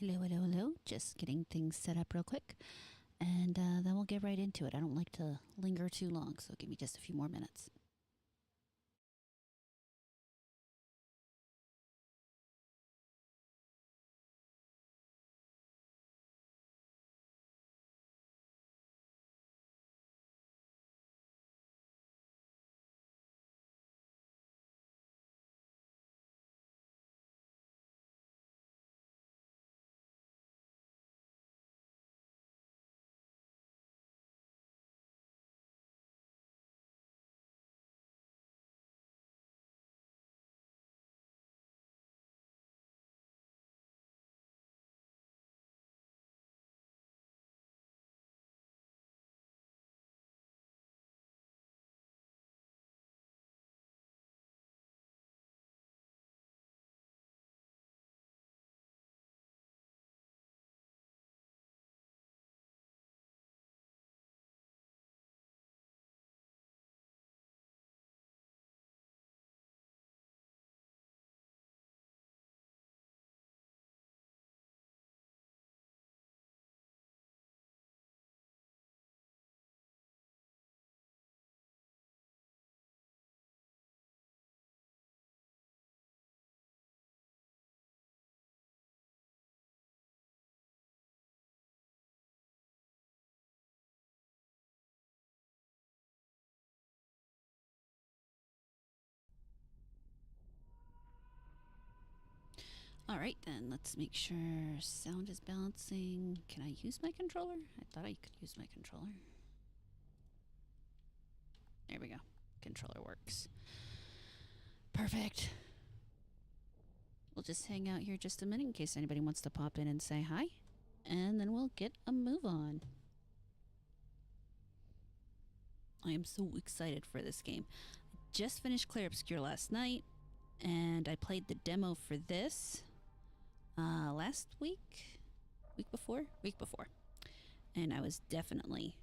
Hello, hello, hello. Just getting things set up real quick. And then we'll get right into it. I don't like to linger too long, so give me just a few more minutes. All right, then let's make sure sound is balancing. Can I use my controller? I thought I could use my controller. There we go. Controller works. Perfect. We'll just hang out here just a minute in case anybody wants to pop in and say hi. And then we'll get a move on. I am so excited for this game. I just finished Clair Obscure last night, and I played the demo for this last week? Week before? Week before. And I was definitely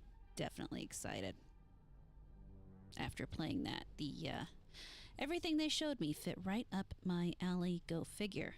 excited after playing that. The everything they showed me fit right up my alley, go figure.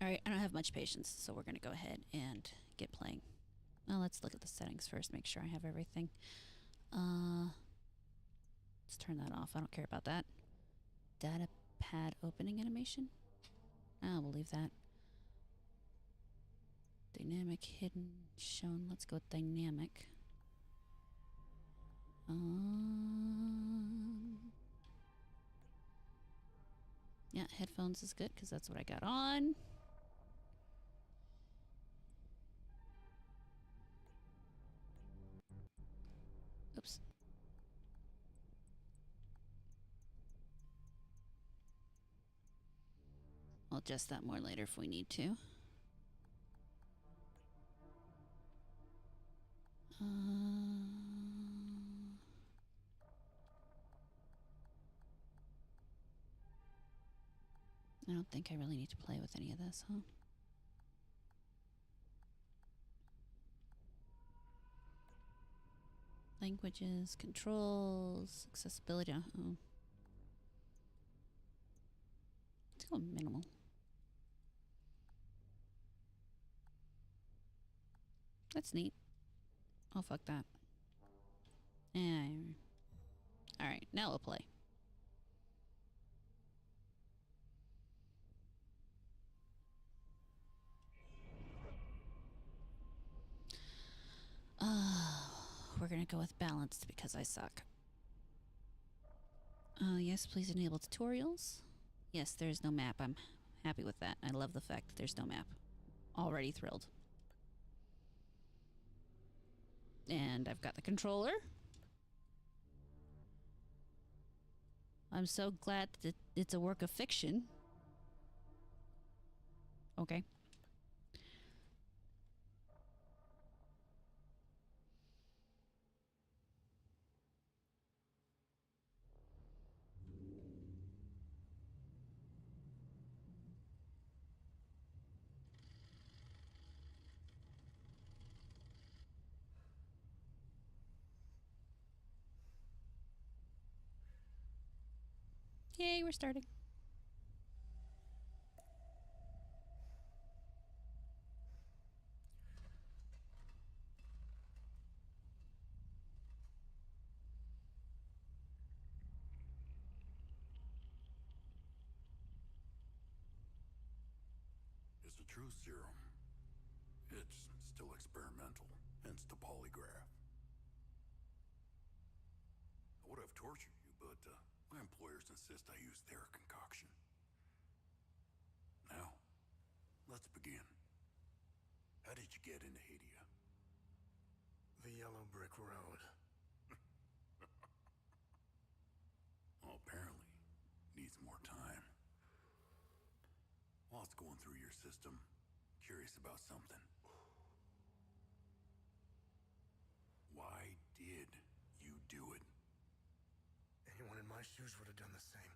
Alright, I don't have much patience, so we're going to go ahead and get playing. Well, let's look at the settings first, make sure I have everything. Let's turn that off. I don't care about that. Data pad opening animation? We'll leave that. Dynamic, hidden, shown. Let's go with dynamic. Yeah, headphones is good because that's what I got on. Oops. I'll adjust that more later if we need to. I don't think I really need to play with any of this, huh? Languages, controls, accessibility. Oh. Let's go minimal. That's neat. Oh, fuck that. Yeah. Alright, now we'll play. We're gonna go with balanced because I suck. Yes, please enable tutorials. Yes, there's no map. I'm happy with that. I love the fact that there's no map. Already thrilled. And I've got the controller. I'm so glad that it's a work of fiction. Okay. Yay, we're starting. It's a true serum. It's still experimental, hence the polygraph. I would have tortured you, but my employers insist I use their concoction. Now, let's begin. How did you get into Hadea? The yellow brick road. Well, apparently, needs more time. While it's going through your system, curious about something. Why did you do it? Anyone in my shoes would have done the same.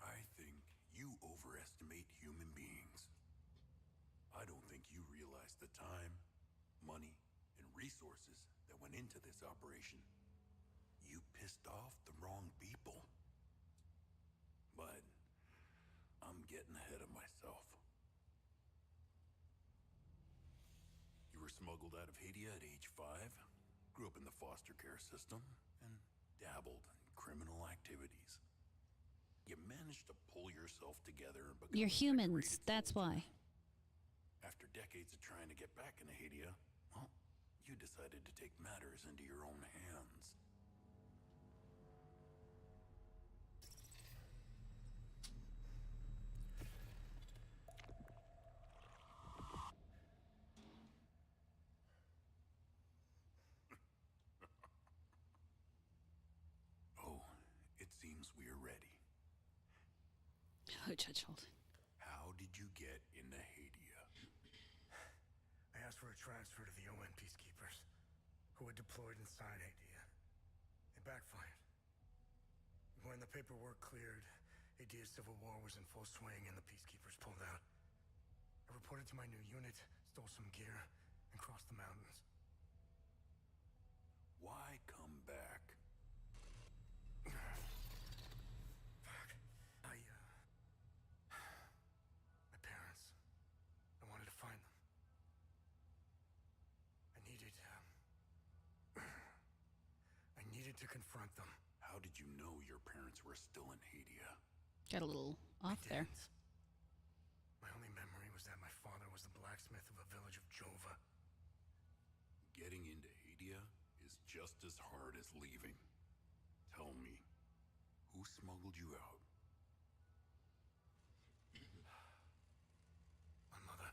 I think you overestimate human beings. I don't think you realize the time, money, and resources that went into this operation. You pissed off the wrong people. But I'm getting ahead of myself. You were smuggled out of Hadea at age 5, grew up in the foster care system, and dabbled in criminal activities. You managed to pull yourself together and become You're a humans, decorated that's soldier. why. After decades of trying to get back into Hadea, well, you decided to take matters into your own hands. Oh, it seems we are ready. Oh, Judge Holden. How did you get into Hadea? I asked for a transfer to the UN peacekeepers, who had deployed inside Hadea. It backfired. When the paperwork cleared, Hadea's civil war was in full swing and the peacekeepers pulled out. I reported to my new unit, stole some gear, and crossed the mountains. Why come back? Fuck. My parents. I wanted to find them. I needed to confront them. How did you know your parents were still in Hadea? Got a little off I there. didn't. My only memory was that my father was the blacksmith of a village of Jova. Getting into Hadea is just as hard as leaving. Tell me, who smuggled you out? My mother.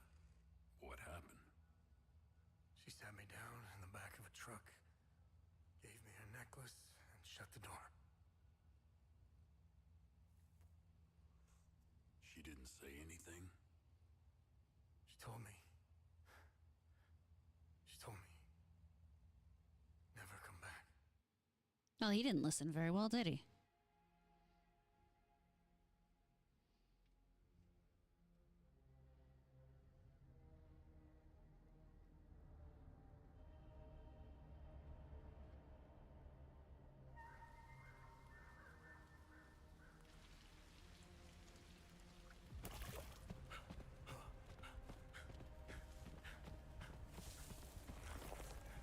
What happened? She sat me down in the back of a truck, gave me her necklace, and shut the door. She didn't say anything? She told me. Never come back. Well, he didn't listen very well, did he?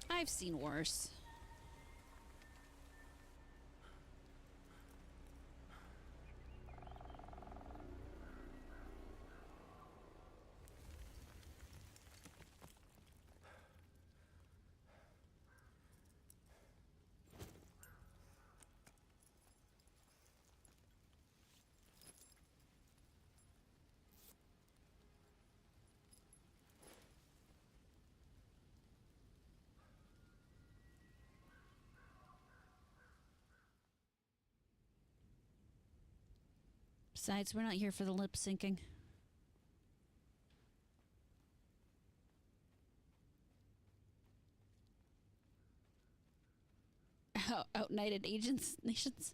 I've seen worse. Besides, we're not here for the lip syncing. Outnighted agents nations.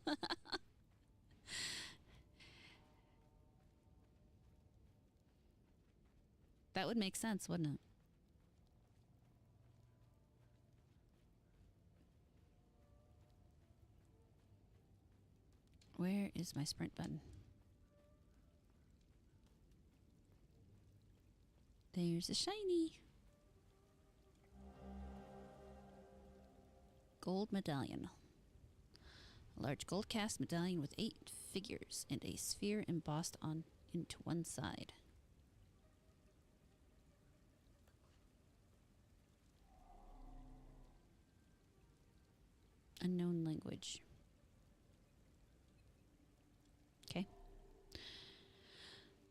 That would make sense, wouldn't it? Where is my sprint button? There's a shiny. Gold medallion. A large gold cast medallion with 8 figures and a sphere embossed on into one side. Unknown language. Okay.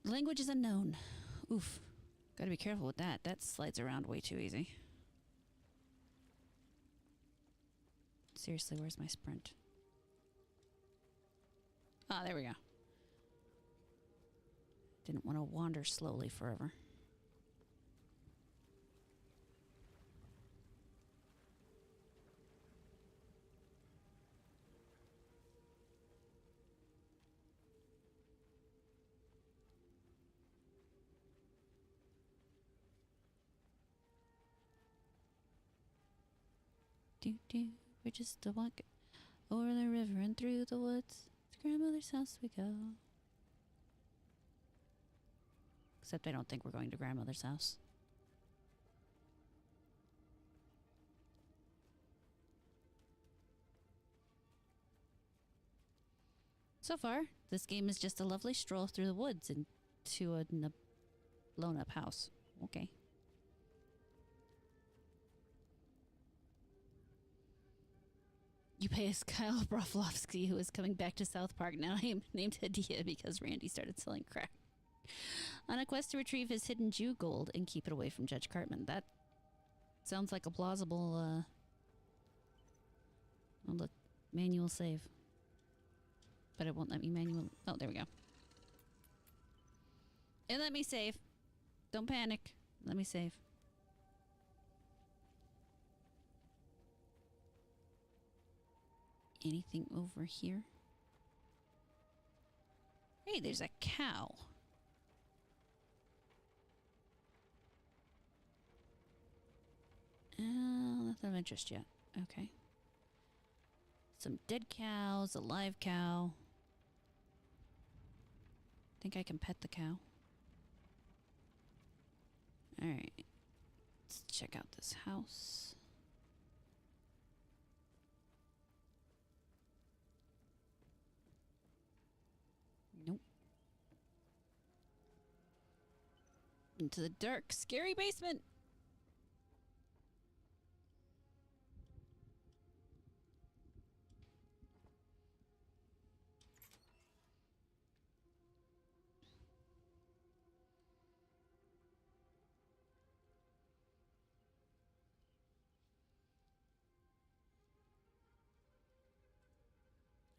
The language is unknown. Oof. Gotta be careful with that. That slides around way too easy. Seriously, where's my sprint? Ah, there we go. Didn't want to wander slowly forever. We're just a walk over the river and through the woods. To grandmother's house we go. Except I don't think we're going to grandmother's house. So far, this game is just a lovely stroll through the woods into a blown up house. Okay. You pay as Kyle Broflovsky, who is coming back to South Park, now named Hadea because Randy started selling crack. On a quest to retrieve his hidden Jew gold and keep it away from Judge Cartman. That sounds like a plausible, oh look, manual save. But it won't let me manual. Oh, there we go. It let me save. Don't panic. Let me save. Anything over here? Hey, there's a cow. Nothing of interest yet. Okay. Some dead cows, a live cow. Think I can pet the cow. Alright. Let's check out this house. Nope. Into the dark, scary basement.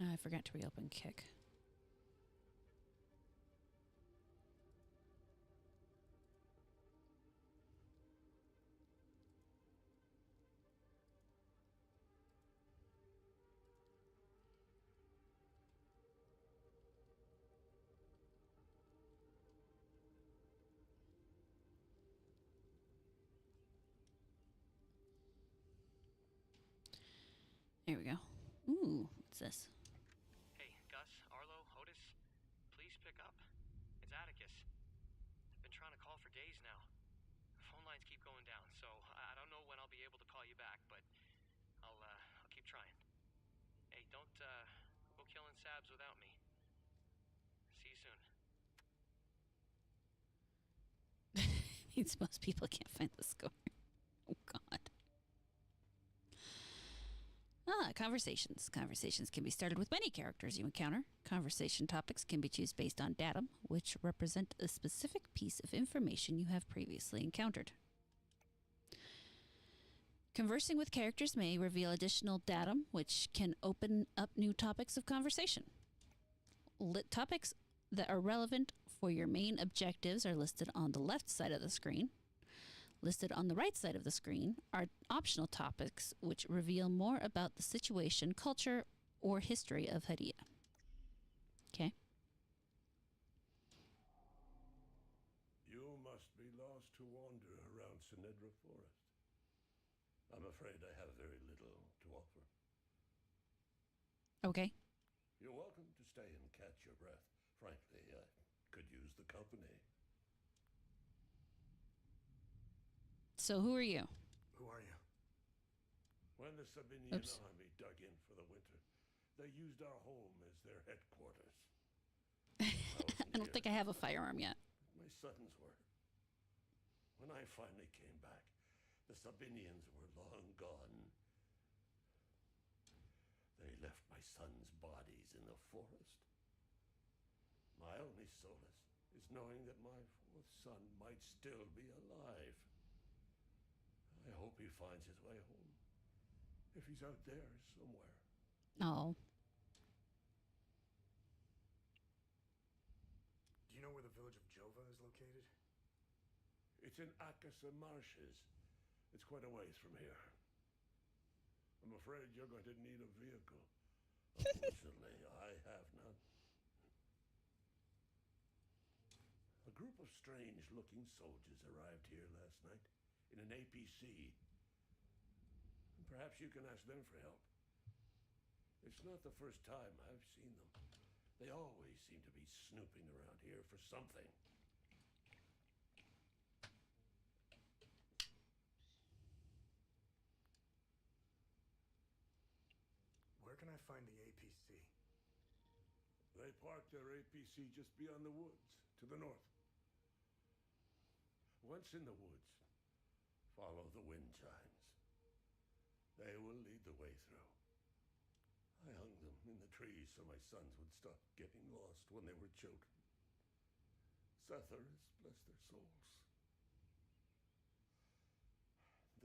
Oh, I forgot to reopen Kick. There we go. Ooh, what's this? Hey, Gus, Arlo, Otis, please pick up. It's Atticus. I've been trying to call for days now. Phone lines keep going down, so I don't know when I'll be able to call you back, but I'll keep trying. Hey, don't go killing Sabs without me. See you soon. Means most people can't find the score. Oh, God. Conversations. Conversations can be started with many characters you encounter. Conversation topics can be chosen based on datum, which represent a specific piece of information you have previously encountered. Conversing with characters may reveal additional datum, which can open up new topics of conversation. Topics that are relevant for your main objectives are listed on the left side of the screen. Listed on the right side of the screen are optional topics which reveal more about the situation, culture, or history of Hadea. Okay. You must be lost to wander around Sinedra Forest. I'm afraid I have very little to offer. Okay. You're welcome to stay company. So who are you? Who are you? When the Sabinian Oops. army dug in for the winter, they used our home as their headquarters. I don't think I have a firearm yet. My sons were. When I finally came back, the Sabinians were long gone. They left my sons' bodies in the forest. My only solace is knowing that my fourth son might still be alive. I hope he finds his way home. If he's out there somewhere. Oh. Do you know where the village of Jova is located? It's in Akasa Marshes. It's quite a ways from here. I'm afraid you're going to need a vehicle. Unfortunately, I have none. A group of strange-looking soldiers arrived here last night in an APC. Perhaps you can ask them for help. It's not the first time I've seen them. They always seem to be snooping around here for something. Where can I find the APC? They parked their APC just beyond the woods, to the north. Once in the woods, follow the wind chimes. They will lead the way through. I hung them in the trees so my sons would stop getting lost when they were children. Setharis, bless their souls.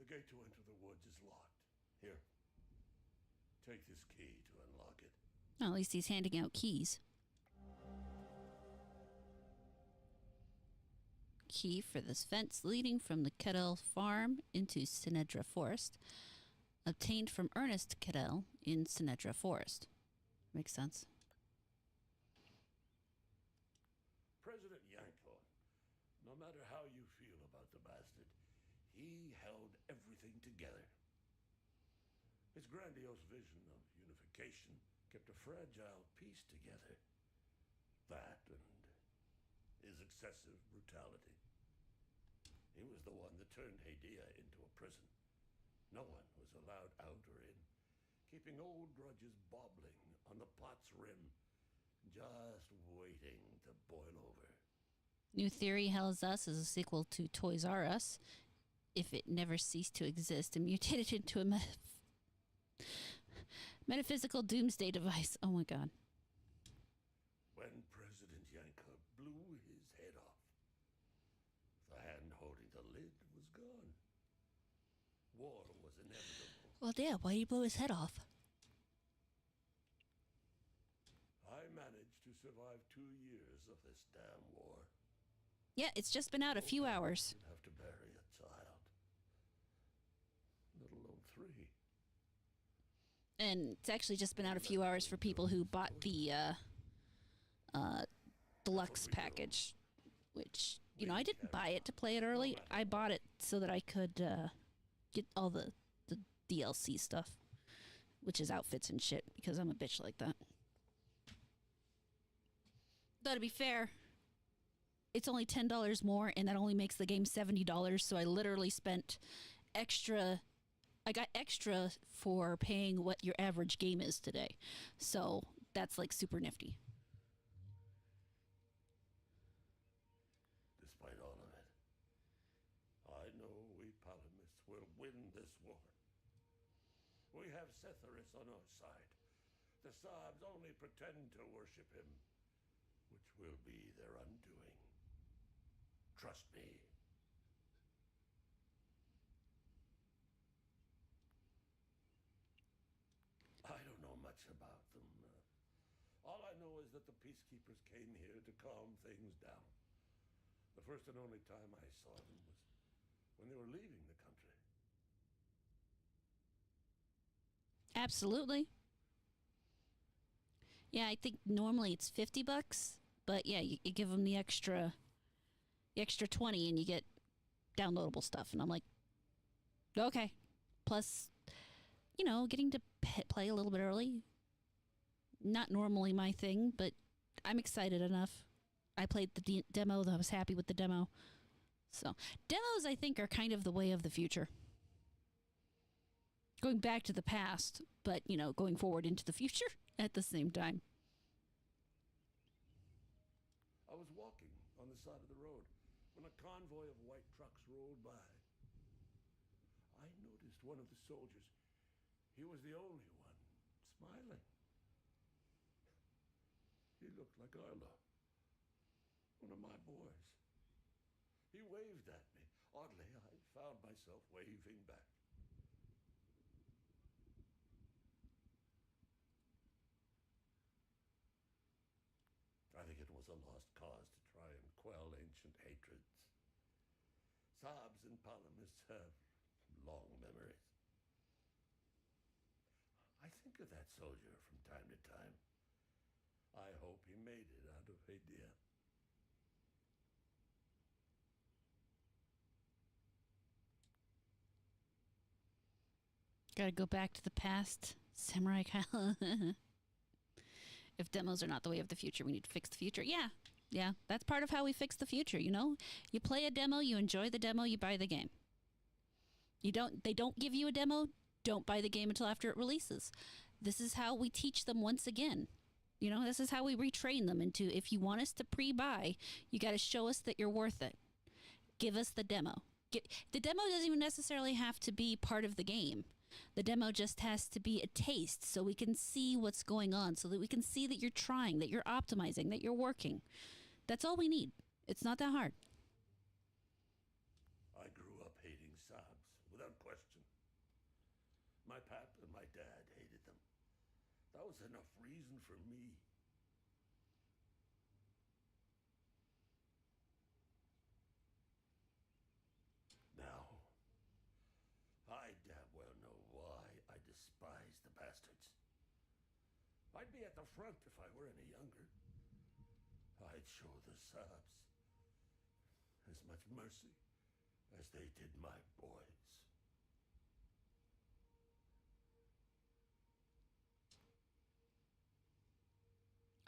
The gate to enter the woods is locked. Here, take this key to unlock it. Well, at least he's handing out keys. Key for this fence leading from the Kedel farm into Sinedra Forest. Obtained from Ernest Kedel in Sinedra Forest. Makes sense. President Yanko, no matter how you feel about the bastard, he held everything together. His grandiose vision of unification kept a fragile peace together. That and his excessive brutality. He was the one that turned Hadea into a prison. No one was allowed out or in, keeping old grudges bubbling on the pot's rim, just waiting to boil over. New Theory hails us as a sequel to Toys R Us, if it never ceased to exist and mutated into a metaphysical doomsday device. Oh my god. When President Yanko blew his head off, the hand holding the lid was gone. War was inevitable. Well, yeah, why did he blow his head off? I managed to survive 2 years of this damn war. Yeah, it's just been out a few hours. You'd have to bury a child. Let alone 3. And it's actually just been out a few hours for people who bought the deluxe package, which, you know, I didn't buy it to play it early. I bought it so that I could get all the DLC stuff, which is outfits and shit, because I'm a bitch like that. Though, to be fair, it's only $10 more, and that only makes the game $70, so I literally spent extra. I got extra for paying what your average game is today. So that's like super nifty. Despite all of it, I know we Palamists will win this war. We have Setharis on our side. The Sabs only pretend to worship him, which will be their undoing. Trust me. I don't know much about them. All I know is that the peacekeepers came here to calm things down. The first and only time I saw them was when they were leaving the country. Absolutely. Yeah, I think normally it's $50, but yeah, you give them the extra 20 and you get downloadable stuff. And I'm like, okay. Plus, you know, getting to play a little bit early, not normally my thing, but I'm excited enough. I played the demo. I was happy with the demo. So demos, I think, are kind of the way of the future. Going back to the past, but, you know, going forward into the future at the same time. I was walking on the side of the road when a convoy of white trucks rolled by. I noticed one of the soldiers. He was the only one smiling. He looked like Arlo, one of my boys. He waved at me. Oddly, I found myself waving back. I think it was a lost cause to try and quell ancient hatreds. Sobs and palomists have long memories. I think of that soldier from time to time. I hope he made it out of Hadea. Gotta go back to the past. Samurai Kyle. If demos are not the way of the future, we need to fix the future. Yeah, that's part of how we fix the future, you know? You play a demo, you enjoy the demo, you buy the game. They don't give you a demo, don't buy the game until after it releases. This is how we teach them once again. You know, this is how we retrain them into, if you want us to pre-buy, you got to show us that you're worth it. Give us the demo. The demo doesn't even necessarily have to be part of the game. The demo just has to be a taste so we can see what's going on, so that we can see that you're trying, that you're optimizing, that you're working. That's all we need. It's not that hard. I grew up hating sobs, without question. My pap and my dad hated them. That was enough reason for me. Now, I damn well know why I despise the bastards. I'd be at the front if I were any younger. I'd show the sobs as much mercy as they did my boys.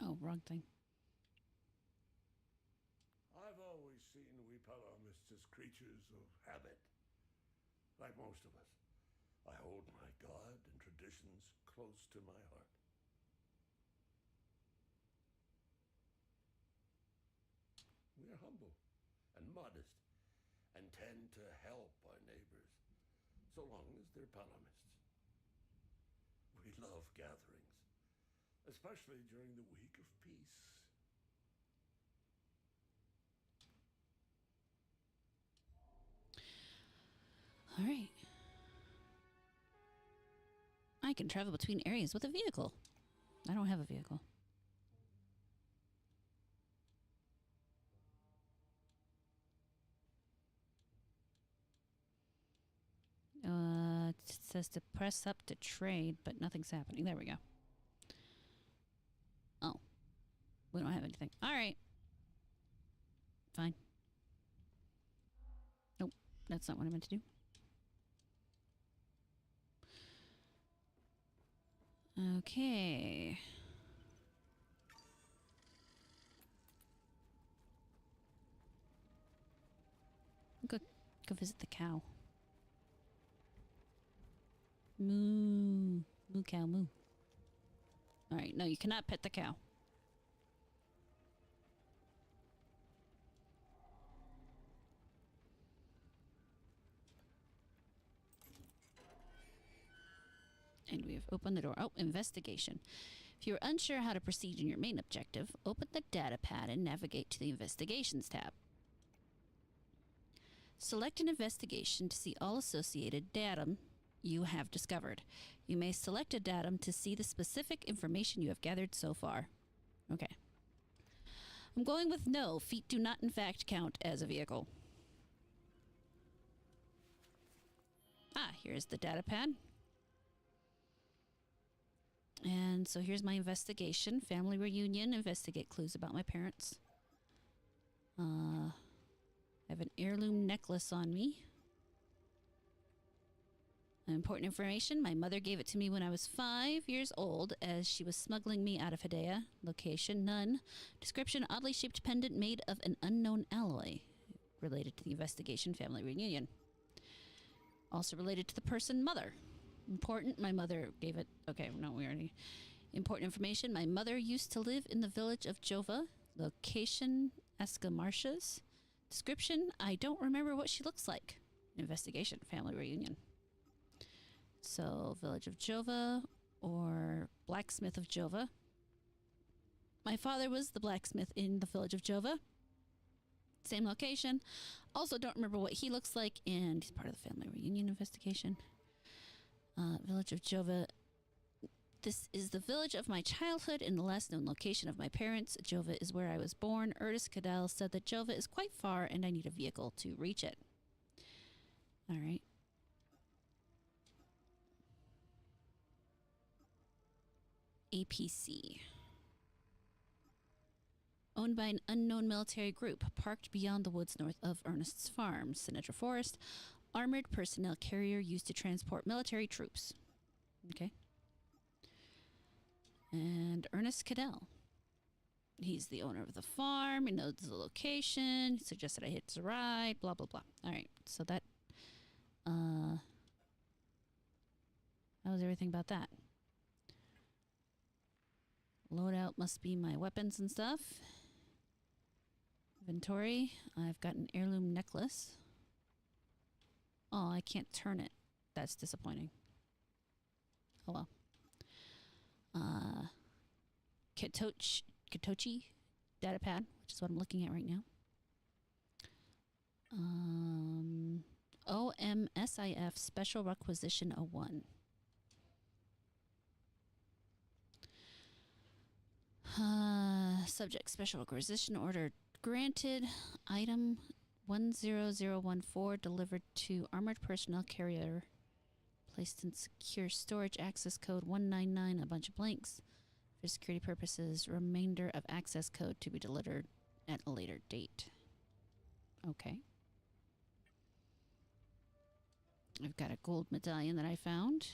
Oh, wrong thing. I've always seen we palomists as creatures of habit. Like most of us, I hold my God and traditions close to my heart. We are humble and modest and tend to help our neighbors, so long as they're palomists. We love gatherings, especially during the week of peace. All right. I can travel between areas with a vehicle. I don't have a vehicle. It says to press up to trade, but nothing's happening. There we go. Oh. We don't have anything. All right. Fine. Nope. That's not what I meant to do. Okay. Go visit the cow. Moo. Moo cow, moo. Alright, no, you cannot pet the cow. And we have opened the door. Oh, investigation. If you're unsure how to proceed in your main objective, open the data pad and navigate to the investigations tab. Select an investigation to see all associated datum you have discovered. You may select a datum to see the specific information you have gathered so far. Okay. I'm going with no. Feet do not in fact count as a vehicle. Ah, here's the data pad. And so here's my investigation. Family reunion. Investigate clues about my parents. I have an heirloom necklace on me. Important information. My mother gave it to me when I was 5 years old as she was smuggling me out of Hadea. Location, none. Description, oddly shaped pendant made of an unknown alloy. Related to the investigation family reunion. Also related to the person mother. Important, my mother gave it. Okay, no, we already. Important information. My mother used to live in the village of Jova. Location, Escamarcias. Description, I don't remember what she looks like. Investigation, family reunion. So, village of Jova or blacksmith of Jova. My father was the blacksmith in the village of Jova. Same location. Also don't remember what he looks like, and he's part of the family reunion investigation. Village of Jova. This is the village of my childhood and the last known location of my parents. Jova is where I was born. Ernest Cadell said that Jova is quite far and I need a vehicle to reach it. All right. APC. Owned by an unknown military group, parked beyond the woods north of Ernest's farm, Sinatra Forest. Armored personnel carrier used to transport military troops. Okay. And Ernest Cadell. He's the owner of the farm. He knows the location. He suggested I hitch a ride. Blah, blah, blah. All right. So that was everything about that. Loadout must be my weapons and stuff. Inventory. I've got an heirloom necklace. Oh, I can't turn it. That's disappointing. Oh well. Katochi data pad, which is what I'm looking at right now. OMSIF Special Requisition 01. Subject Special Requisition Order granted. Item 10014 delivered to Armored Personnel Carrier. Placed in secure storage. Access code 199. A bunch of blanks. For security purposes, remainder of access code to be delivered at a later date. Okay. I've got a gold medallion that I found.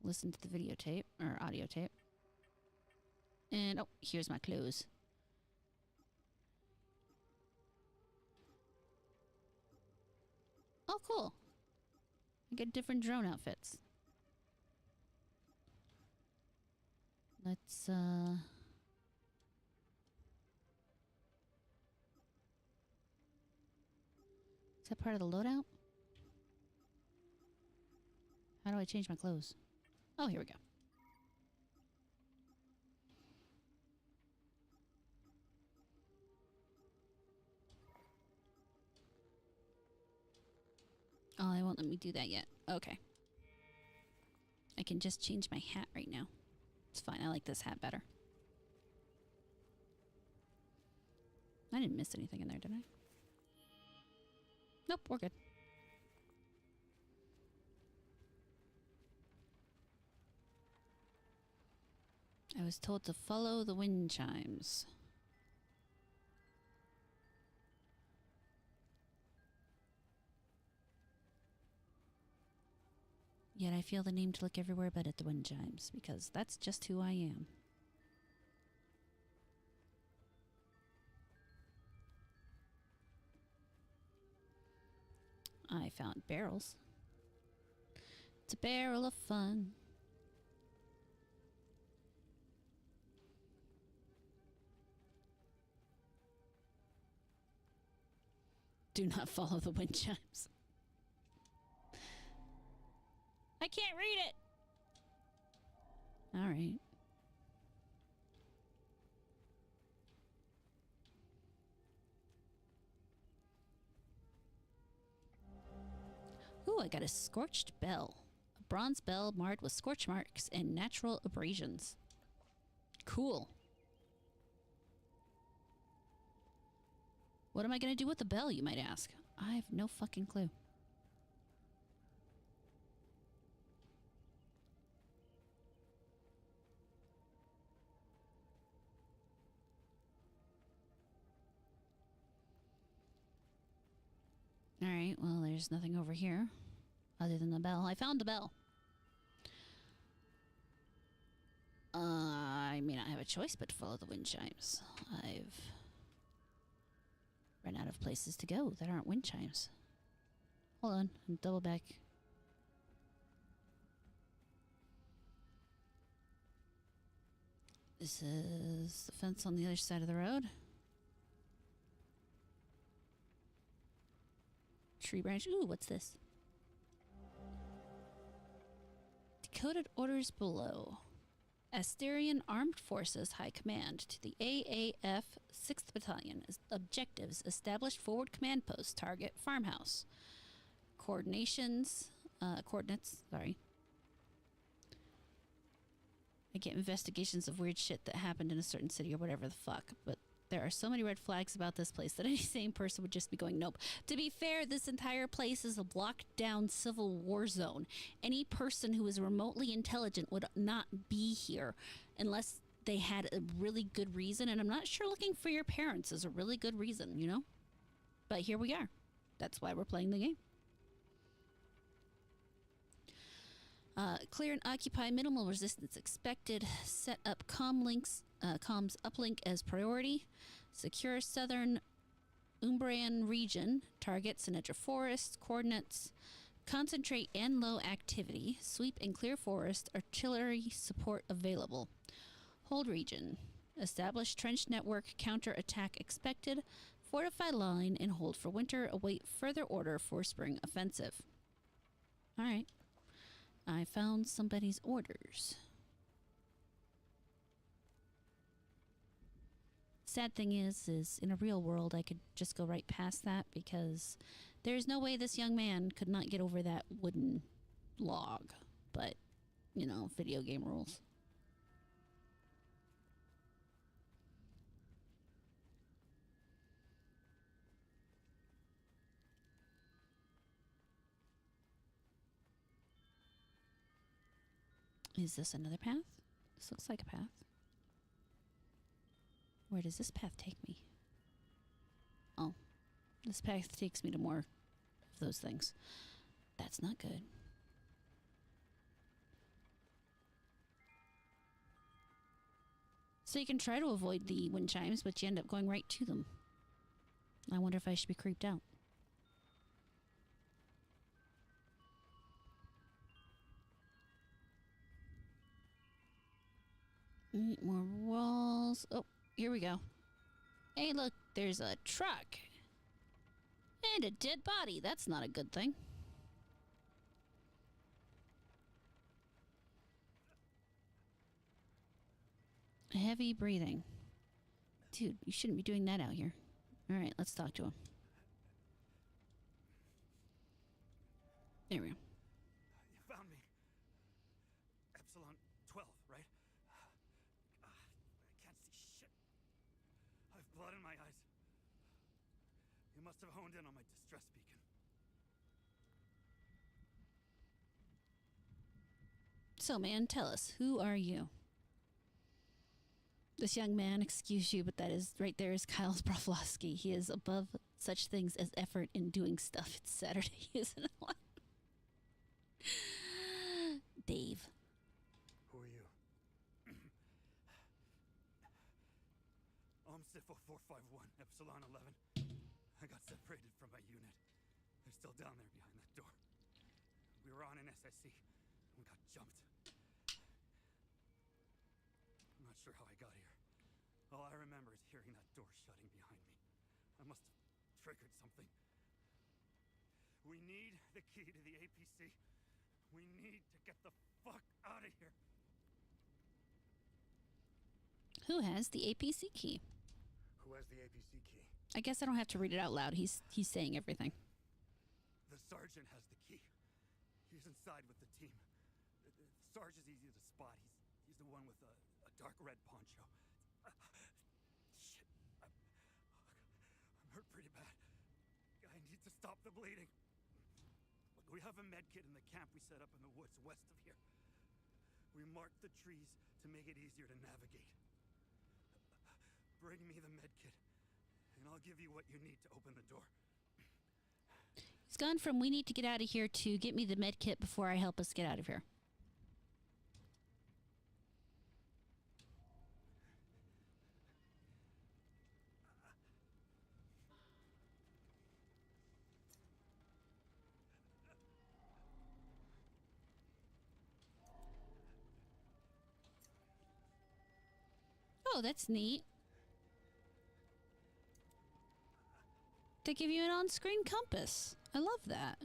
Listen to the videotape, or audio tape. And, oh, here's my clothes. Oh, cool. I get different drone outfits. Let's, is that part of the loadout? How do I change my clothes? Oh, here we go. Oh, they won't let me do that yet. Okay. I can just change my hat right now. It's fine. I like this hat better. I didn't miss anything in there, did I? Nope, we're good. I was told to follow the wind chimes. Yet I feel the need to look everywhere but at the wind chimes, because that's just who I am. I found barrels. It's a barrel of fun. Do not follow the wind chimes. I can't read it. All right. Ooh, I got a scorched bell. A bronze bell marred with scorch marks and natural abrasions. Cool. What am I going to do with the bell, you might ask? I have no fucking clue. Alright, well, there's nothing over here. other than the bell. I found the bell. I may not have a choice but to follow the wind chimes. I've run out of places to go that aren't wind chimes. Hold on, I'm double back. This is the fence on the other side of the road. Tree branch. Ooh, what's this? Decoded orders below. Asterian Armed Forces High Command to the AAF 6th Battalion. Objectives: established forward command post. Target farmhouse. Coordinates. Sorry. I get investigations of weird shit that happened in a certain city or whatever the fuck, but there are so many red flags about this place that any sane person would just be going, nope. To be fair, this entire place is a locked down civil war zone. Any person who is remotely intelligent would not be here unless they had a really good reason, and I'm not sure looking for your parents is a really good reason, you know? But here we are. That's why we're playing the game. Clear and occupy, minimal resistance expected. Set up comms uplink as priority. Secure southern Umbrian region. Target Sinedra Forest. Coordinates. Concentrate and low activity. Sweep and clear forest. Artillery support available. Hold region. Establish trench network. Counter attack expected. Fortify line and hold for winter. Await further order for spring offensive. Alright. I found somebody's orders. Sad thing is in a real world, I could just go right past that because there's no way this young man could not get over that wooden log. But, you know, video game rules. Is this another path? This looks like a path. Where does this path take me? Oh, this path takes me to more of those things. That's not good. So you can try to avoid the wind chimes, but you end up going right to them. I wonder if I should be creeped out. More walls. Oh, here we go. Hey, look, there's a truck. And a dead body. That's not a good thing. Heavy breathing. Dude, you shouldn't be doing that out here. All right, let's talk to him. There we go. You found me. Epsilon 12, right? I can't see shit. I've blood in my eyes. You must have honed in on my distress beacon. So, man, tell us, who are you? This young man, excuse you, but that is right there is Kyle Broflovsky. He is above such things as effort in doing stuff. It's Saturday, isn't it? Dave. Who are you? OMSIFO 451, Epsilon 11. I got separated from my unit. They're still down there behind that door. We were on an SSC, and we got jumped. I'm not sure how I got here. All I remember is hearing that door shutting behind me. I must have triggered something. We need the key to the APC. We need to get the fuck out of here. Who has the APC key? Who has the APC key? I guess I don't have to read it out loud. He's saying everything. The sergeant has the key. He's inside with the team. The sergeant's easy to spot. He's the one with a dark red poncho. Shit. I'm hurt pretty bad. I need to stop the bleeding. Look, we have a med kit in the camp we set up in the woods west of here. We marked the trees to make it easier to navigate. Bring me the med kit, and I'll give you what you need to open the door. It's gone from we need to get out of here to get me the med kit before I help us get out of here. Oh, that's neat. They give you an on-screen compass. I love that.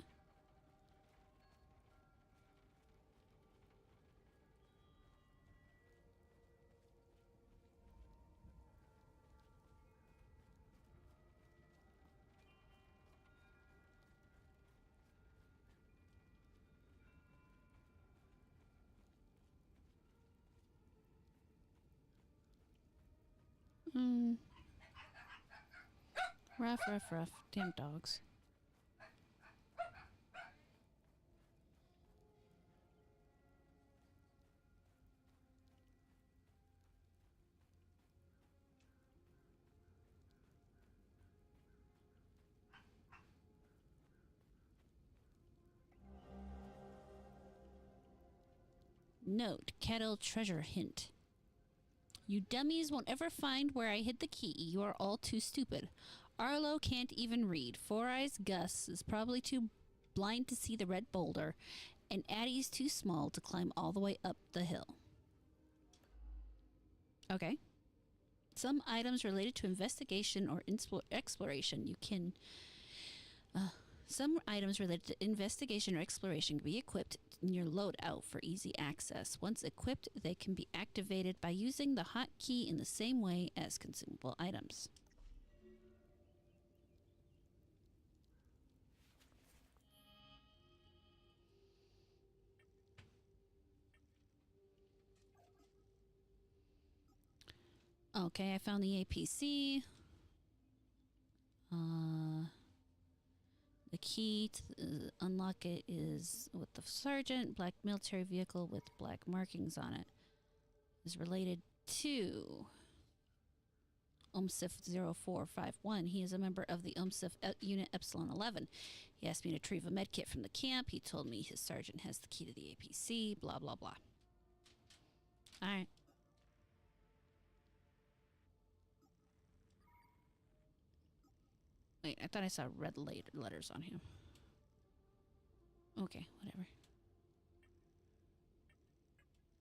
Rough, rough, rough. Damn dogs. Note, Kettle treasure hint. You dummies won't ever find where I hid the key. You are all too stupid. Arlo can't even read. Four Eyes Gus is probably too blind to see the red boulder. And Addie's too small to climb all the way up the hill. Okay. Some items related to investigation or exploration you can... Some items related to investigation or exploration can be equipped in your loadout for easy access. Once equipped, they can be activated by using the hotkey in the same way as consumable items. Okay, I found the APC. The key to unlock it is with the sergeant. Black military vehicle with black markings on it is related to UMSIF 0451. He is a member of the UMSIF unit Epsilon 11. He asked me to retrieve a med kit from the camp. He told me his sergeant has the key to the APC. Blah, blah, blah. All right. Wait, I thought I saw red letters on him. Okay, whatever.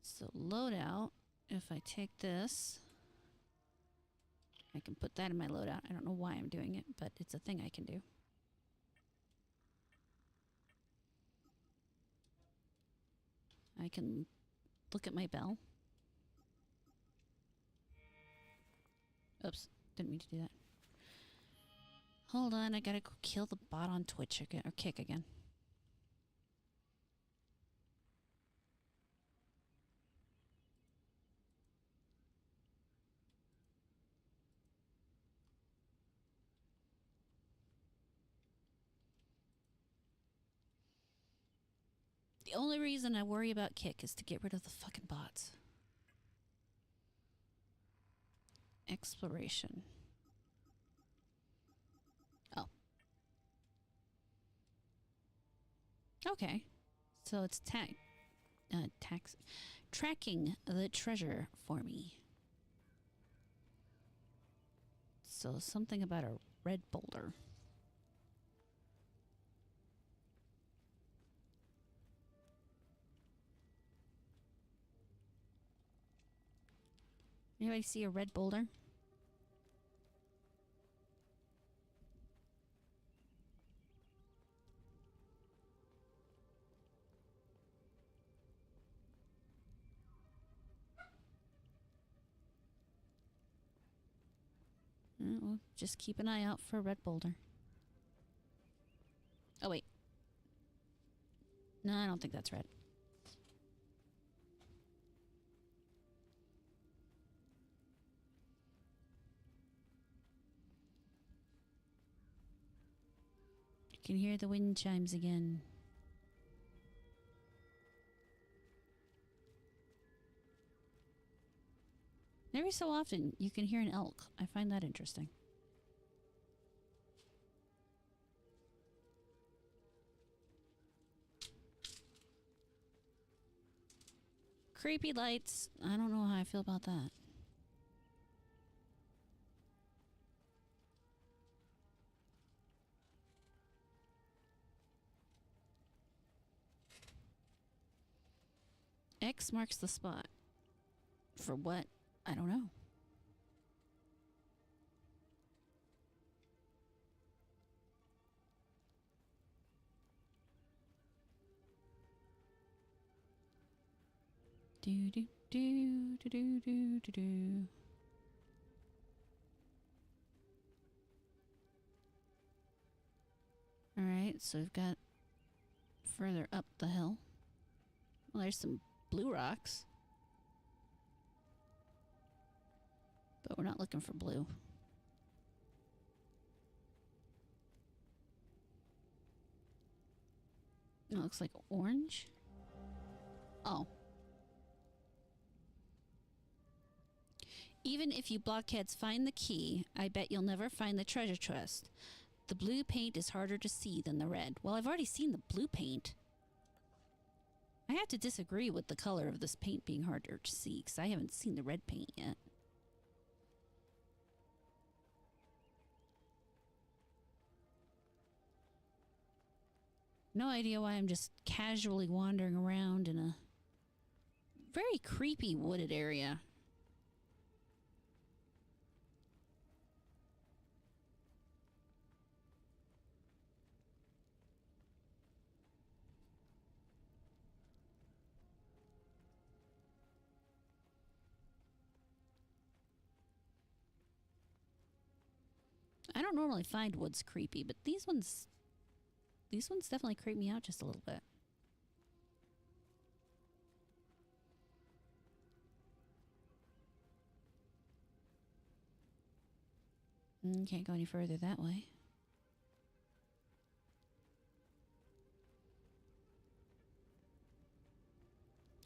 So loadout, if I take this, I can put that in my loadout. I don't know why I'm doing it, but it's a thing I can do. I can look at my bell. Oops, didn't mean to do that. Hold on, I gotta go kill the bot on Twitch again, or Kick again. The only reason I worry about Kick is to get rid of the fucking bots. Exploration. Oh. Okay. So it's tracking the treasure for me. So something about a red boulder. Anybody see a red boulder? Well, just keep an eye out for a red boulder. Oh, wait. No, I don't think that's red. You can hear the wind chimes again. Every so often, you can hear an elk. I find that interesting. Creepy lights. I don't know how I feel about that. X marks the spot. For what? I don't know. Do do do do do do do do. All right, so we've got further up the hill. Well, there's some blue rocks. But we're not looking for blue. It looks like orange. Oh. Even if you blockheads find the key, I bet you'll never find the treasure chest. The blue paint is harder to see than the red. Well, I've already seen the blue paint. I have to disagree with the color of this paint being harder to see, because I haven't seen the red paint yet. No idea why I'm just casually wandering around in a very creepy wooded area. I don't normally find woods creepy, but these ones definitely creep me out just a little bit. Can't go any further that way.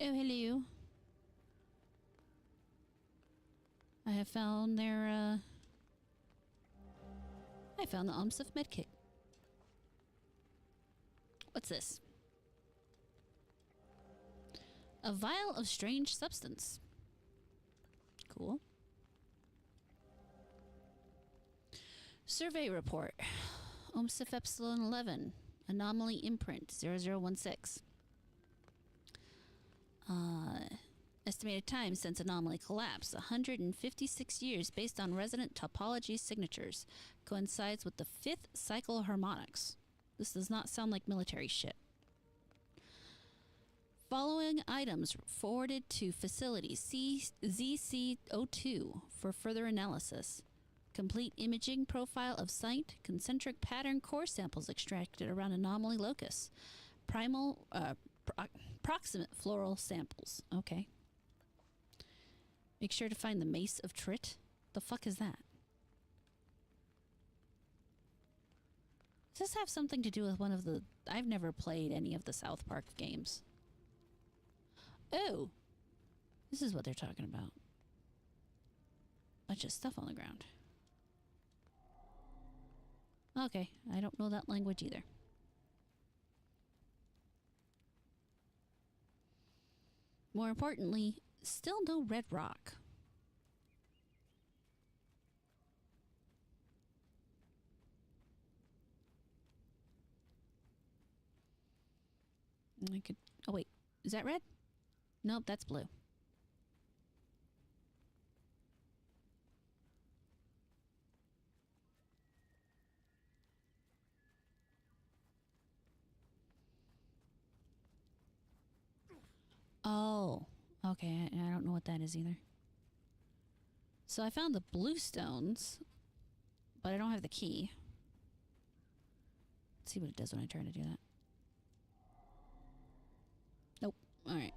Oh, hello. I have found I found the Omsif medkit. What's this? A vial of strange substance. Cool. Survey report. Omsif Epsilon 11. Anomaly imprint 0016. Estimated time since anomaly collapse 156 years based on resident topology signatures. Coincides with the 5th cycle harmonics. This does not sound like military shit. Following items forwarded to facility ZC02 for further analysis. Complete imaging profile of site. Concentric pattern core samples extracted around anomaly locus. Proximate floral samples. Okay. Make sure to find the Mace of Trit. The fuck is that? Does this have something to do with one of the... I've never played any of the South Park games. Oh! This is what they're talking about. Bunch of stuff on the ground. Okay, I don't know that language either. More importantly, still no red rock. I could... Oh, wait. Is that red? Nope, that's blue. Oh, okay. I don't know what that is either. So I found the blue stones, but I don't have the key. Let's see what it does when I try to do that. Nope. All right.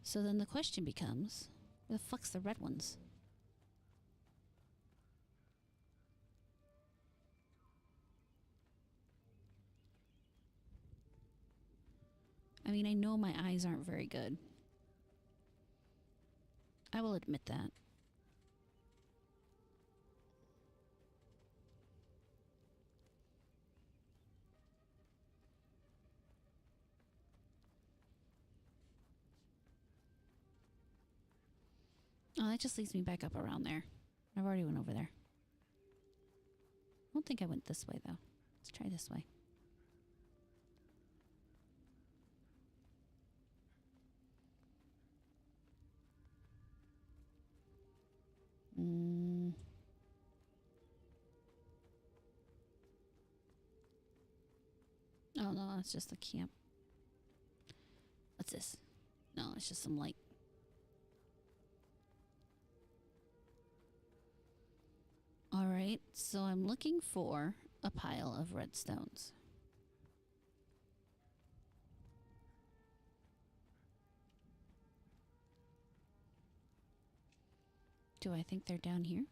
So then the question becomes, where the fuck's the red ones? I mean, I know my eyes aren't very good. I will admit that. Oh, that just leads me back up around there. I've already went over there. I don't think I went this way, though. Let's try this way. Oh, no, it's just a camp. What's this? No, it's just some light. Alright, so I'm looking for a pile of redstones. Do I think they're down here?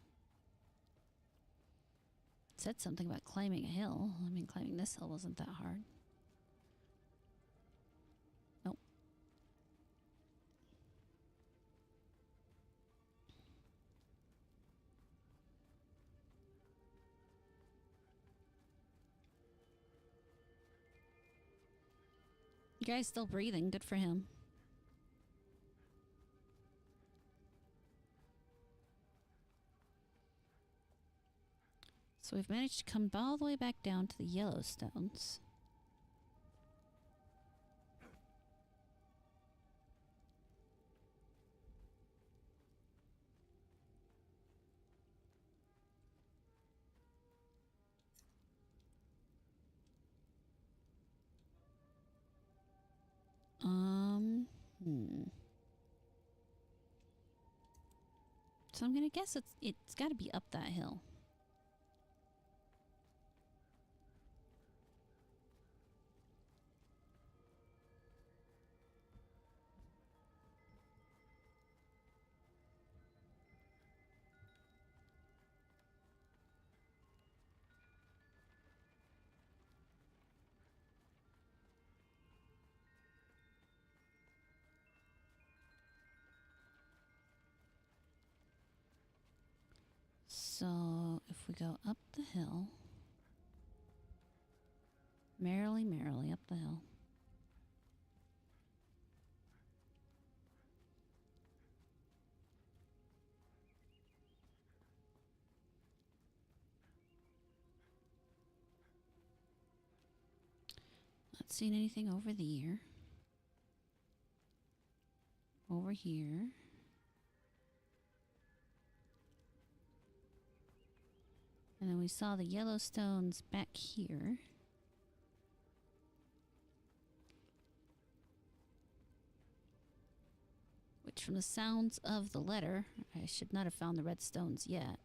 It said something about climbing a hill. I mean, climbing this hill wasn't that hard. Nope. You guy's still breathing. Good for him. So we've managed to come all the way back down to the Yellowstones. So I'm gonna guess it's got to be up that hill. So if we go up the hill, merrily, merrily up the hill. Not seeing anything over there. Over here. And then we saw the Yellowstones back here. Which, from the sounds of the letter, I should not have found the redstones yet.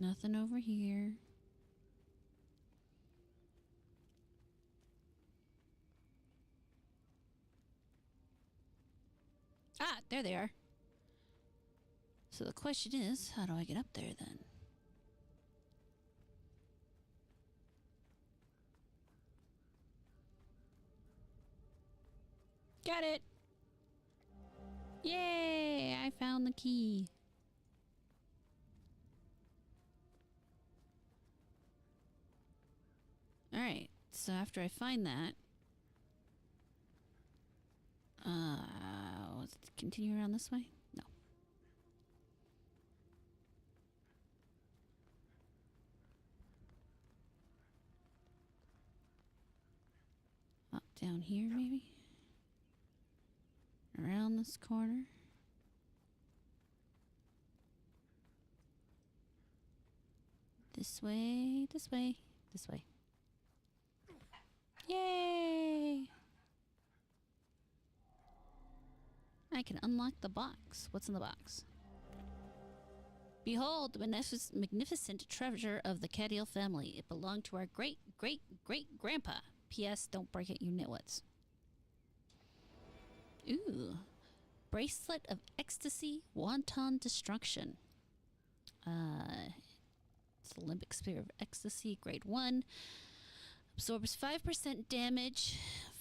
Nothing over here. Ah, there they are. So the question is, how do I get up there then? Got it! Yay! I found the key. Alright, so after I find that, let's continue around this way? No. Up down here, maybe? Around this corner? This way, this way, this way. Yay! I can unlock the box. What's in the box? Behold, the magnificent treasure of the Cadiel family. It belonged to our great-great-great-grandpa. P.S. Don't break it, you nitwits. Ooh. Bracelet of Ecstasy, Wanton Destruction. It's the Limbic Sphere of Ecstasy, grade 1. Absorbs 5% damage,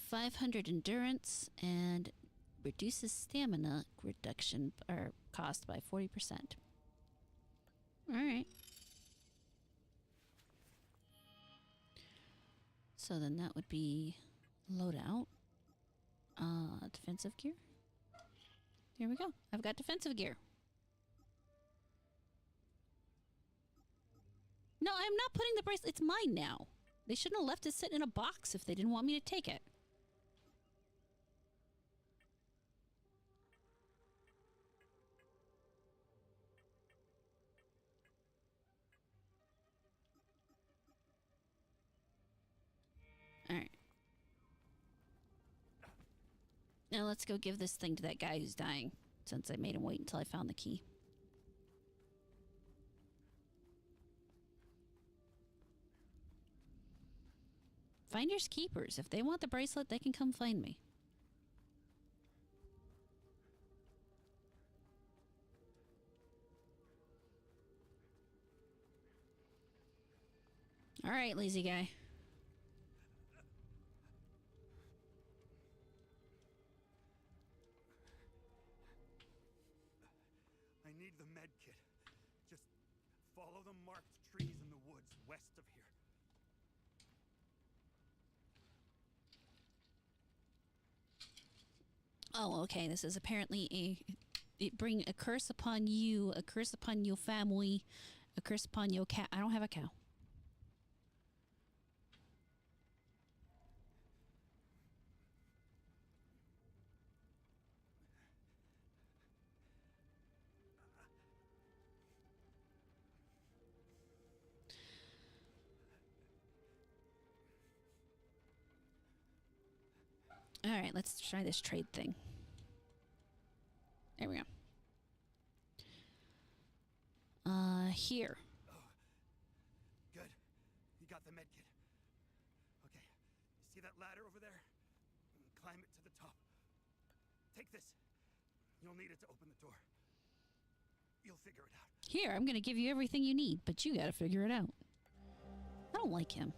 500 endurance and reduces stamina reduction or cost by 40%. All right. So then that would be loadout. Defensive gear. Here we go. I've got defensive gear. No, I'm not putting the bracelet. It's mine now. They shouldn't have left it sitting in a box if they didn't want me to take it. All right. Now let's go give this thing to that guy who's dying, since I made him wait until I found the key. Finders keepers. If they want the bracelet, they can come find me. All right, lazy guy. I need the med kit. Just follow the marked trees in the woods west of here. Oh, okay. This is apparently it bring a curse upon you, a curse upon your family, a curse upon your cat. I don't have a cow. All right, let's try this trade thing. There we go. Here. Oh, good. You got the med kit. Okay. You see that ladder over there? Climb it to the top. Take this. You'll need it to open the door. You'll figure it out. Here, I'm going to give you everything you need, but you got to figure it out. I don't like him.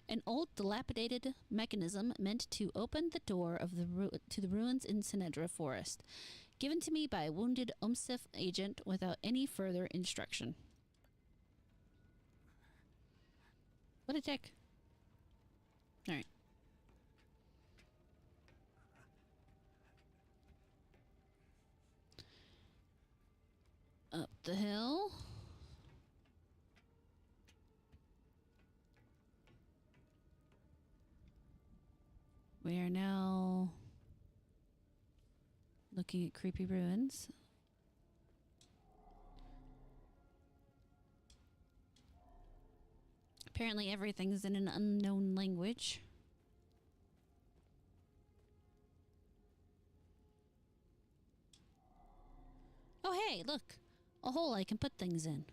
An old dilapidated mechanism meant to open the door of to the ruins in Sinedra Forest. Given to me by a wounded UMSIF agent without any further instruction. What a dick. Alright. Up the hill. We are now looking at creepy ruins. Apparently everything's in an unknown language. Oh hey, look! A hole I can put things in.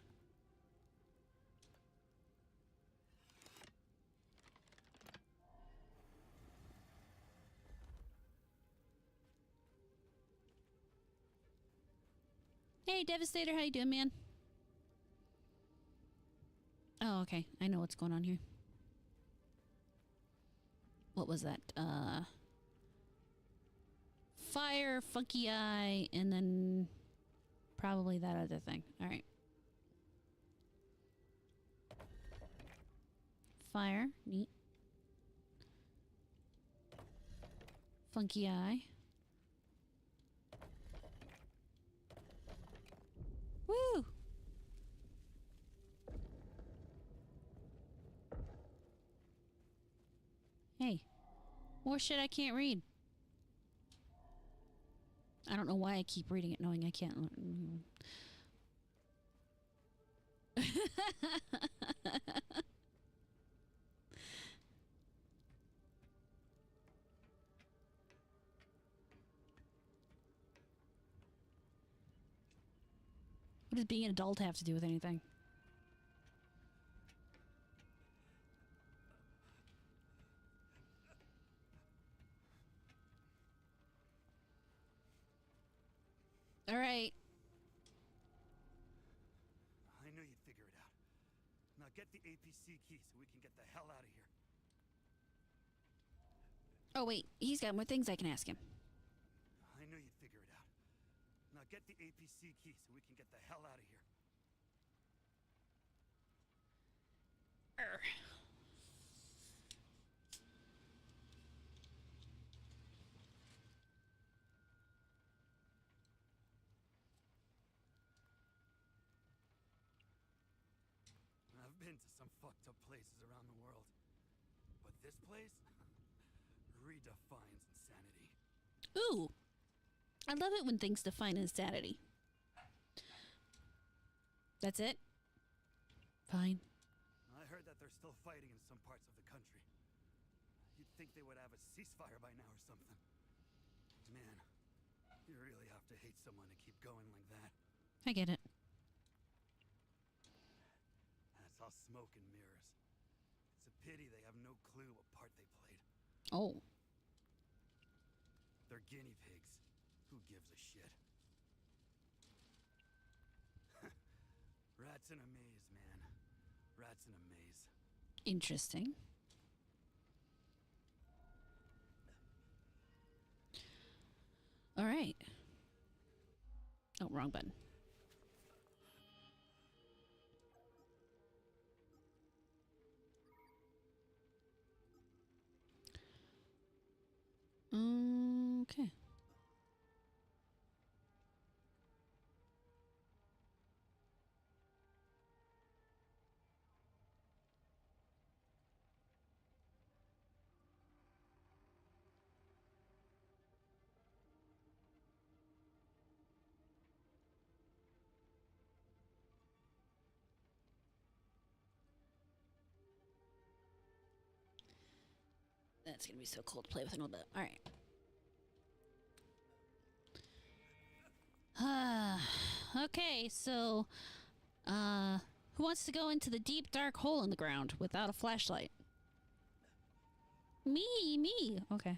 Hey, Devastator, how you doing, man? Oh, okay. I know what's going on here. What was that? Fire, funky eye, and then probably that other thing. All right. Fire, neat. Funky eye. Woo! Hey, more shit I can't read. I don't know why I keep reading it knowing I can't. What does being an adult have to do with anything? All right. I knew you'd figure it out. Now get the APC key so we can get the hell out of here. Oh, wait. He's got more things I can ask him. I knew you'd figure it out. Now get the APC key so we can get the hell out of here. I've been to some fucked up places around the world, but this place redefines insanity. Ooh. I love it when things define insanity. That's it? Fine. I heard that they're still fighting in some parts of the country. You'd think they would have a ceasefire by now or something. Man, you really have to hate someone to keep going like that. I get it. That's all smoke and mirrors. It's a pity they have no clue what part they played. Oh. They're guinea pigs. Who gives a shit? Rats in a maze, man. Rats in a maze. Interesting. All right. Oh, wrong button. Okay. That's gonna be so cool to play with in a little bit. All right. Okay, so, who wants to go into the deep, dark hole in the ground without a flashlight? Me. Okay.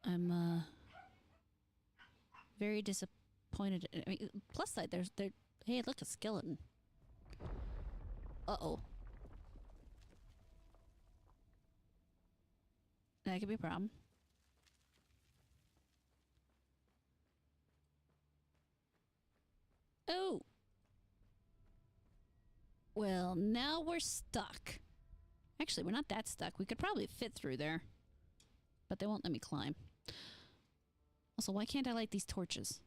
I'm, very disappointed. I mean, plus side, hey, look, a skeleton. Uh-oh. That could be a problem. Oh. Well, now we're stuck. Actually, we're not that stuck. We could probably fit through there. But they won't let me climb. Also, why can't I light these torches?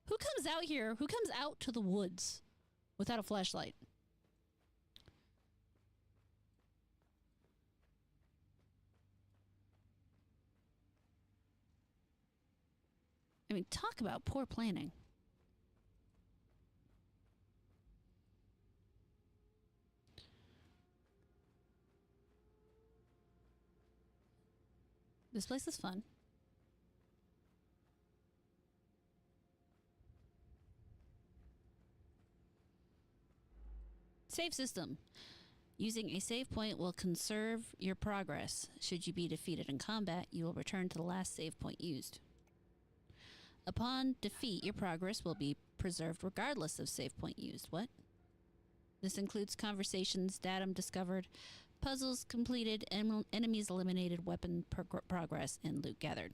Who comes out here? Who comes out to the woods without a flashlight? I mean, talk about poor planning. This place is fun. Save system. Using a save point will conserve your progress. Should you be defeated in combat, you will return to the last save point used. Upon defeat, your progress will be preserved regardless of save point used. What? This includes conversations, datum discovered, puzzles completed, enemies eliminated, weapon progress, and loot gathered.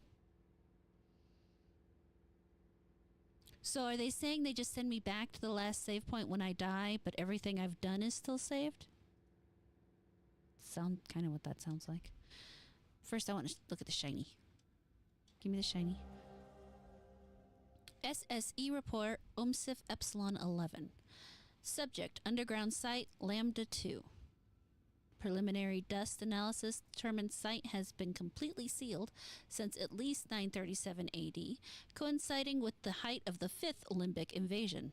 So are they saying they just send me back to the last save point when I die, but everything I've done is still saved? Sound kind of what that sounds like. First, I want to look at the shiny. Give me the shiny. SSE report UMSIF Epsilon 11. Subject, underground site, Lambda 2. Preliminary dust analysis determined site has been completely sealed since at least 937 AD, coinciding with the height of the 5th Limbic invasion.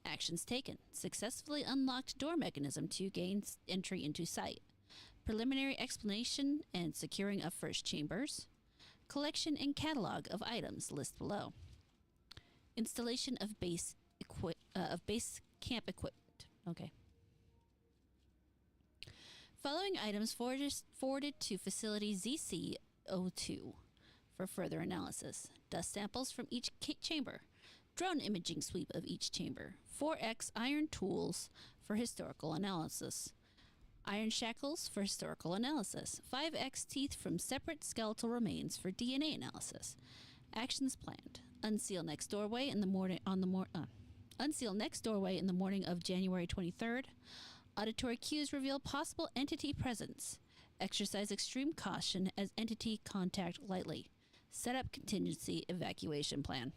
Actions taken. Successfully unlocked door mechanism to gain entry into site. Preliminary explanation and securing of first chambers. Collection and catalog of items list below. Installation of base camp equipment. Okay. Following items forwarded to facility ZC02 for further analysis. Dust samples from each chamber. Drone imaging sweep of each chamber. 4x iron tools for historical analysis. Iron shackles for historical analysis. 5x teeth from separate skeletal remains for DNA analysis. Actions planned. Unseal next doorway in the morning unseal next doorway in the morning of January 23rd. Auditory cues reveal possible entity presence. Exercise extreme caution as entity contact lightly. Set up contingency evacuation plan.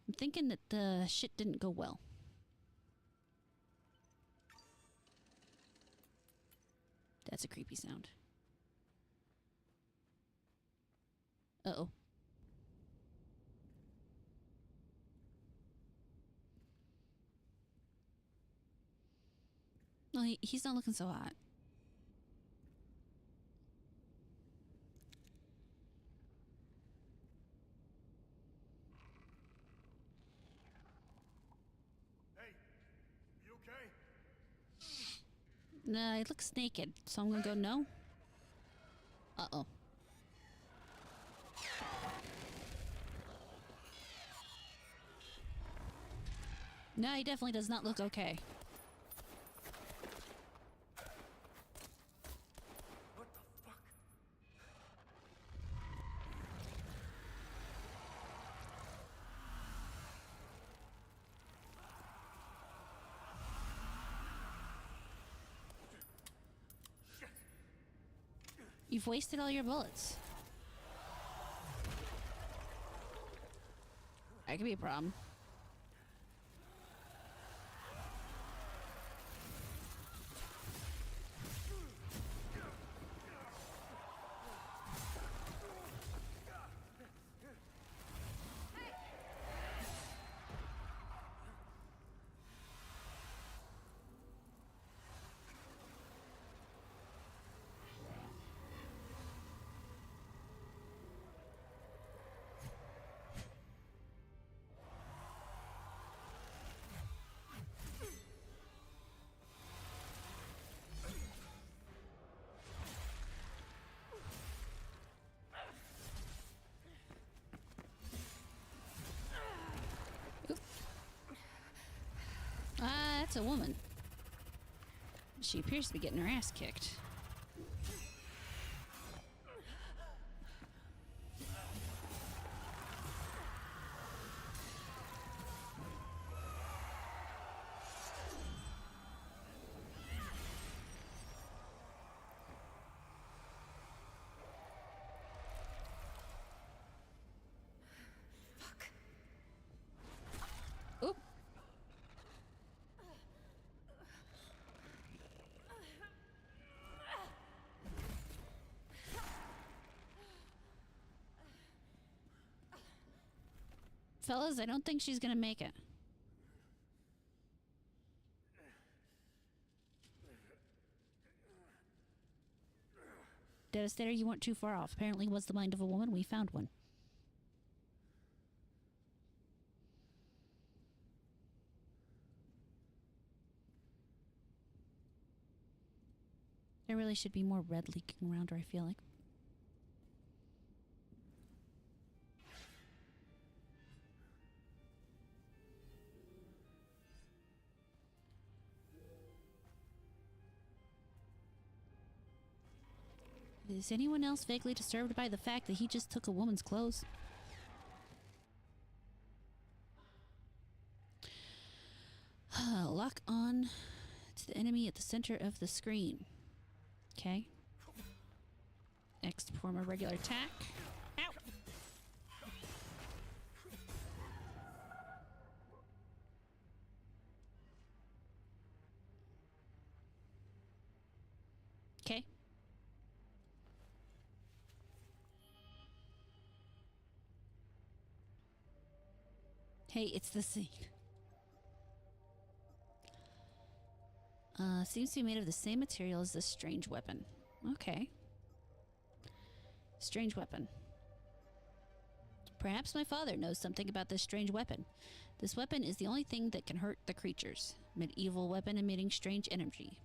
I'm thinking that the shit didn't go well. That's a creepy sound. Uh-oh. No, he's not looking so hot. Hey, you okay? Nah, he looks naked, so I'm gonna go no. Uh-oh. No, he definitely does not look okay. What the fuck? You've wasted all your bullets. That could be a problem. That's a woman. She appears to be getting her ass kicked. Oop. Fellas, I don't think she's gonna make it. Devastator, you weren't too far off. Apparently was the mind of a woman. We found one. There really should be more red leaking around her, I feel like. Is anyone else vaguely disturbed by the fact that he just took a woman's clothes? Lock on to the enemy at the center of the screen. Okay. X to perform a regular attack. Ow! Okay. Hey, it's the scene. Seems to be made of the same material as this strange weapon. Okay. Strange weapon. Perhaps my father knows something about this strange weapon. This weapon is the only thing that can hurt the creatures. Medieval weapon emitting strange energy.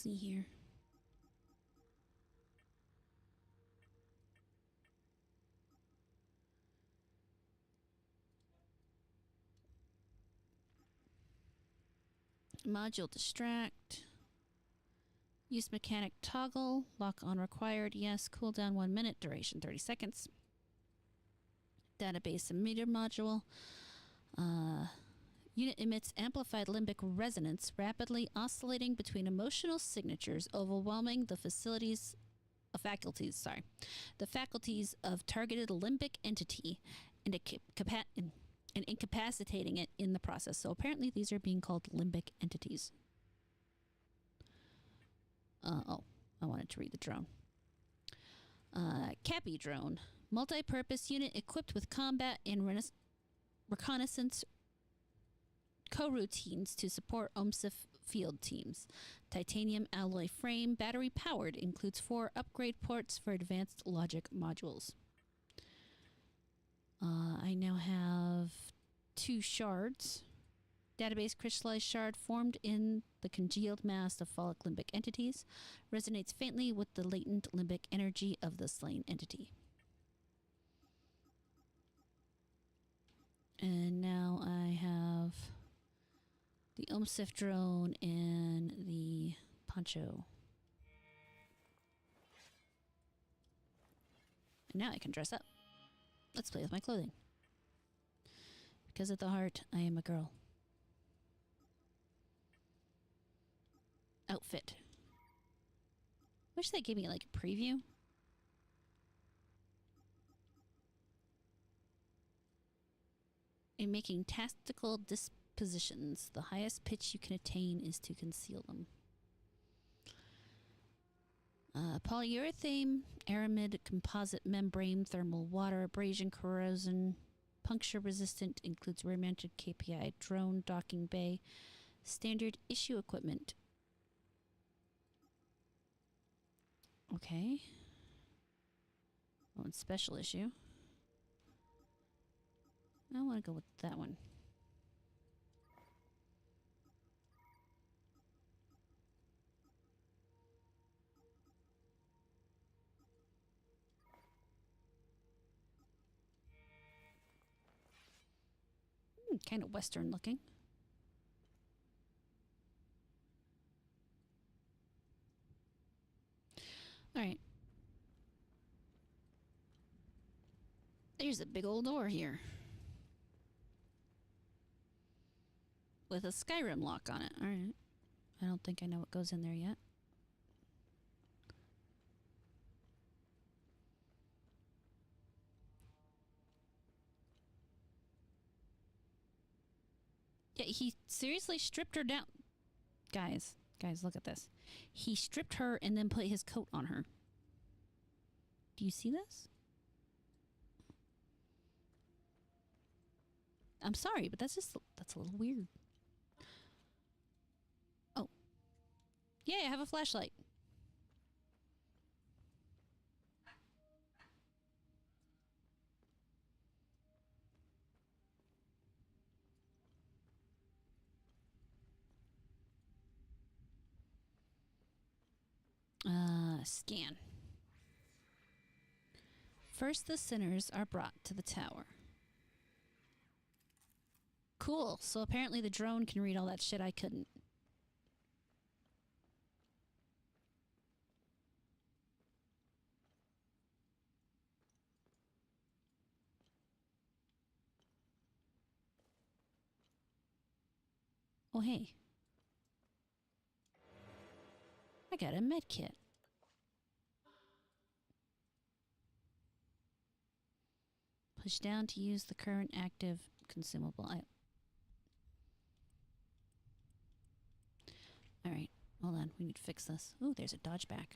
see here. Module distract. Use mechanic toggle. Lock on required. Yes. Cooldown 1 minute. Duration 30 seconds. Database emitter module. Unit emits amplified limbic resonance, rapidly oscillating between emotional signatures, overwhelming the faculties of targeted limbic entity and incapacitating it in the process. So apparently these are being called limbic entities. I wanted to read the drone. Cappy drone. Multi-purpose unit equipped with combat and reconnaissance coroutines to support OMSIF field teams. Titanium alloy frame, battery powered, includes 4 upgrade ports for advanced logic modules. I now have 2 shards. Database crystallized shard formed in the congealed mass of fallic limbic entities. Resonates faintly with the latent limbic energy of the slain entity. And now I have the OMSIF drone and the poncho. And now I can dress up. Let's play with my clothing. Because at the heart, I am a girl. Outfit. Wish they gave me like a preview. In making tactical dispositions, the highest pitch you can attain is to conceal them. Polyurethane, aramid, composite membrane, thermal water, abrasion, corrosion, puncture resistant, includes rear-mounted KPI drone, docking bay, standard issue equipment. Okay. Oh, and special issue. I want to go with that one. Kind of Western looking. All right. There's a big old door here. With a Skyrim lock on it. All right. I don't think I know what goes in there yet. Yeah, he seriously stripped her down. Guys, look at this. He stripped her and then put his coat on her. Do you see this? I'm sorry, but that's a little weird. Oh. Yeah, I have a flashlight. Scan. First, the sinners are brought to the tower. Cool. So apparently the drone can read all that shit I couldn't. Oh, hey. I got a med kit. Push down to use the current active consumable. Alright, hold on. We need to fix this. Ooh, there's a dodge back.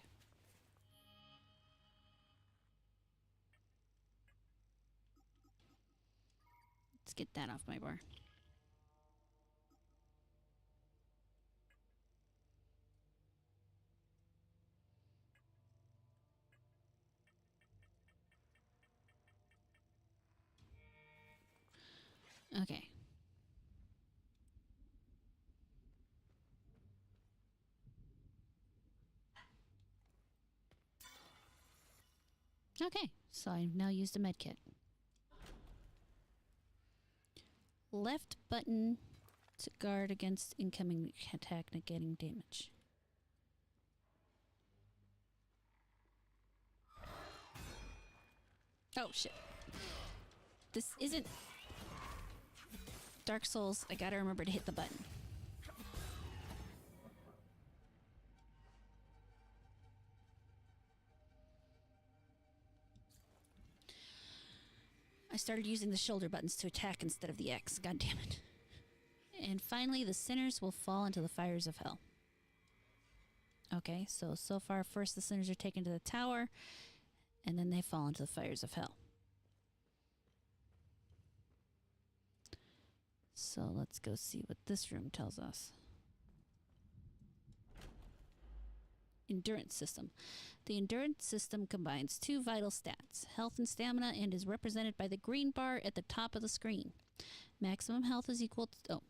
Let's get that off my bar. Okay. Okay, so I've now used a med kit. Left button to guard against incoming attack negating damage. Oh shit. This isn't Dark Souls. I gotta remember to hit the button. I started using the shoulder buttons to attack instead of the X. God damn it. And finally, the sinners will fall into the fires of hell. Okay, so far, first the sinners are taken to the tower, and then they fall into the fires of hell. So let's go see what this room tells us. Endurance system. The endurance system combines two vital stats, health and stamina, and is represented by the green bar at the top of the screen. Maximum health is equal to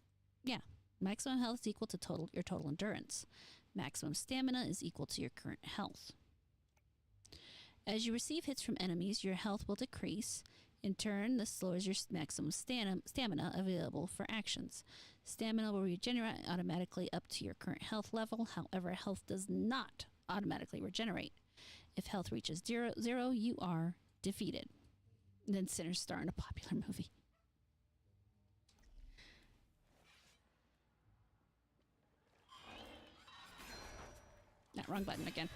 maximum health is equal to your total endurance. Maximum stamina is equal to your current health. As you receive hits from enemies, your health will decrease. In turn, this lowers your maximum stamina available for actions. Stamina will regenerate automatically up to your current health level. However, health does not automatically regenerate. If health reaches zero, you are defeated. And then sinners star in a popular movie. Wrong button again.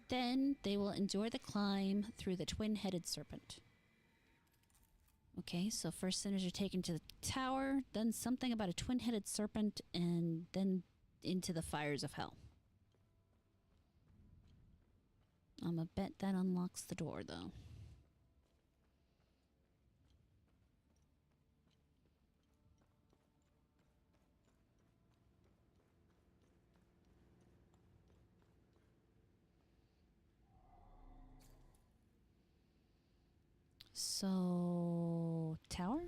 Then they will endure the climb through the twin-headed serpent. Okay, so first sinners are taken to the tower, then something about a twin-headed serpent, and then into the fires of hell. I'm a bet that unlocks the door, though. So, tower?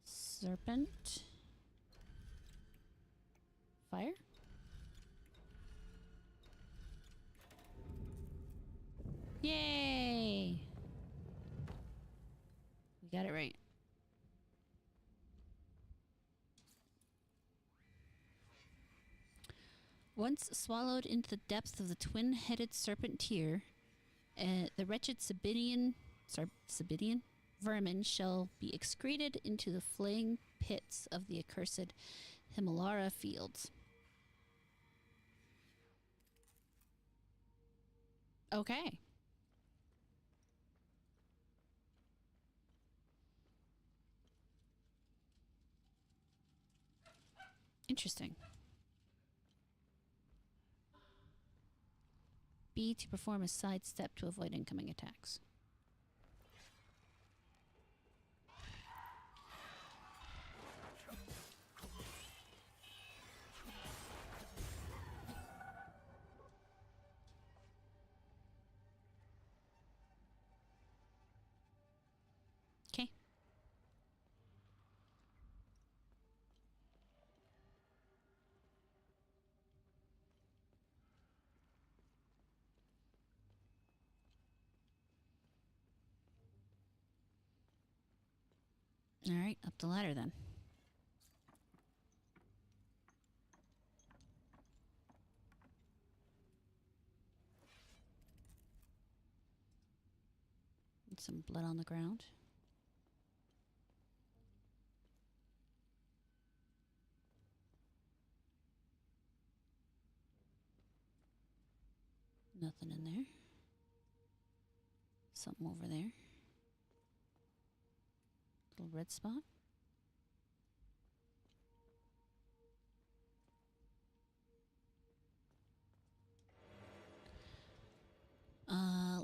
Serpent? Fire? Yay! We got it right. Once swallowed into the depths of the twin-headed serpent tier, the wretched Sabidian vermin shall be excreted into the flaying pits of the accursed Himalara fields. Okay. Interesting. B to perform a sidestep to avoid incoming attacks. Okay. All right, up the ladder then. And some blood on the ground. Nothing in there. Something over there. Little red spot.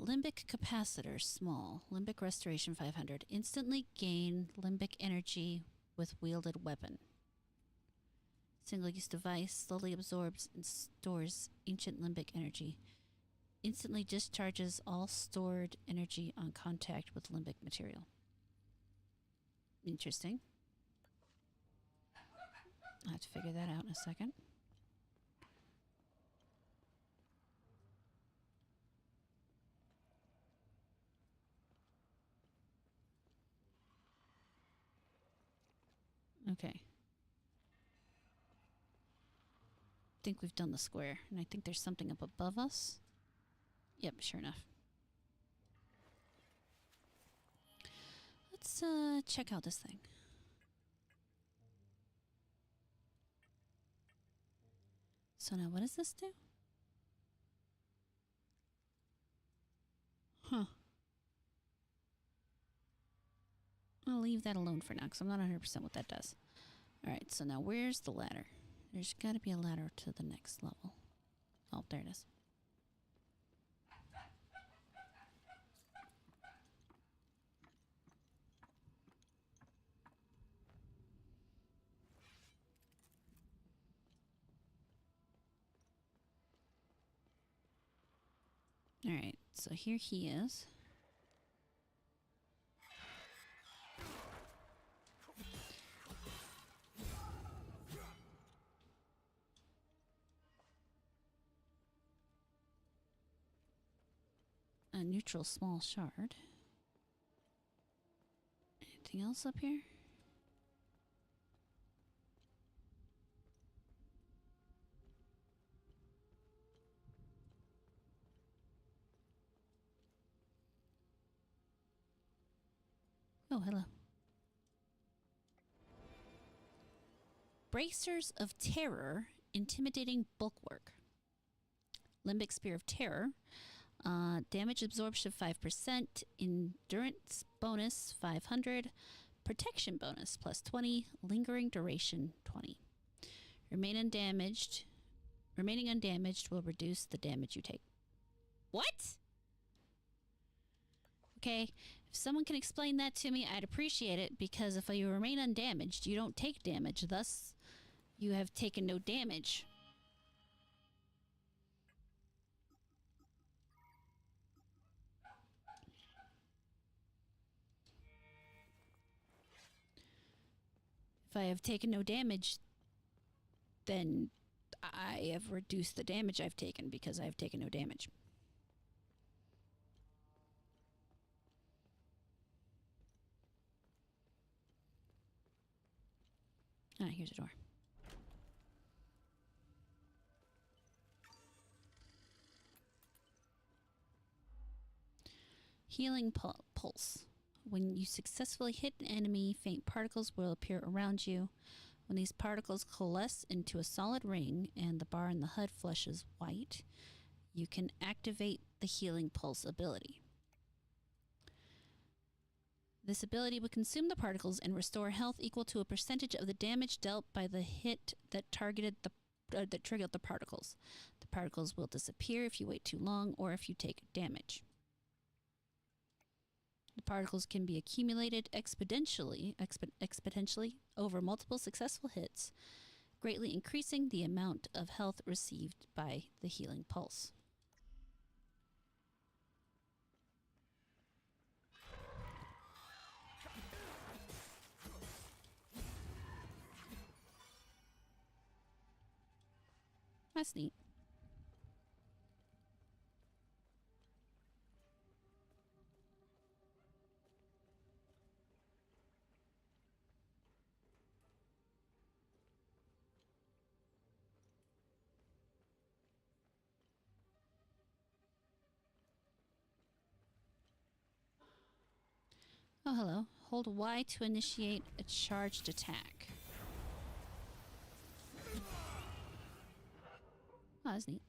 Limbic capacitor, small. Limbic restoration 500. Instantly gain limbic energy with wielded weapon. Single-use device slowly absorbs and stores ancient limbic energy. Instantly discharges all stored energy on contact with limbic material. Interesting. I'll have to figure that out in a second. Okay. I think we've done the square, and I think there's something up above us. Yep, sure enough. Let's check out this thing. So now what does this do? Huh. I'll leave that alone for now because I'm not 100% what that does. Alright, so now where's the ladder? There's got to be a ladder to the next level. Oh, there it is. Alright, so here he is. A neutral small shard. Anything else up here? Oh, hello. Bracers of Terror, intimidating bulwark. Limbic Spear of Terror. Damage absorption 5%, endurance bonus 500, protection bonus plus 20, lingering duration 20. Remaining undamaged will reduce the damage you take. What? Okay, if someone can explain that to me, I'd appreciate it, because if you remain undamaged, you don't take damage, thus you have taken no damage. If I have taken no damage, then I have reduced the damage I've taken because I've taken no damage. Ah, here's a door. Healing pulse. When you successfully hit an enemy, faint particles will appear around you. When these particles coalesce into a solid ring and the bar in the HUD flushes white, you can activate the healing pulse ability. This ability will consume the particles and restore health equal to a percentage of the damage dealt by the hit that triggered the particles. The particles will disappear if you wait too long or if you take damage. The particles can be accumulated exponentially over multiple successful hits, greatly increasing the amount of health received by the healing pulse. That's neat. Oh, hello. Hold Y to initiate a charged attack. Oh, that's neat.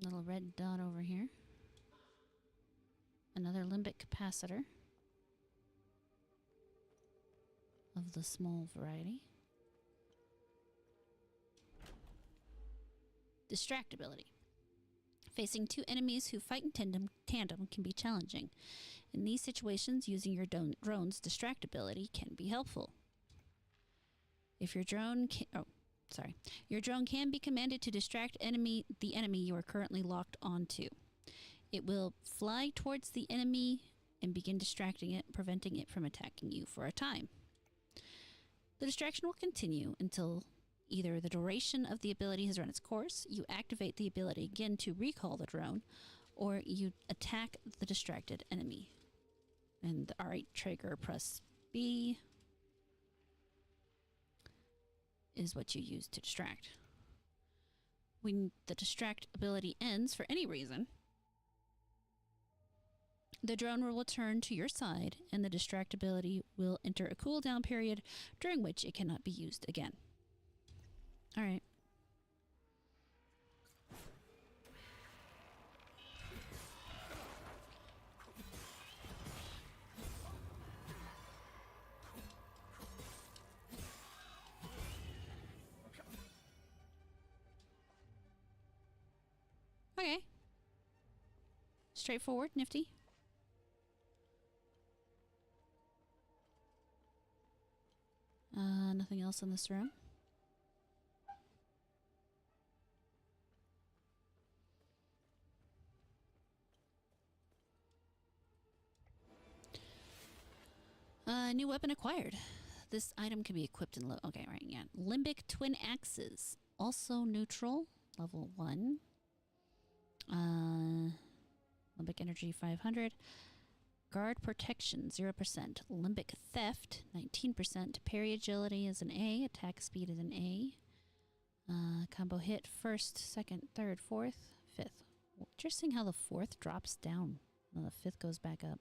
Little red dot over here. Another limbic capacitor of the small variety. Distract ability. Facing two enemies who fight in tandem can be challenging. In these situations, using your drone's distract ability can be helpful. If your drone your drone can be commanded to distract the enemy you are currently locked onto. It will fly towards the enemy and begin distracting it, preventing it from attacking you for a time. The distraction will continue until either the duration of the ability has run its course, you activate the ability again to recall the drone, or you attack the distracted enemy. And the R8 trigger plus B is what you use to distract. When the distract ability ends for any reason, the drone will return to your side and the distract ability will enter a cooldown period during which it cannot be used again. All right. Okay. Straightforward, nifty. Nothing else in this room. New weapon acquired. This item can be equipped in okay, right, yeah. Limbic twin axes. Also neutral. Level 1. Limbic energy 500. Guard protection 0%. Limbic theft 19%. Parry agility is an A. Attack speed is an A. Combo hit first, second, third, fourth, fifth. Interesting how the fourth drops down and the fifth goes back up.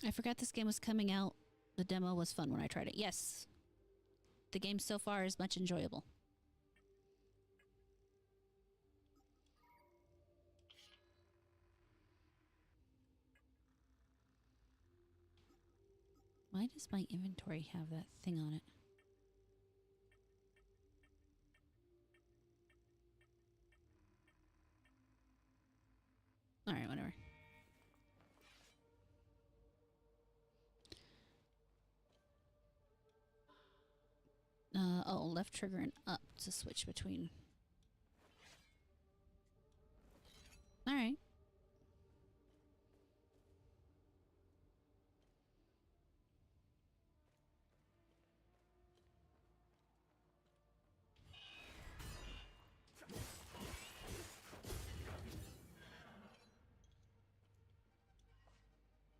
I forgot this game was coming out. The demo was fun when I tried it. Yes. The game so far is much enjoyable. Why does my inventory have that thing on it? Alright, whatever. Oh, left trigger and up to switch between. Alright.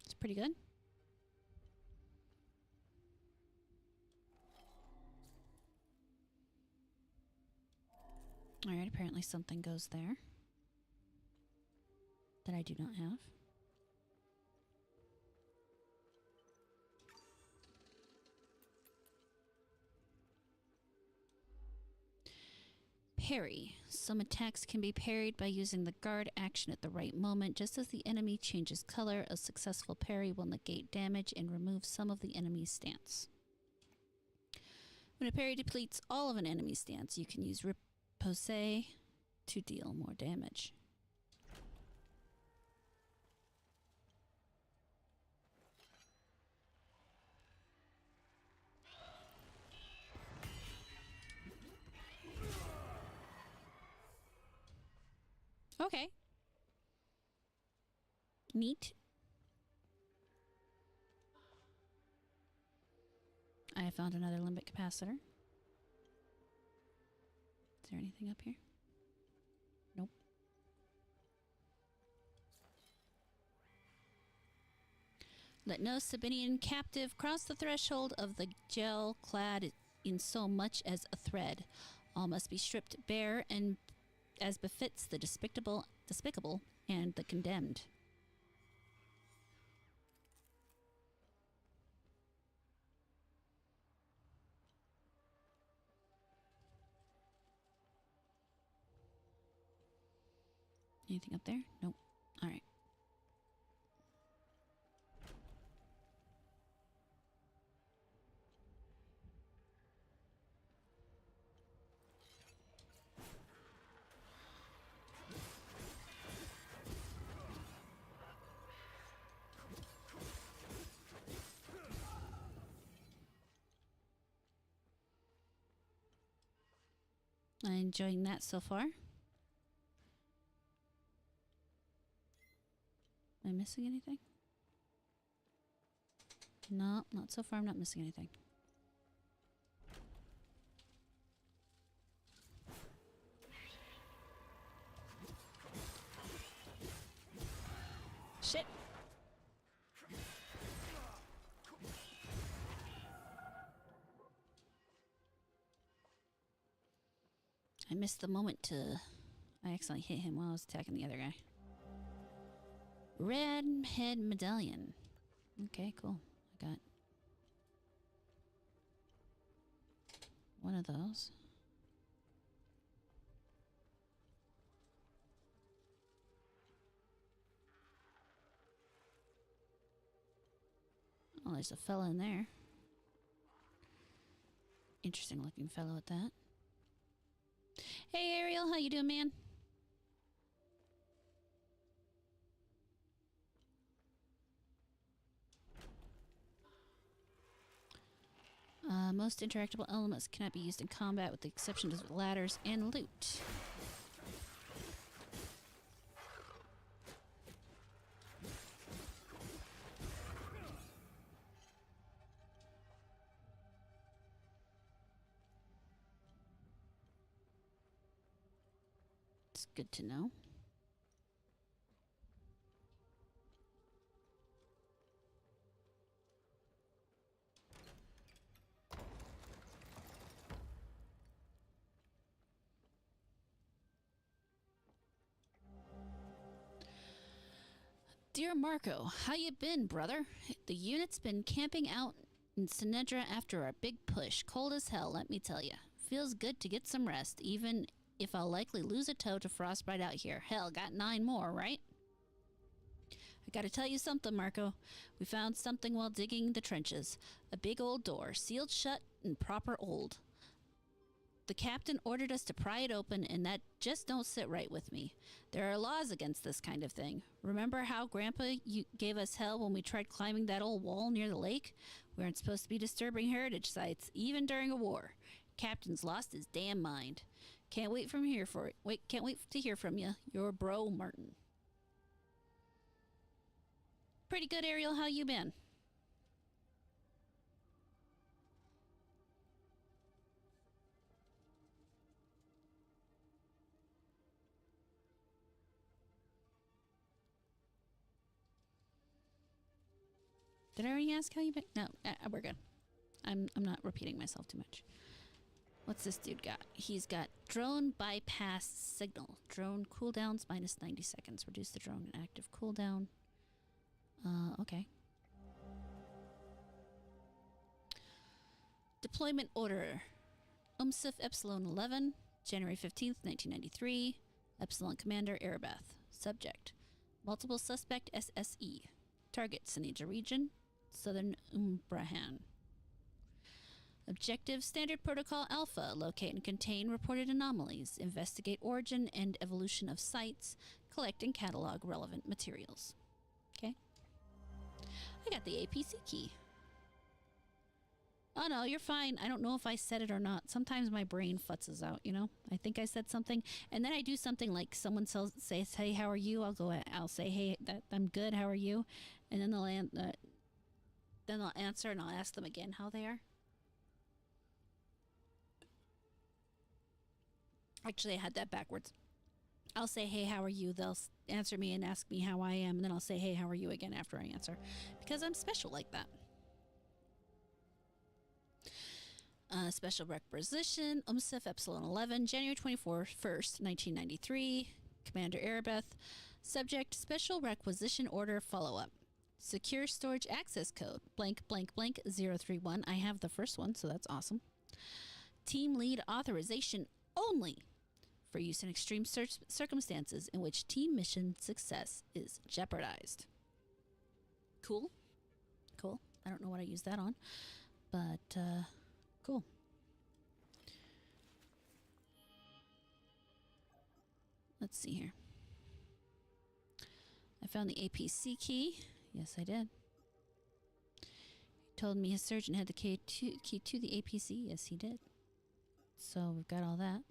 It's pretty good. Alright, apparently something goes there that I do not have. Parry. Some attacks can be parried by using the guard action at the right moment. Just as the enemy changes color, a successful parry will negate damage and remove some of the enemy's stance. When a parry depletes all of an enemy's stance, you can use Posey to deal more damage. Okay. Neat. I found another limbic capacitor. Is there anything up here? Nope. Let no Sabinian captive cross the threshold of the jail clad in so much as a thread. All must be stripped bare and as befits the despicable and the condemned. Anything up there? Nope. All right. I'm enjoying that so far. Am I missing anything? No, not so far. I'm not missing anything. Shit. I missed the moment to... I accidentally hit him while I was attacking the other guy. Red head medallion. Okay, cool. I got one of those. Oh, there's a fella in there. Interesting looking fellow at that. Hey Ariel, how you doing, man? Most interactable elements cannot be used in combat with the exception of ladders and loot. It's good to know. Dear Marco, how you been, brother? The unit's been camping out in Sinedra after our big push. Cold as hell, let me tell ya. Feels good to get some rest, even if I'll likely lose a toe to frostbite out here. Hell, got 9 more, right? I gotta tell you something, Marco. We found something while digging the trenches. A big old door, sealed shut and proper old. The captain ordered us to pry it open, and that just don't sit right with me. There are laws against this kind of thing. Remember how Grandpa gave us hell when we tried climbing that old wall near the lake? We aren't supposed to be disturbing heritage sites, even during a war. Captain's lost his damn mind. Can't wait from here for it. Can't wait to hear from you. Your bro, Martin. Pretty good, Ariel. How you been? Did I already ask how you been? No, we're good. I'm not repeating myself too much. What's this dude got? He's got drone bypass signal. Drone cooldowns minus 90 seconds. Reduce the drone active cooldown. Okay. Deployment order. UMSIF Epsilon 11, January 15th, 1993. Epsilon Commander Erebeth. Subject. Multiple suspect SSE. Target Sinedra region. Southern Umbrahan. Objective Standard Protocol Alpha. Locate and contain reported anomalies. Investigate origin and evolution of sites. Collect and catalog relevant materials. Okay. I got the APC key. Oh no, you're fine. I don't know if I said it or not. Sometimes my brain futzes out, you know? I think I said something, and then I do something like someone says, hey, how are you? I'll say, hey, I'm good, how are you? And then they'll answer, and I'll ask them again how they are. Actually, I had that backwards. I'll say, hey, how are you? They'll answer me and ask me how I am, and then I'll say, hey, how are you again after I answer. Because I'm special like that. Special requisition, UMSIF Epsilon 11, January 1st, 1993. Commander Erebeth. Subject, Special Requisition Order Follow-Up. Secure Storage Access Code, blank, blank, blank, 031. I have the first one, so that's awesome. Team Lead Authorization only. for use in extreme circumstances in which team mission success is jeopardized. Cool. Cool. I don't know what I use that on, but cool. Let's see here. I found the APC key. Yes, I did. He told me his surgeon had the key to the APC. Yes, he did. So we've got all that.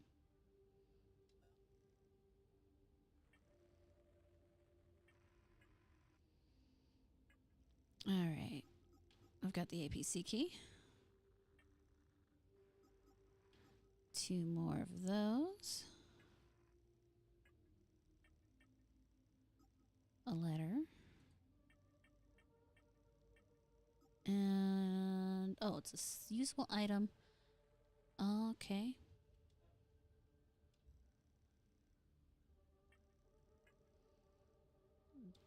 All right. I've got the APC key. 2 more of those. A letter. And oh, it's a usable item. Okay.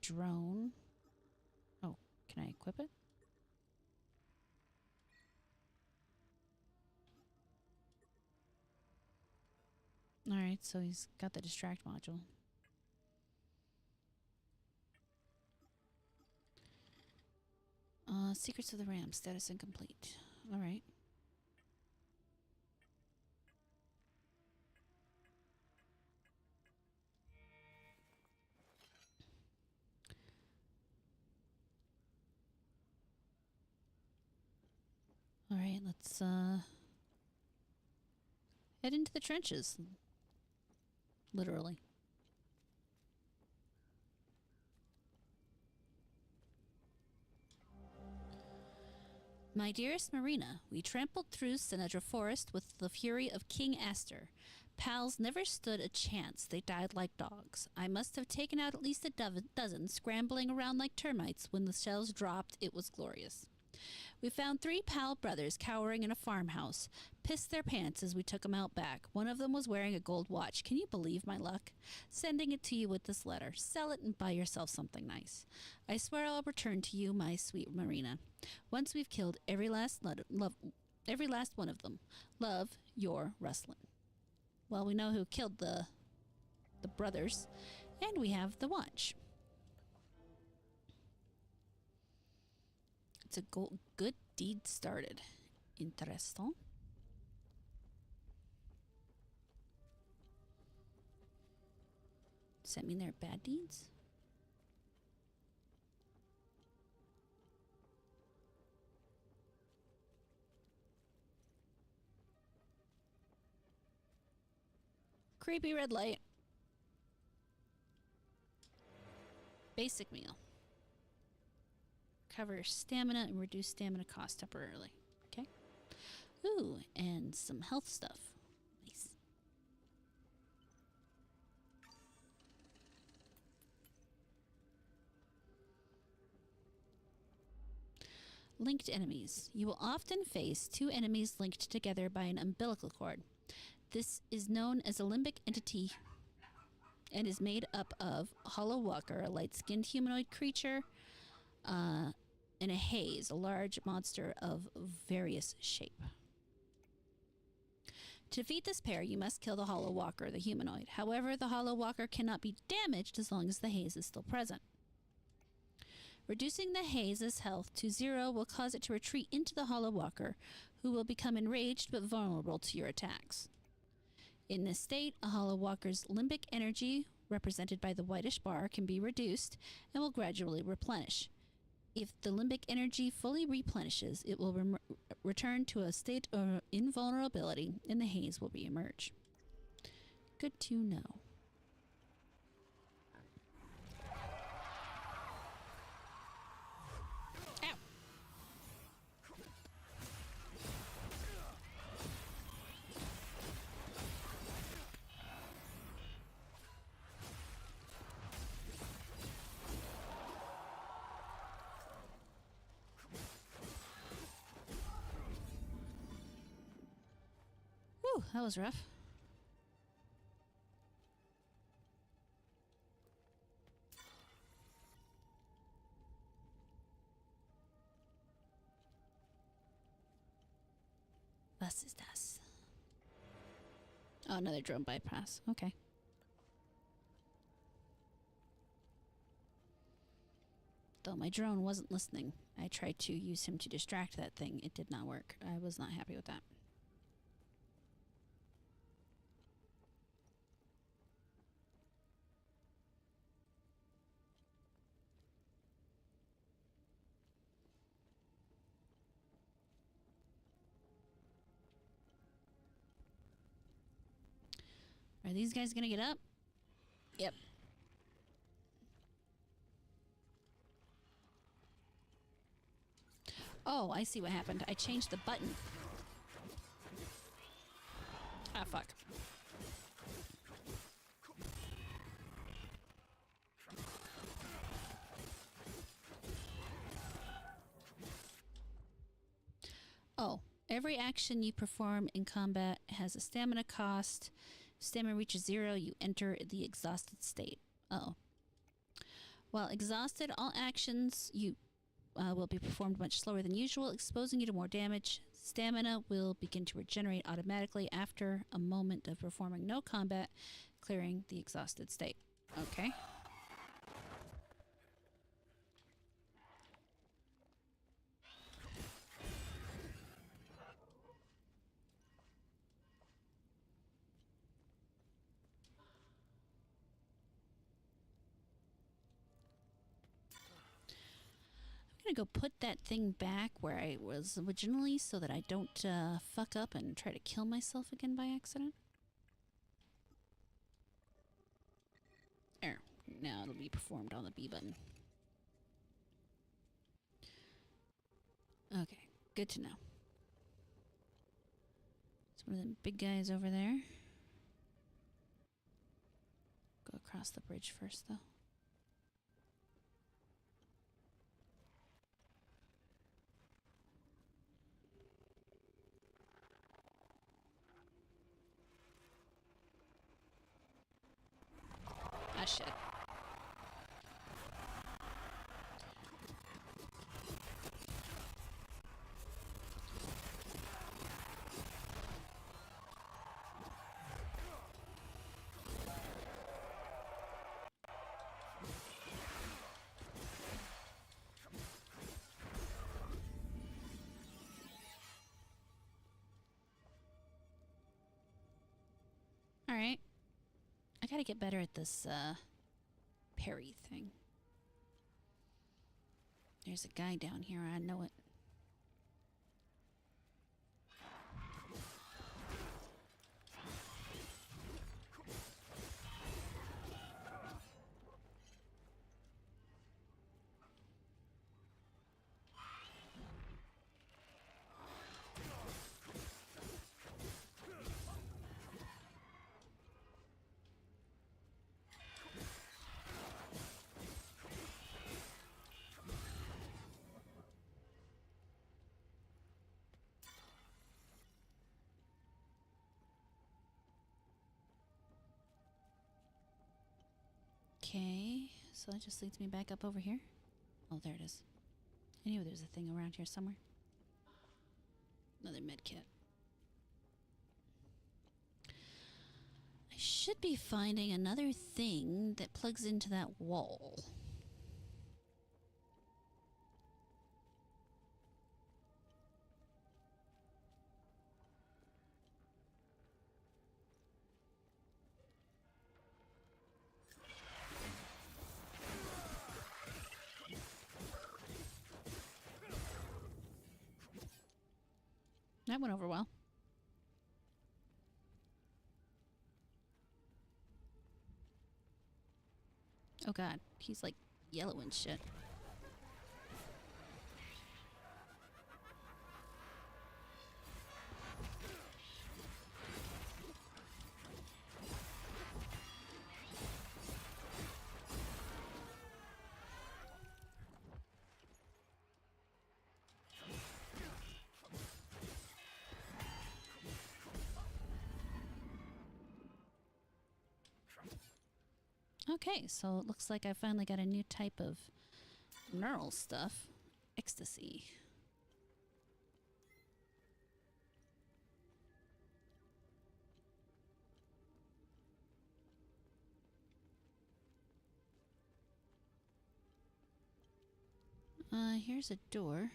Drone. Oh, can I equip it? Alright, so he's got the distract module. Secrets of the Ram, status incomplete. Alright. Alright, let's head into the trenches. Literally. My dearest Marina, we trampled through Sinedra Forest with the fury of King Aster. Pals never stood a chance. They died like dogs. I must have taken out at least a dozen, scrambling around like termites. When the shells dropped, it was glorious. We found 3 pal brothers cowering in a farmhouse. Pissed their pants as we took them out back. One of them was wearing a gold watch. Can you believe my luck? Sending it to you with this letter. Sell it and buy yourself something nice. I swear I'll return to you, my sweet Marina. Once we've killed every last one of them. Love, your Rustlin. Well, we know who killed the brothers, and we have the watch. It's a good deed started. Interesting. Does that mean they're bad deeds? Creepy red light. Basic meal. Cover stamina and reduce stamina cost temporarily. Okay. Ooh, and some health stuff. Nice. Linked enemies. You will often face 2 enemies linked together by an umbilical cord. This is known as a limbic entity and is made up of a hollow walker, a light-skinned humanoid creature, and a haze, a large monster of various shape. To defeat this pair, you must kill the hollow walker, the humanoid. However, the hollow walker cannot be damaged as long as the haze is still present. Reducing the haze's health to 0 will cause it to retreat into the hollow walker, who will become enraged but vulnerable to your attacks. In this state, a hollow walker's limbic energy, represented by the whitish bar, can be reduced and will gradually replenish. If the limbic energy fully replenishes, it will return to a state of invulnerability and the haze will re-emerge. Good to know. Ow! Whew, that was rough. Was ist das? Oh, another drone bypass. Okay. Though my drone wasn't listening. I tried to use him to distract that thing. It did not work. I was not happy with that. Are these guys gonna get up? Yep. Oh, I see what happened. I changed the button. Ah, fuck. Oh, every action you perform in combat has a stamina cost. If stamina reaches 0, you enter the exhausted state. Oh. While exhausted, all actions you will be performed much slower than usual, exposing you to more damage. Stamina will begin to regenerate automatically after a moment of performing no combat, clearing the exhausted state. Okay. I'm gonna go put that thing back where I was originally so that I don't fuck up and try to kill myself again by accident. There. Now it'll be performed on the B button. Okay, good to know. It's one of them big guys over there. Go across the bridge first, though. Ah, shit. Alright. I gotta get better at this, parry thing. There's a guy down here, I know it. Okay, so that just leads me back up over here. Oh, there it is. I knew there was a thing around here somewhere. Another med kit. I should be finding another thing that plugs into that wall. That went over well. Oh god, he's like yellow and shit. Okay, so it looks like I finally got a new type of neural stuff. Ecstasy. Here's a door.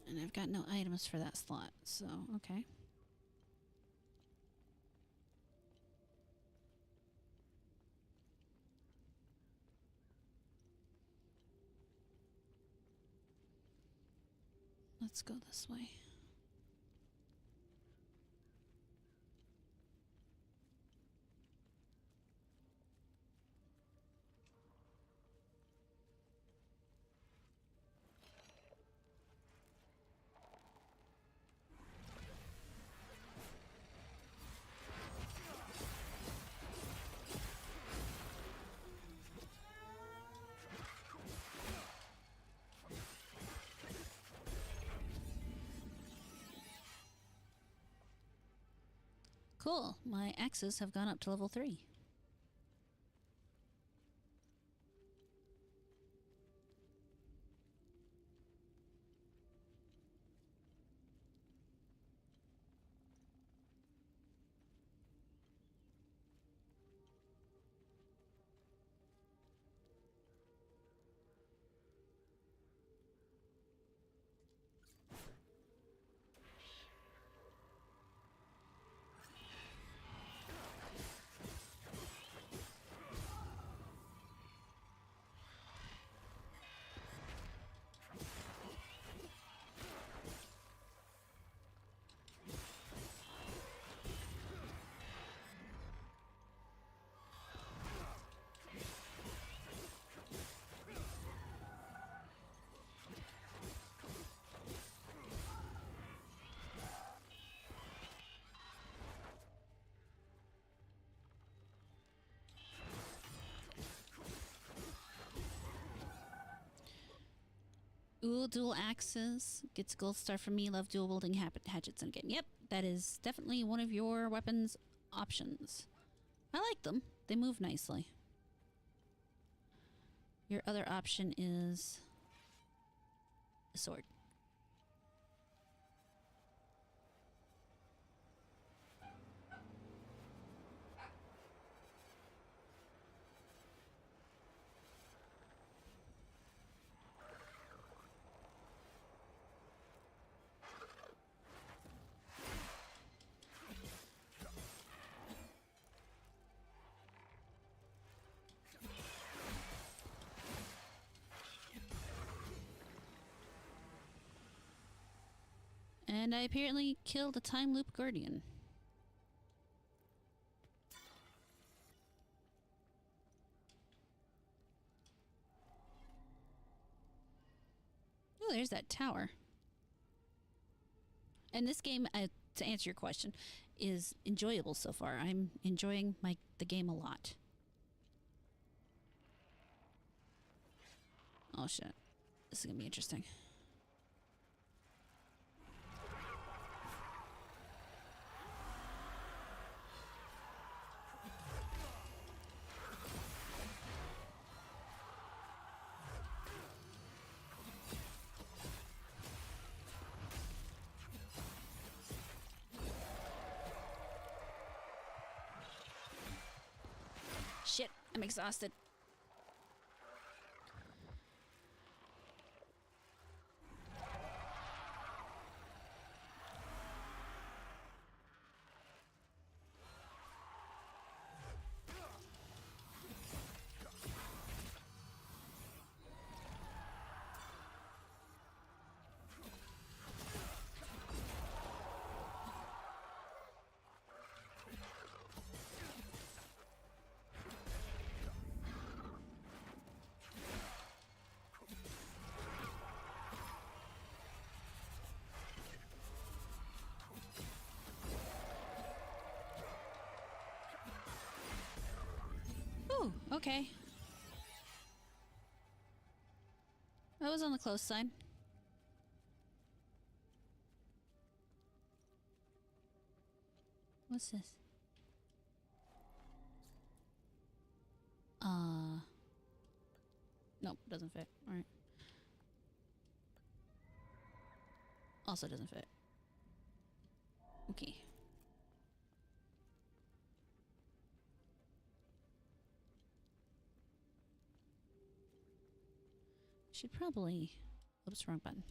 And I've got no items for that slot, so okay. Let's go this way. Cool. My axes have gone up to level 3. Ooh, dual axes. Gets a gold star from me. Love dual wielding hatchets in a game. Yep, that is definitely one of your weapons options. I like them. They move nicely. Your other option is a sword. And I apparently killed a time loop guardian. Oh, there's that tower. And this game, to answer your question, is enjoyable so far. I'm enjoying the game a lot. Oh shit. This is gonna be interesting. Shit, I'm exhausted. Ooh, okay. That was on the close side. What's this? Nope, doesn't fit. Alright. Also doesn't fit. Okay. should probably... Oops, wrong button.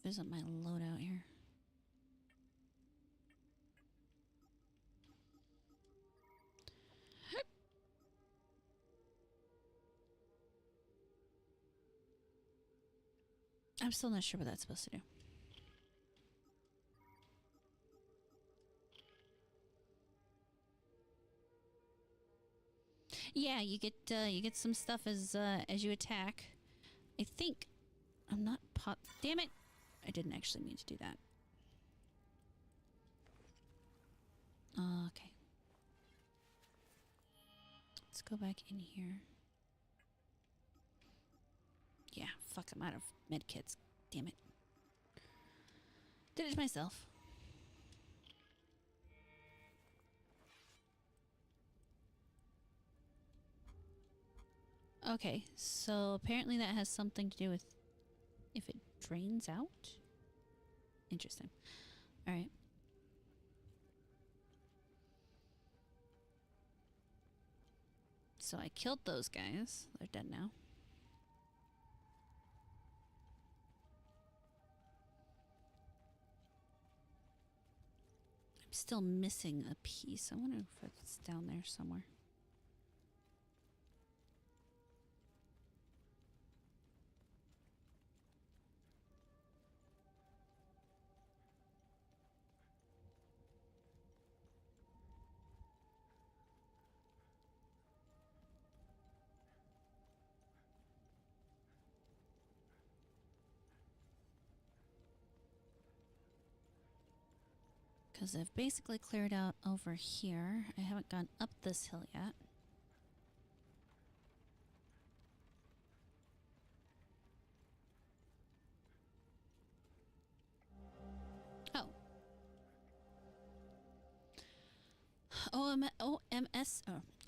Visit my loadout here. I'm still not sure what that's supposed to do. Yeah, you get some stuff as you attack. I think I'm not pop. Damn it! I didn't actually mean to do that. Okay. Let's go back in here. Yeah, fuck, I'm out of medkits. Damn it. Did it to myself. Okay, so apparently that has something to do with if it drains out? Interesting. Alright. So I killed those guys. They're dead now. I'm still missing a piece. I wonder if it's down there somewhere. Because I've basically cleared out over here. I haven't gone up this hill yet. Oh.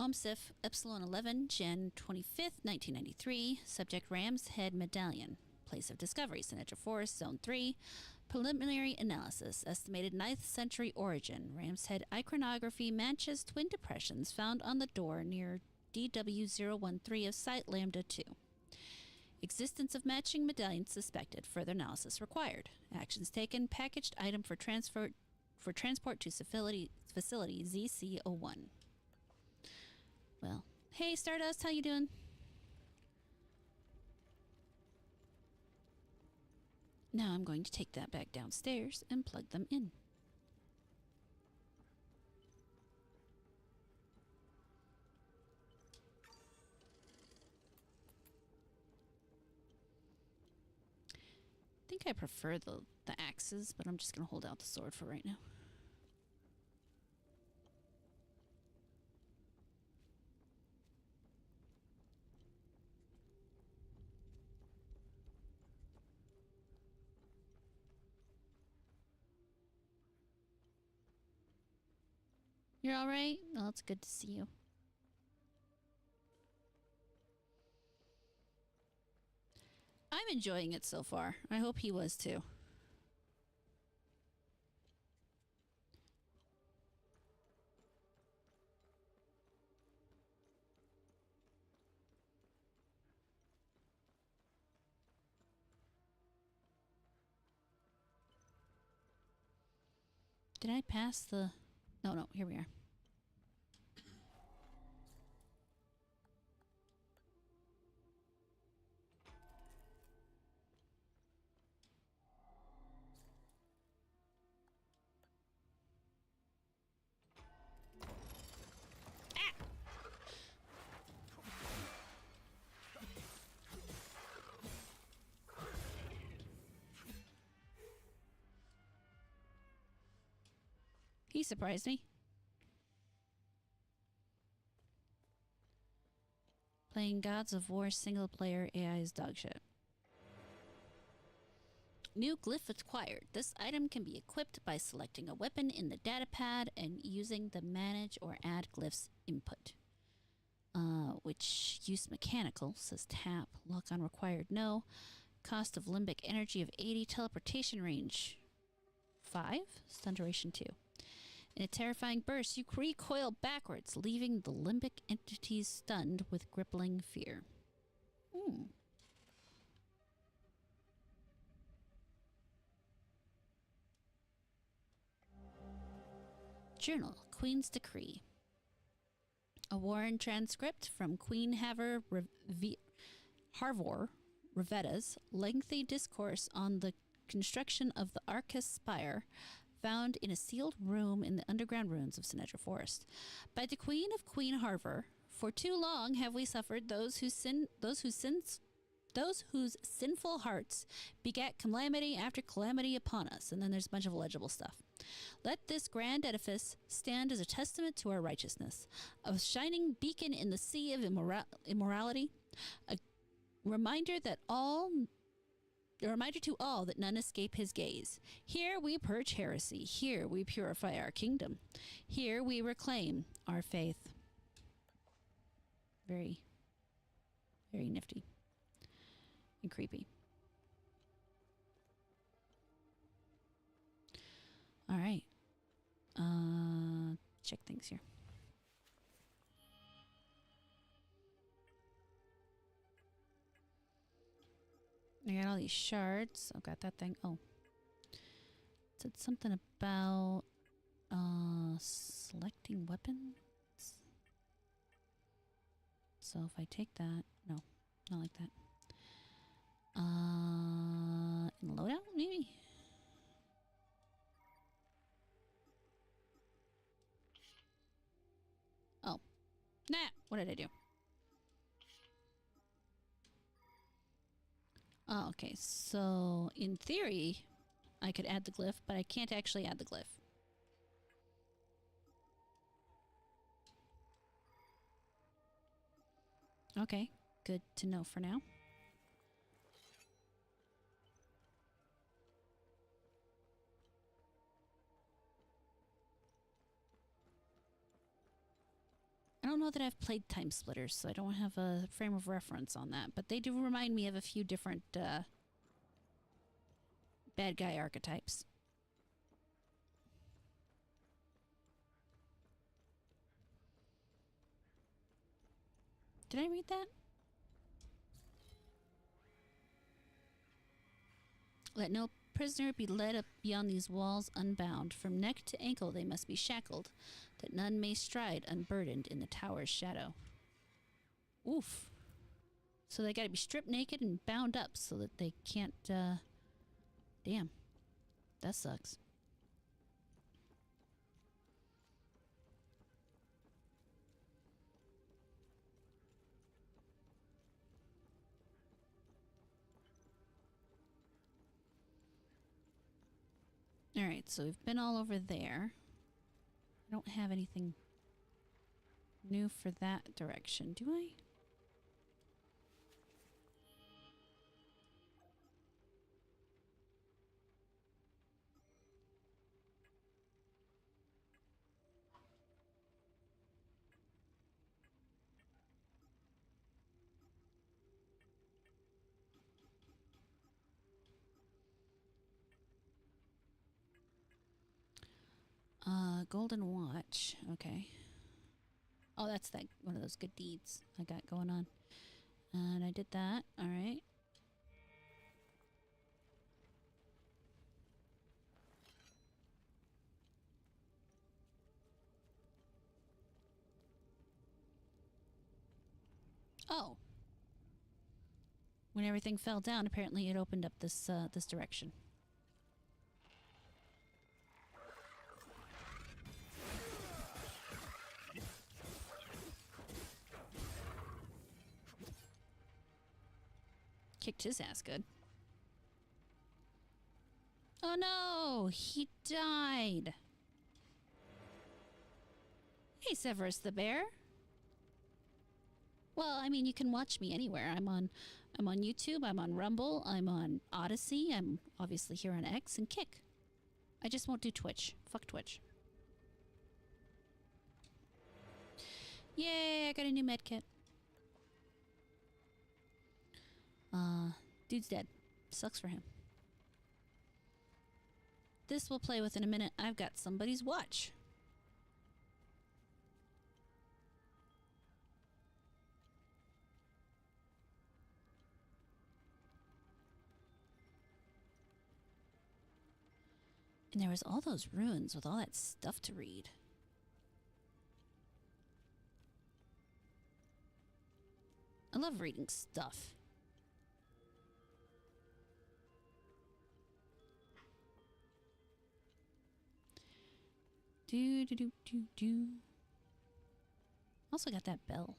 OMSIF, Epsilon 11, Jan 25th, 1993. Subject Ram's Head Medallion. Place of Discovery, Sinatra Forest, Zone 3. Preliminary analysis, estimated 9th century origin. Ram's Head iconography matches twin depressions found on the door near DW013 of Site Lambda 2. Existence of matching medallions suspected. Further analysis required. Actions taken. Packaged item for transport to facility ZC01. Well, hey Stardust, how you doing? Now I'm going to take that back downstairs and plug them in. I think I prefer the axes, but I'm just going to hold out the sword for right now. You're all right? Well, it's good to see you. I'm enjoying it so far. I hope he was too. Did I pass the... No, here we are. He surprised me. Playing Gods of War single player AI is dogshit. New glyph acquired. This item can be equipped by selecting a weapon in the datapad and using the manage or add glyphs input. Which use mechanical, says tap. Lock on required, no. Cost of limbic energy of 80. Teleportation range 5. Stun duration 2. In a terrifying burst, you recoil backwards, leaving the limbic entities stunned with crippling fear. Journal, Queen's Decree. A Warren transcript from Queen Harvor Revetta's lengthy discourse on the construction of the Arcus Spire, found in a sealed room in the underground ruins of Sinedra Forest. By the Queen of Queen Harvor, for too long have we suffered those whose sinful hearts begat calamity after calamity upon us. And then there's a bunch of illegible stuff. Let this grand edifice stand as a testament to our righteousness, a shining beacon in the sea of immorality, a reminder to all that none escape his gaze. Here we purge heresy. Here we purify our kingdom. Here we reclaim our faith. Very, very nifty and creepy. All right. Check things here. I got all these shards. I've got that thing. Oh. It said something about selecting weapons. So if I take that, no, not like that. In loadout, maybe? Oh. Nah, what did I do? Oh, okay. So, in theory, I could add the glyph, but I can't actually add the glyph. Okay, good to know for now. I don't know that I've played Time Splitters, so I don't have a frame of reference on that, but they do remind me of a few different bad guy archetypes. Did I read that? Let no prisoner be led up beyond these walls unbound. From neck to ankle they must be shackled, that none may stride unburdened in the tower's shadow. Oof. So they gotta be stripped naked and bound up so that they can't, Damn. That sucks. Alright, so we've been all over there. I don't have anything new for that direction, do I? Golden watch. Okay. Oh, that's that one of those good deeds I got going on. And I did that. All right. Oh. When everything fell down, apparently it opened up this this direction. Kicked his ass good. Oh no, he died. Hey, Severus the Bear. Well, I mean, you can watch me anywhere. I'm on YouTube, I'm on Rumble, I'm on Odyssey, I'm obviously here on X and Kick. I just won't do Twitch. Fuck Twitch. Yay, I got a new med kit. Dude's dead. Sucks for him. This we'll play with in a minute. I've got somebody's watch. And there was all those ruins with all that stuff to read. I love reading stuff. Do do do do do. Also got that bell.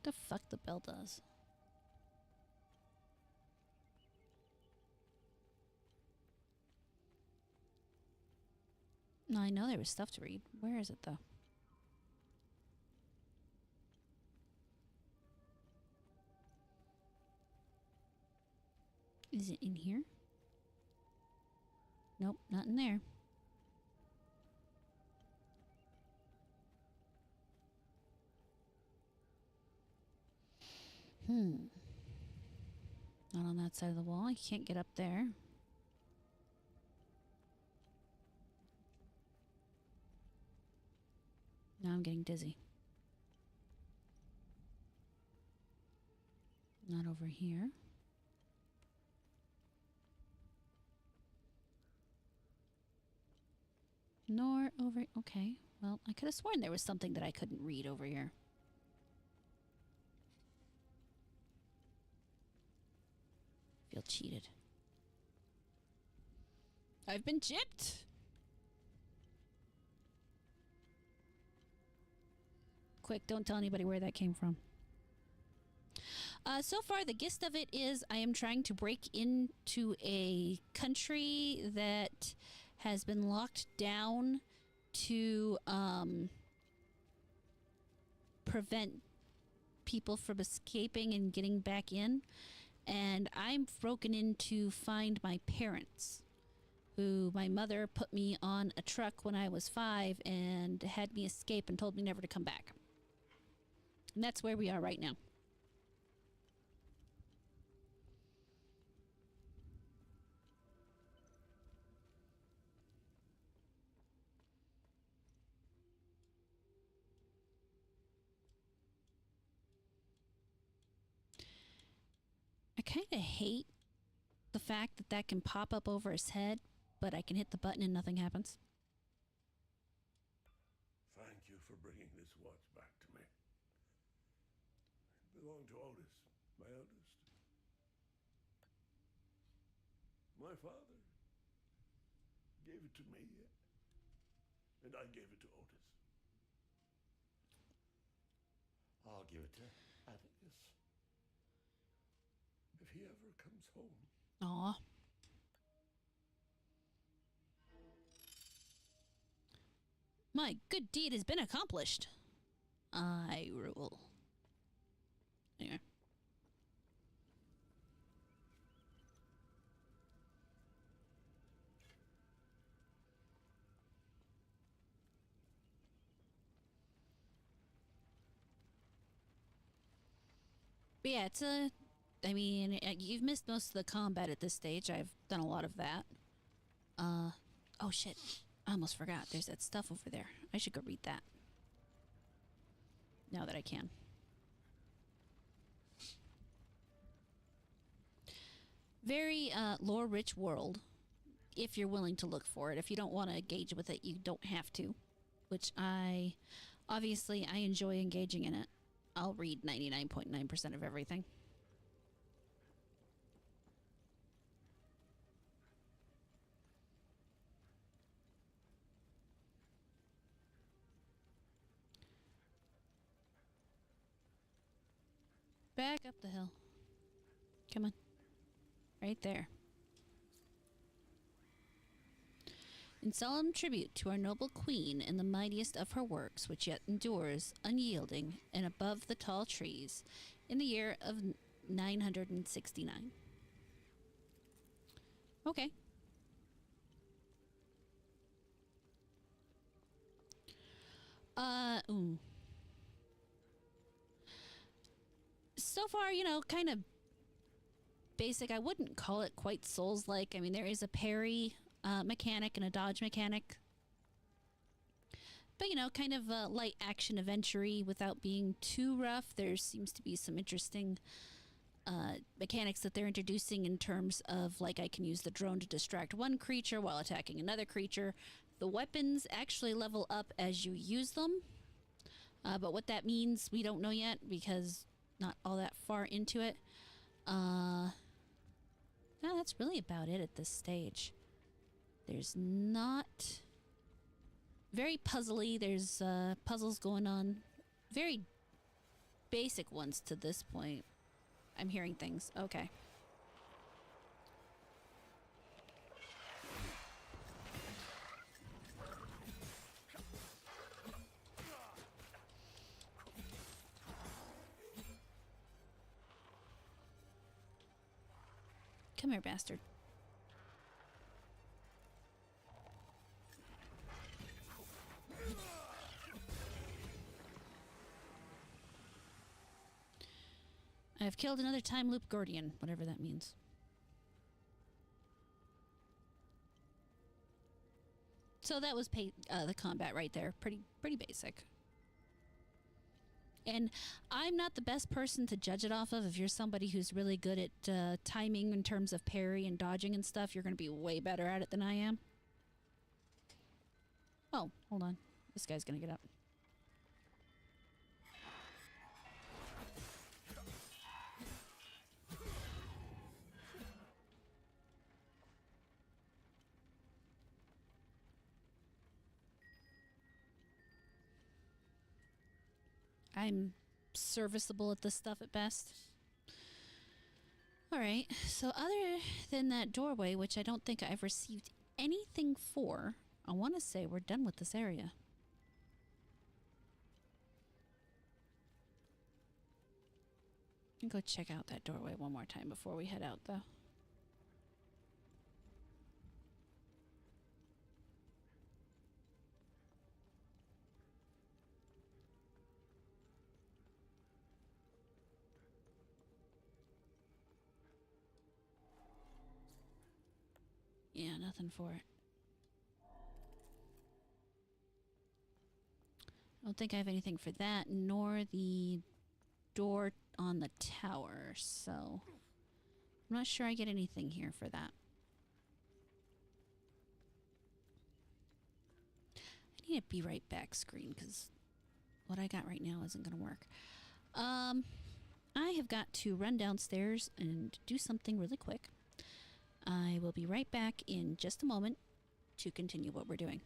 The fuck the bell does. No, I know there was stuff to read. Where is it though? Is it in here? Nope, not in there. Not on that side of the wall. I can't get up there. Now I'm getting dizzy. Not over here. Nor over... Okay. Well, I could have sworn there was something that I couldn't read over here. Feel cheated. I've been chipped! Quick, don't tell anybody where that came from. So far, the gist of it is I am trying to break into a country that has been locked down to prevent people from escaping and getting back in. And I'm broken in to find my parents, who my mother put me on a truck when I was 5 and had me escape and told me never to come back. And that's where we are right now. I kind of hate the fact that that can pop up over his head, but I can hit the button and nothing happens. Thank you for bringing this watch back to me. It belonged to Otis, my eldest. My father gave it to me, and I gave it to Otis. I'll give it to Atticus if he ever comes home. Aw. My good deed has been accomplished. I rule. Anyway. But yeah, it's a... I mean, you've missed most of the combat at this stage. I've done a lot of that. Oh shit. I almost forgot. There's that stuff over there. I should go read that. Now that I can. Very lore-rich world, if you're willing to look for it. If you don't want to engage with it, you don't have to. Which obviously, I enjoy engaging in it. I'll read 99.9% of everything. Back up the hill. Come on. Right there. In solemn tribute to our noble queen and the mightiest of her works, which yet endures, unyielding, and above the tall trees, in the year of 969. Okay. Ooh. So far, you know, kind of basic. I wouldn't call it quite Souls-like. I mean, there is a parry mechanic and a dodge mechanic. But, you know, kind of a light action adventure-y without being too rough. There seems to be some interesting mechanics that they're introducing in terms of, like, I can use the drone to distract one creature while attacking another creature. The weapons actually level up as you use them, but what that means we don't know yet because not all that far into it. No, that's really about it at this stage. There's not... Very puzzly. There's puzzles going on. Very basic ones to this point. I'm hearing things. Okay. Come here, bastard. I've killed another time loop guardian, whatever that means. So that was the combat right there. Pretty basic. And I'm not the best person to judge it off of. If you're somebody who's really good at timing in terms of parry and dodging and stuff, you're going to be way better at it than I am. Oh, hold on. This guy's going to get up. I'm serviceable at this stuff at best. Alright, so other than that doorway, which I don't think I've received anything for, I want to say we're done with this area. I'll go check out that doorway one more time before we head out, though. Yeah, nothing for it. I don't think I have anything for that, nor the door on the tower, so I'm not sure I get anything here for that. I need a be right back screen because what I got right now isn't going to work. I have got to run downstairs and do something really quick. I will be right back in just a moment to continue what we're doing.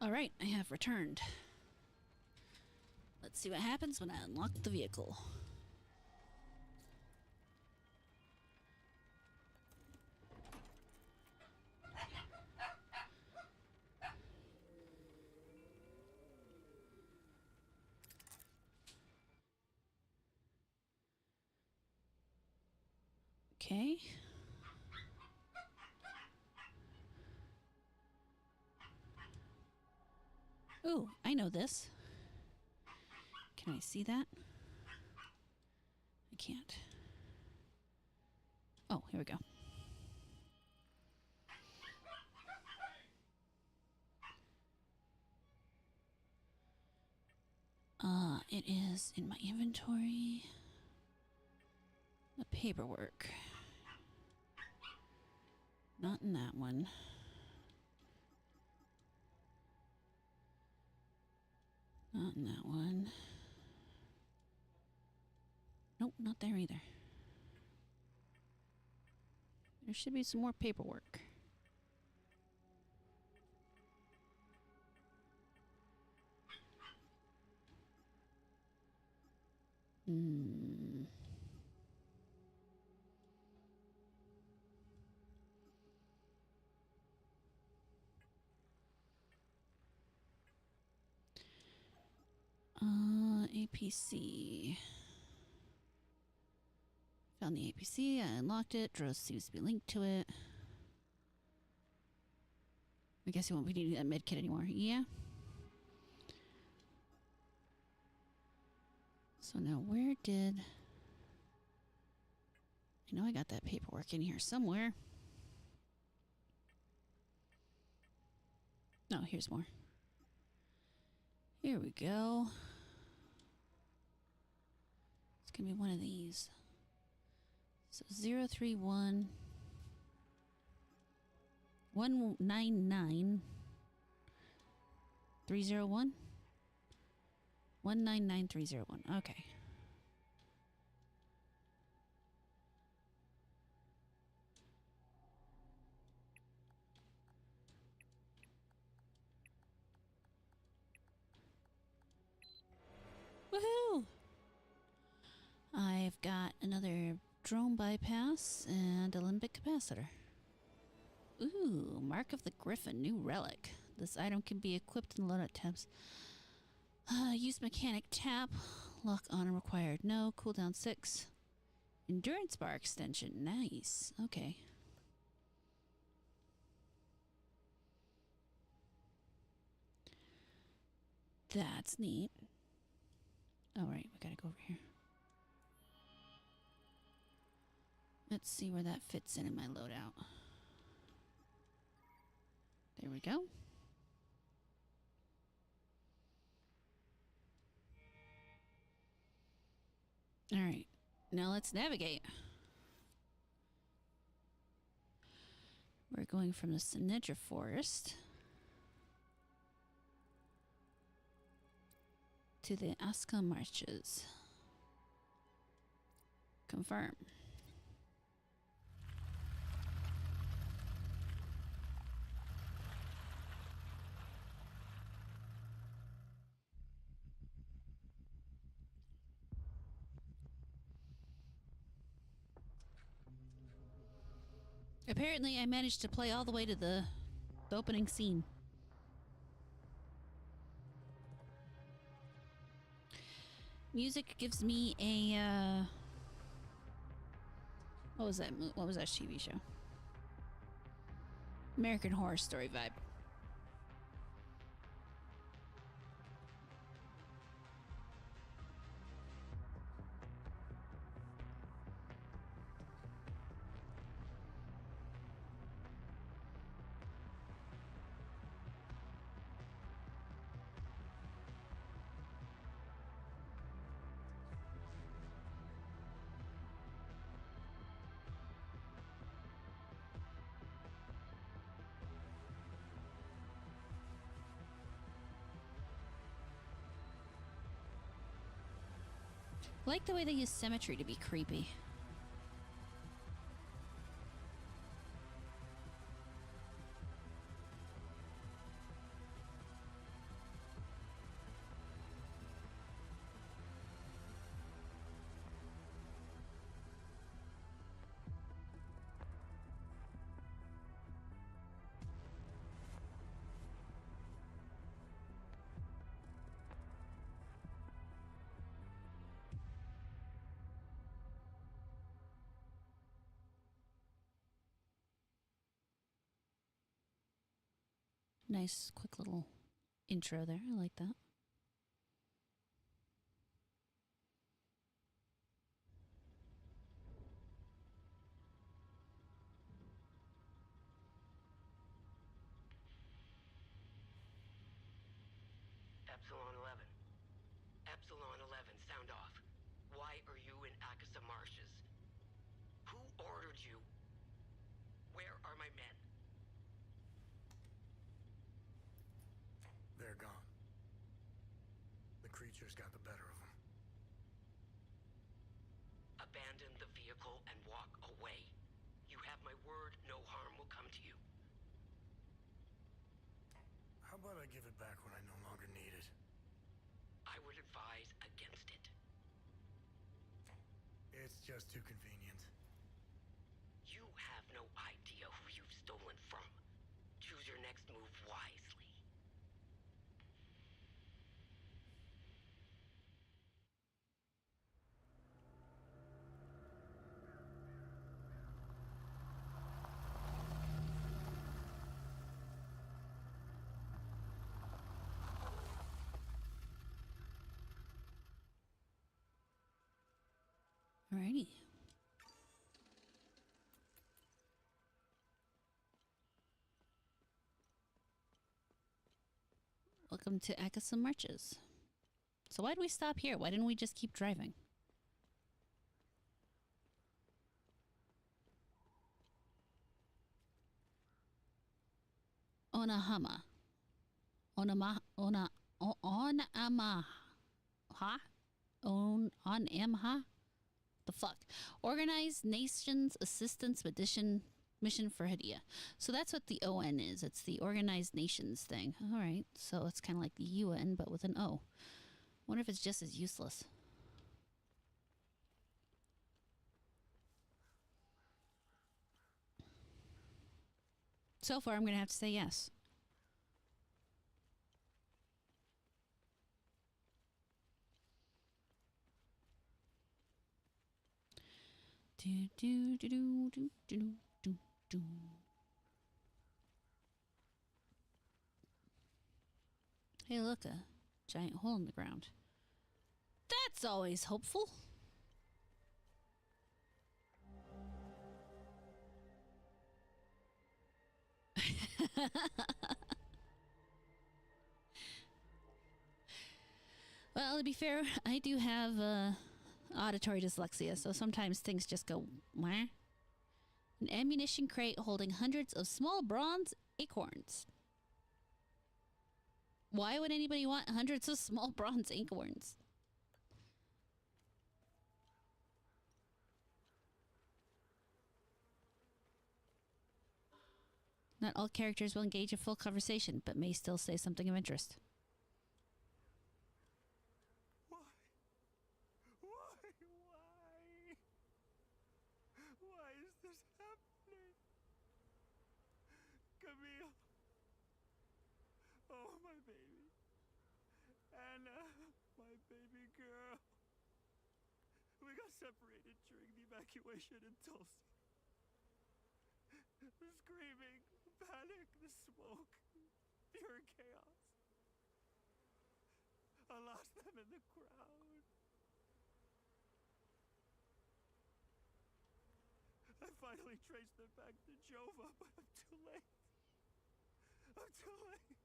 Alright, I have returned. Let's see what happens when I unlock the vehicle. Okay. Ooh, I know this. Can I see that? I can't. Oh, here we go. It is in my inventory. The paperwork. Not in that one. Not in that one. Nope, not there either. There should be some more paperwork. APC. Found the APC, I unlocked it. Dross seems to be linked to it. I guess you won't be needing that med kit anymore. Yeah. So now where did... I know I got that paperwork in here somewhere. Oh, here's more. Here we go. It's gonna be one of these. So 031 199 301 199301. Okay. Woohoo! I've got another drone bypass and a limbic capacitor. Ooh, Mark of the Griffin, new relic. This item can be equipped in loadout tabs. Use mechanic tap. Lock on required. No. Cooldown 6. Endurance bar extension. Nice. Okay. That's neat. Alright, we gotta go over here. Let's see where that fits in my loadout. There we go. Alright, now let's navigate. We're going from the Sinedra Forest to the Aska Marshes. Confirm. Apparently, I managed to play all the way to the opening scene. Music gives me a what was that? What was that TV show? American Horror Story vibe. I like the way they use symmetry to be creepy. Nice, quick little intro there. I like that. Epsilon 11. Epsilon 11, sound off. Why are you in Akasa Marshes? Who ordered you? Where are my men? They're gone. The creatures got the better of them. Abandon the vehicle and walk away. You have my word, no harm will come to you. How about I give it back when I no longer need it? I would advise against it. It's just too convenient. You have no idea who you've stolen from. Choose your next move wisely. Alrighty. Welcome to Akasa Marches. So why did we stop here? Why didn't we just keep driving? Onahama. Onamaha. Onamha? The fuck? Organized Nations Assistance Mission for Hadea. So that's what the ON is. It's the Organized Nations thing. All right. So it's kind of like the UN, but with an O. Wonder if it's just as useless. So far, I'm going to have to say yes. Do do do do do do do do. Hey, look, a giant hole in the ground. That's always hopeful. Well, to be fair, I do have auditory dyslexia, so sometimes things just go, wah. An ammunition crate holding hundreds of small bronze acorns. Why would anybody want hundreds of small bronze acorns? Not all characters will engage in full conversation, but may still say something of interest. Why? Why is this happening? Camille. Oh, my baby. Anna, my baby girl. We got separated during the evacuation in Tulsi. The screaming, panic, the smoke, pure chaos. I lost them in the crowd. I finally traced them back to Jova, but I'm too late. I'm too late.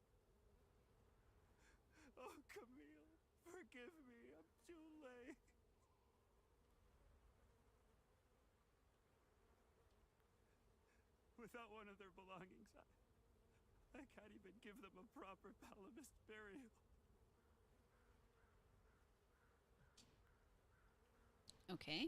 Oh, Camille, forgive me. I'm too late. Without one of their belongings, I can't even give them a proper palamist burial. Okay.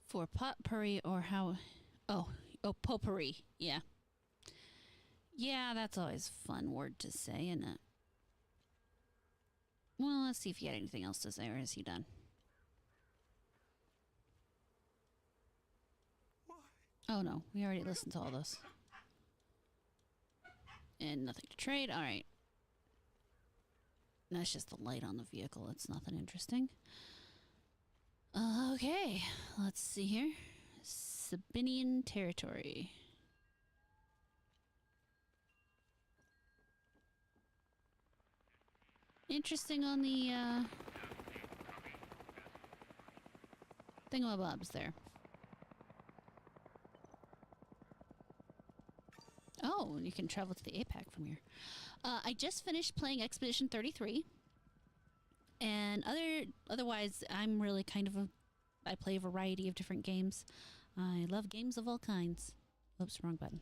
For potpourri or how... Oh, potpourri. Yeah. Yeah, that's always a fun word to say, isn't it? Well, let's see if he had anything else to say, or is he done? Oh no, we already listened to all this. And nothing to trade. Alright. That's just the light on the vehicle. It's nothing interesting. Okay, let's see here. Sabinian territory. Interesting on the thingamabobs there. Oh, you can travel to the APAC from here. I just finished playing Expedition 33. And otherwise, I'm really kind of I play a variety of different games. I love games of all kinds. Oops, wrong button.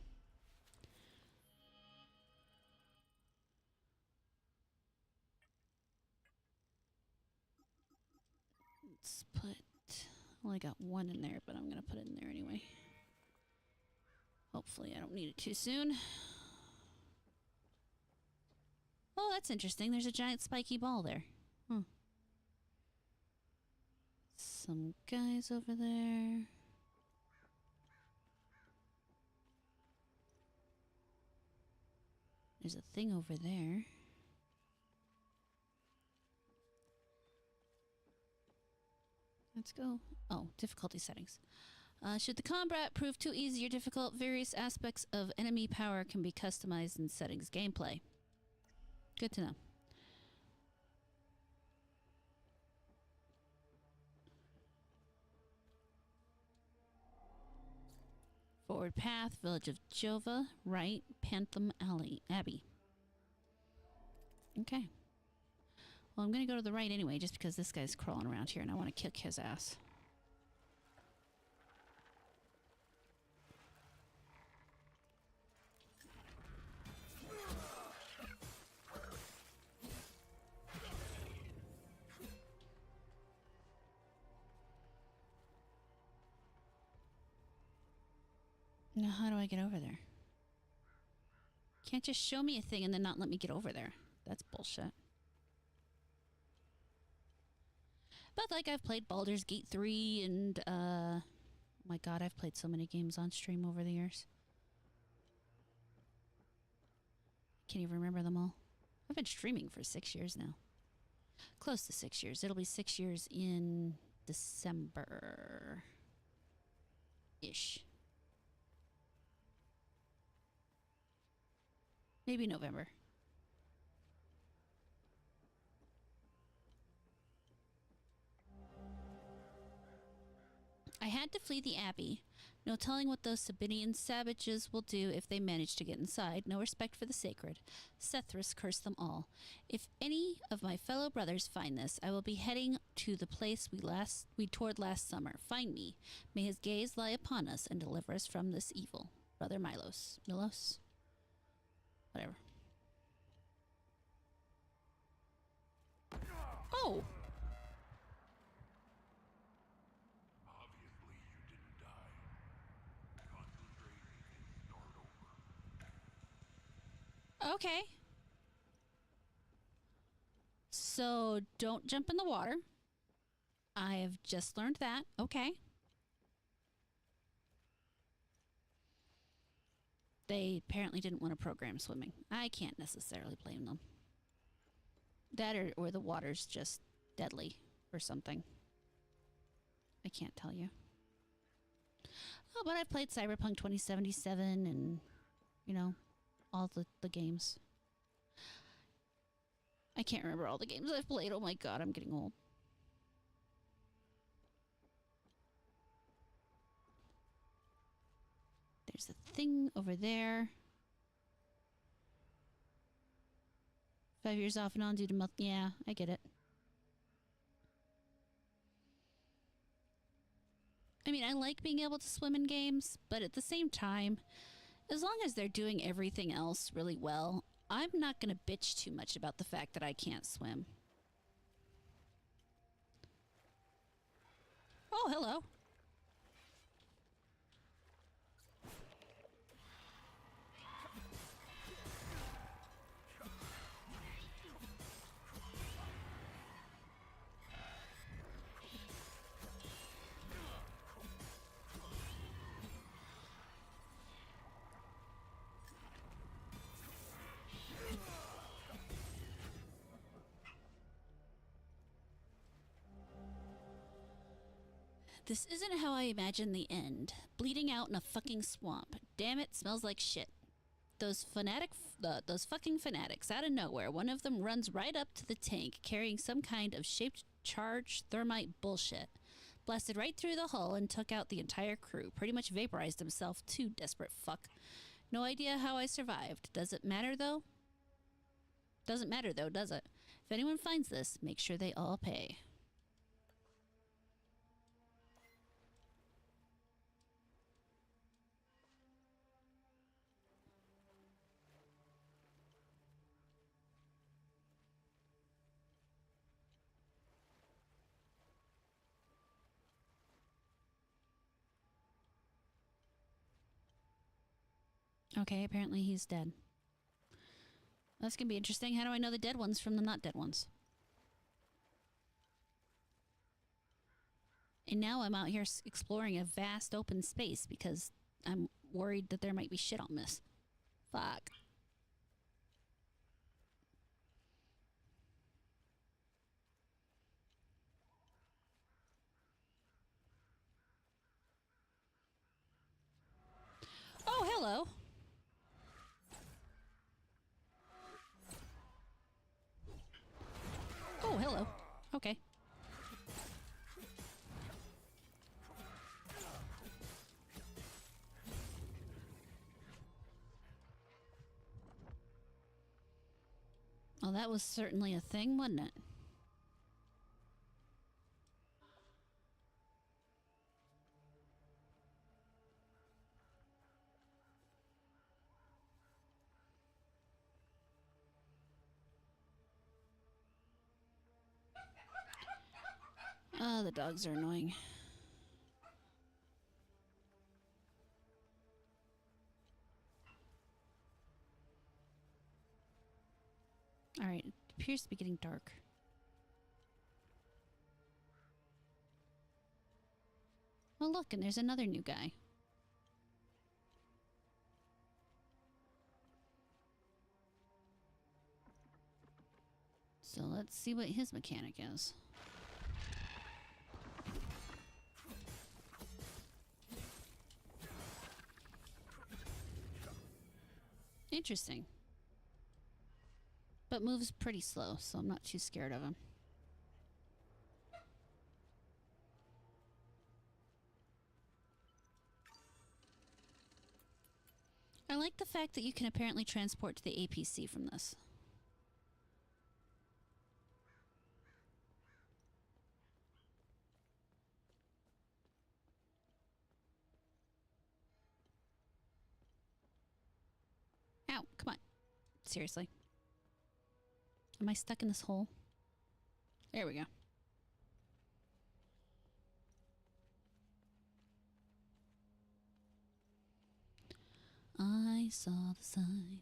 Let's put... I only got one in there, but I'm going to put it in there anyway. Hopefully I don't need it too soon. Oh, that's interesting. There's a giant spiky ball there. Hmm. Some guys over there. There's a thing over there. Let's go. Oh, difficulty settings. Should the combat prove too easy or difficult, various aspects of enemy power can be customized in settings gameplay. Good to know. Forward path, Village of Jova, right, Pantham Alley, Abbey. Okay. Well, I'm going to go to the right anyway, just because this guy's crawling around here and I want to kick his ass. Now, how do I get over there? Can't just show me a thing and then not let me get over there. That's bullshit. But like I've played Baldur's Gate 3 and oh my god, I've played so many games on stream over the years. Can't even remember them all. I've been streaming for 6 years now. Close to 6 years. It'll be 6 years in December-ish. Maybe November. I had to flee the Abbey. No telling what those Sabinian savages will do if they manage to get inside. No respect for the sacred. Sethrus cursed them all. If any of my fellow brothers find this, I will be heading to the place we toured last summer. Find me. May his gaze lie upon us and deliver us from this evil. Brother Milos. Milos? Whatever. Oh! Obviously, you didn't die. Concentrate and start over. Okay. So, don't jump in the water. I have just learned that. Okay. They apparently didn't want to program swimming. I can't necessarily blame them. That or the water's just deadly or something. I can't tell you. Oh, but I've played Cyberpunk 2077 and, you know, all the games. I can't remember all the games I've played. Oh my god, I'm getting old. There's a thing over there. 5 years off and on due to yeah, I get it. I mean, I like being able to swim in games, but at the same time, as long as they're doing everything else really well, I'm not going to bitch too much about the fact that I can't swim. Oh, hello. This isn't how I imagined the end. Bleeding out in a fucking swamp. Damn it, smells like shit. Those fucking fanatics out of nowhere. One of them runs right up to the tank carrying some kind of shaped charged thermite bullshit. Blasted right through the hull and took out the entire crew. Pretty much vaporized himself too, desperate fuck. No idea how I survived. Does it matter though? Doesn't matter though, does it? If anyone finds this, make sure they all pay. Okay, apparently he's dead. That's gonna be interesting. How do I know the dead ones from the not dead ones? And now I'm out here exploring a vast open space because I'm worried that there might be shit on this. Fuck. Oh, hello. Oh, hello. Okay. Well, that was certainly a thing, wasn't it? Oh, the dogs are annoying. Alright, it appears to be getting dark. Oh, look, and there's another new guy. So let's see what his mechanic is. Interesting. But moves pretty slow, so I'm not too scared of him. I like the fact that you can apparently transport to the APC from this. Ow, come on. Seriously. Am I stuck in this hole? There we go. I saw the sign.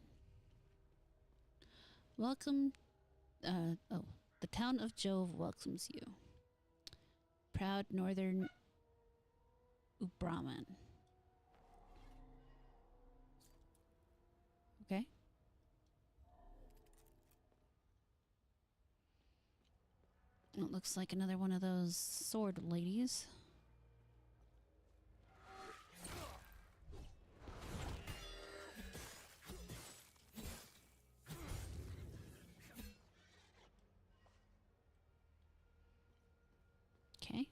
Welcome. The town of Jove welcomes you. Proud northern Brahmin. Okay. It looks like another one of those sword ladies. Okay.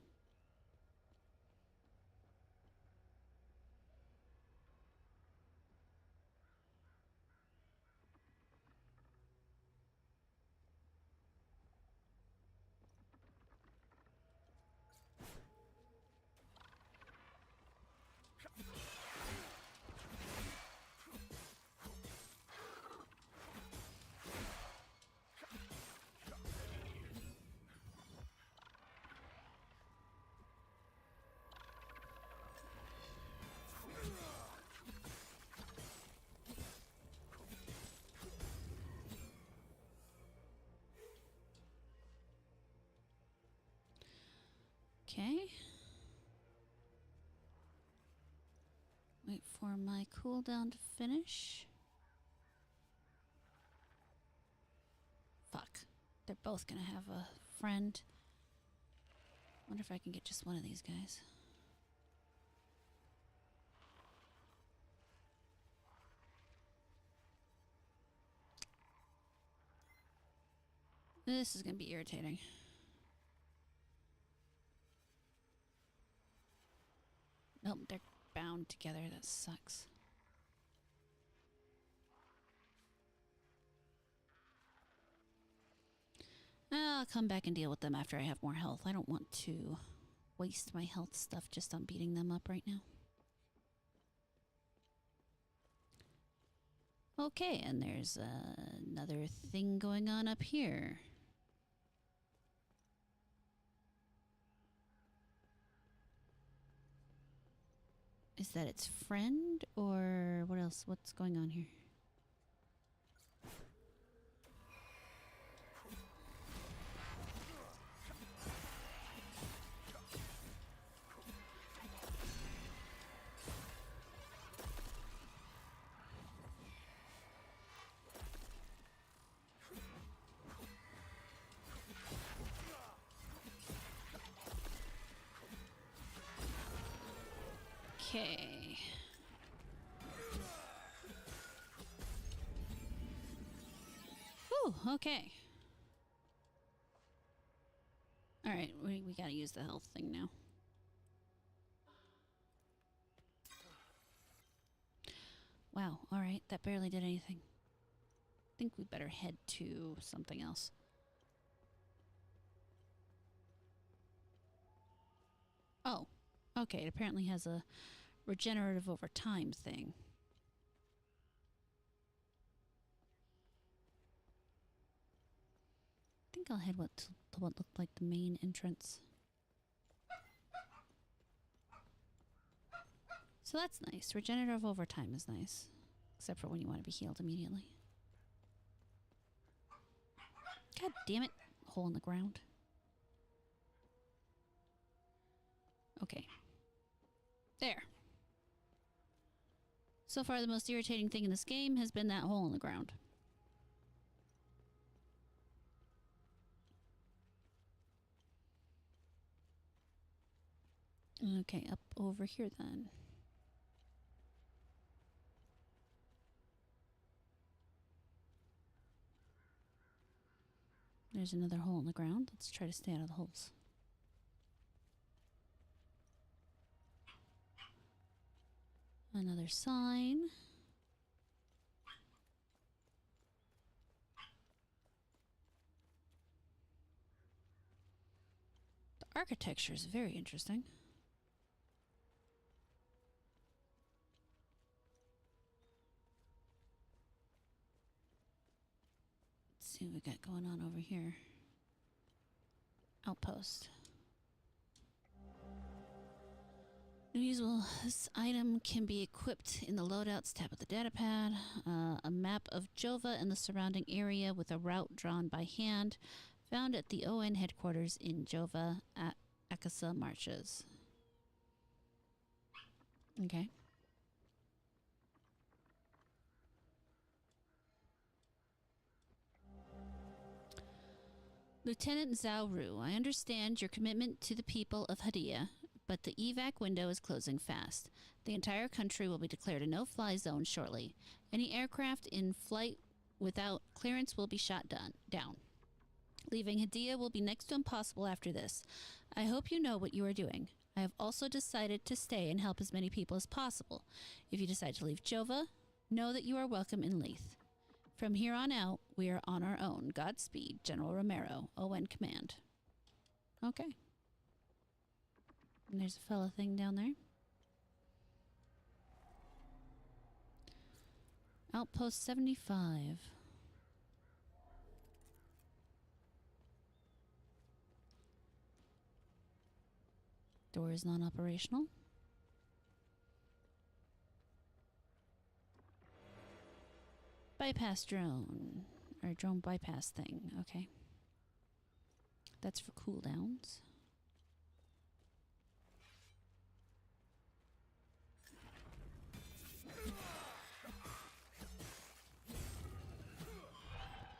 Okay. Wait for my cooldown to finish. Fuck. They're both gonna have a friend. Wonder if I can get just one of these guys. This is gonna be irritating. Nope, they're bound together. That sucks. I'll come back and deal with them after I have more health. I don't want to waste my health stuff just on beating them up right now. Okay, and there's another thing going on up here. Is that its friend, or what else? What's going on here? Okay. Whew, okay. Alright, we gotta use the health thing now. Wow, alright, that barely did anything. I think we better head to something else. Oh, okay, it apparently has a regenerative over time thing. I think I'll head to what looked like the main entrance. So that's nice. Regenerative over time is nice. Except for when you want to be healed immediately. God damn it. Hole in the ground. Okay. There. So far, the most irritating thing in this game has been that hole in the ground. Okay, up over here then. There's another hole in the ground. Let's try to stay out of the holes. Another sign. The architecture is very interesting. Let's see what we got going on over here. Outpost. Usual, this item can be equipped in the loadouts tab of the datapad. A map of Jova and the surrounding area with a route drawn by hand, found at the ON headquarters in Jova at Akasa Marshes. Okay. Lieutenant Zhao Ru, I understand your commitment to the people of Hadea, but the evac window is closing fast. The entire country will be declared a no-fly zone shortly. Any aircraft in flight without clearance will be shot down. Leaving Hadea will be next to impossible after this. I hope you know what you are doing. I have also decided to stay and help as many people as possible. If you decide to leave Jova, know that you are welcome in Leith. From here on out, we are on our own. Godspeed, General Romero, ON Command. Okay. And there's a fella thing down there. Outpost 75. Door is non-operational. Bypass drone. Or drone bypass thing. Okay. That's for cooldowns.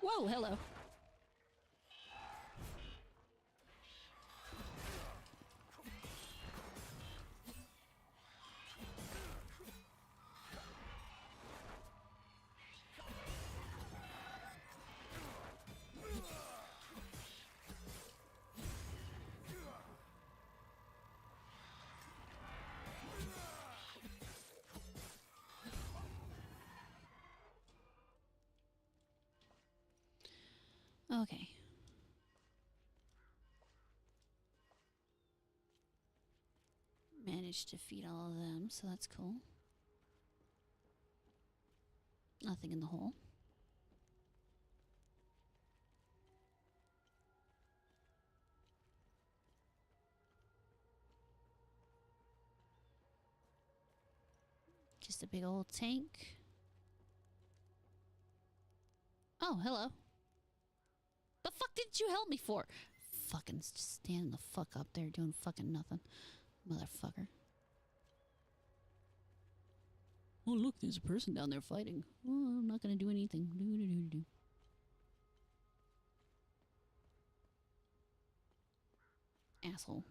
Whoa, hello. Okay. Managed to feed all of them, so that's cool. Nothing in the hole. Just a big old tank. Oh, hello. The fuck did you help me for? Fucking just standing the fuck up there doing fucking nothing. Motherfucker. Oh, look, there's a person down there fighting. Oh, I'm not gonna do anything. Do. Asshole.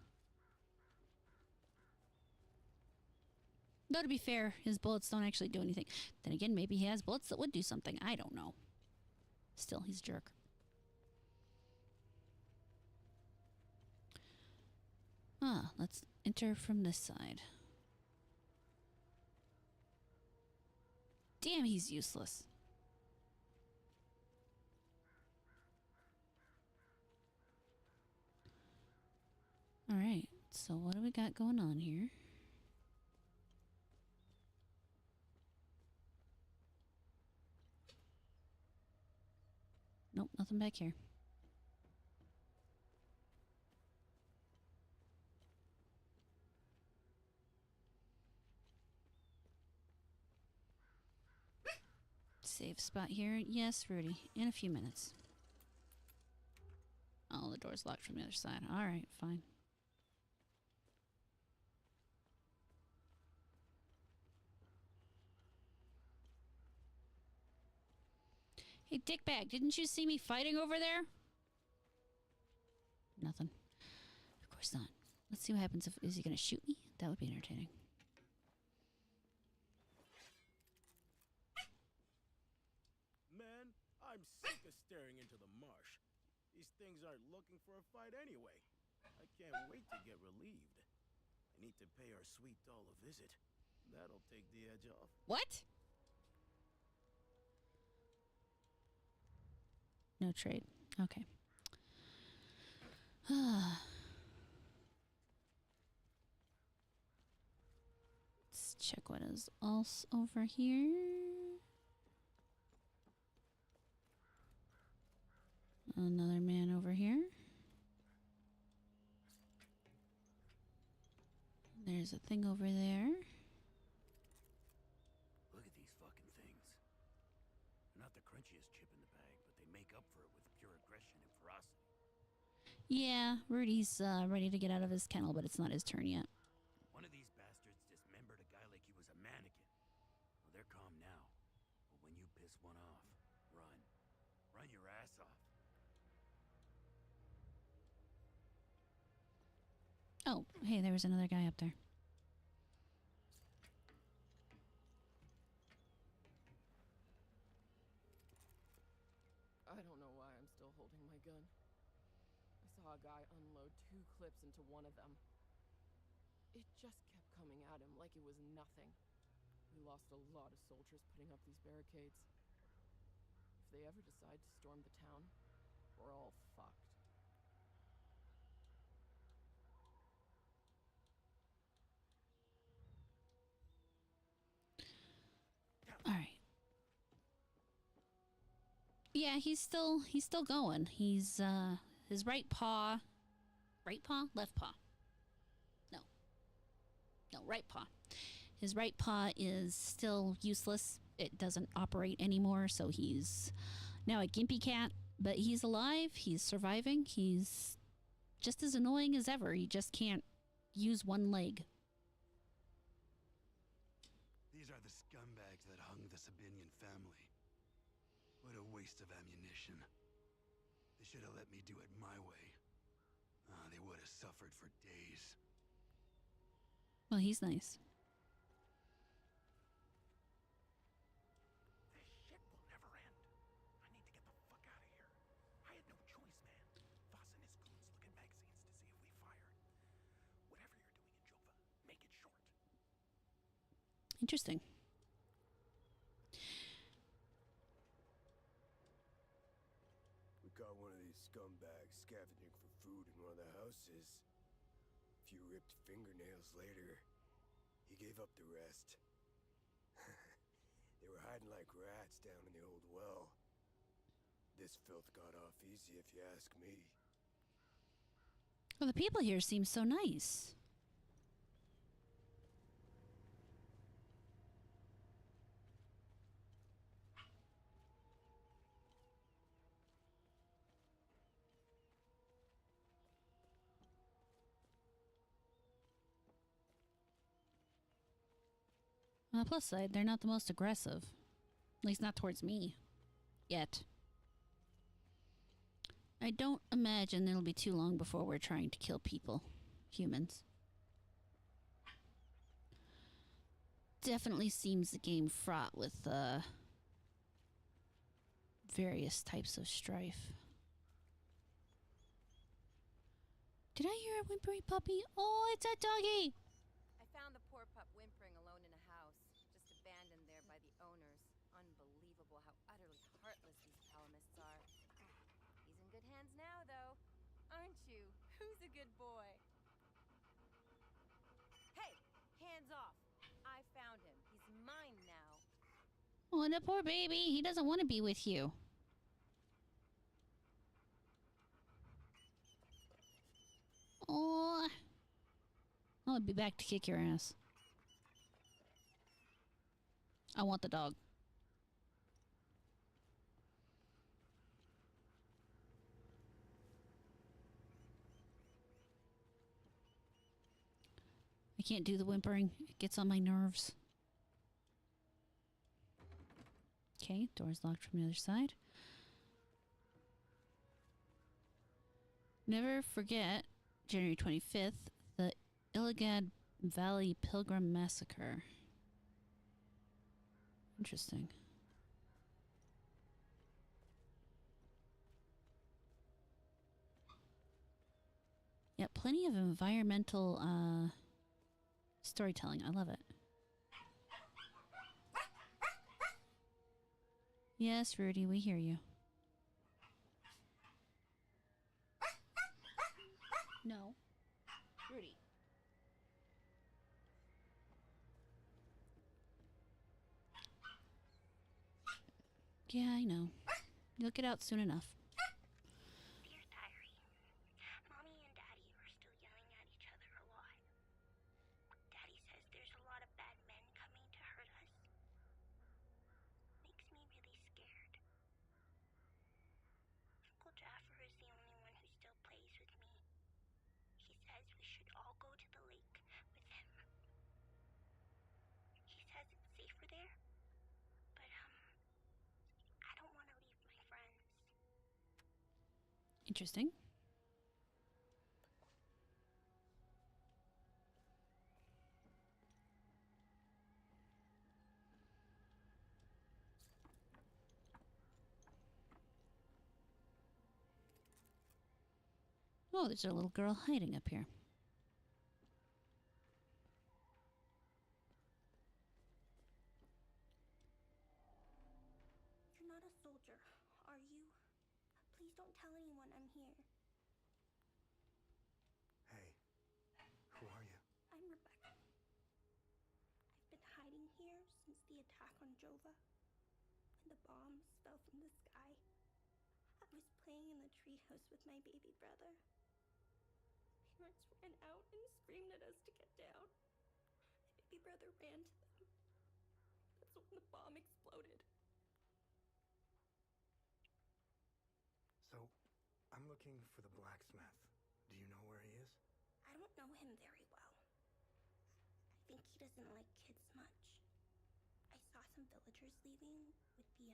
Though, to be fair, his bullets don't actually do anything. Then again, maybe he has bullets that would do something. I don't know. Still, he's a jerk. Ah, let's enter from this side. Damn, he's useless. Alright, so what do we got going on here? Nope, nothing back here. Save spot here. Yes, Rudy. In a few minutes. Oh, the door's locked from the other side. Alright, fine. Hey, dickbag, didn't you see me fighting over there? Nothing. Of course not. Let's see what happens if... Is he gonna shoot me? That would be entertaining. Man, I'm sick of staring into the marsh. These things aren't looking for a fight anyway. I can't wait to get relieved. I need to pay our sweet doll a visit. That'll take the edge off. What? No trade. Okay. Let's check what is else over here. Another man over here. There's a thing over there. Look at these fucking things. They're not the crunchiest chip in the bag, but they make up for it with pure aggression and ferocity. Yeah, Rudy's ready to get out of his kennel, but it's not his turn yet. One of these bastards dismembered a guy like he was a mannequin. Well, they're calm now. But when you piss one off, run. Run your ass off. Oh, hey, there was another guy up there. I don't know why I'm still holding my gun. I saw a guy unload 2 clips into one of them. It just kept coming at him like it was nothing. We lost a lot of soldiers putting up these barricades. If they ever decide to storm the town, we're all fucked. All right. Yeah, he's still going. He's his right paw, left paw. No, right paw. His right paw is still useless. It doesn't operate anymore, so he's now a gimpy cat, but he's alive, he's surviving, he's just as annoying as ever. He just can't use one leg. These are the scumbags that hung the Sabinian family. What a waste of ammunition. They should have let me do it my way. They would have suffered for days. Well, he's nice. This shit will never end. I need to get the fuck out of here. I had no choice, man. Voss and his goons look at magazines to see if we fired. Whatever you're doing in Jova, make it short. Interesting. We caught one of one of the houses. A few ripped fingernails later, he gave up the rest. They were hiding like rats down in the old well. This filth got off easy, if you ask me. Well, the people here seem so nice. On the plus side, they're not the most aggressive. At least not towards me. Yet. I don't imagine it'll be too long before we're trying to kill people. Humans. Definitely seems the game fraught with various types of strife. Did I hear a whimpery puppy? Oh, it's a doggy! I found the poor pup whimpering alone in a house, just abandoned there by the owners. Unbelievable how utterly heartless these palamists are. He's in good hands now, though. Aren't you? Who's a good boy? Hey! Hands off! I found him. He's mine now. Oh, the poor baby. He doesn't want to be with you. Oh. I'll be back to kick your ass. I want the dog. I can't do the whimpering. It gets on my nerves. Okay, door's locked from the other side. Never forget January 25th, the Illigad Valley Pilgrim Massacre. Interesting. Yeah, plenty of environmental storytelling. I love it. Yes, Rudy, we hear you. No. Rudy. Yeah, I know. You'll get out soon enough. Dear Diary, Mommy and Daddy are still yelling at each other a lot. Daddy says there's a lot of bad men coming to hurt us. Makes me really scared. Uncle Jaffer is the only one who still plays with me. He says we should all go to the lake with him. He says it's safer there, but I don't want to leave my friends. Interesting. Oh, there's a little girl hiding up here. You're not a soldier, are you? Please don't tell anyone I'm here. Hey, who are you? I'm Rebecca. I've been hiding here since the attack on Jova. When the bombs fell from the sky. I was playing in the treehouse with my baby brother. Parents ran out and screamed at us to get down. My baby brother ran to them. That's when the bomb exploded. So, I'm looking for the blacksmith. Do you know where he is? I don't know him very well. I think he doesn't like kids much. I saw some villagers leaving with the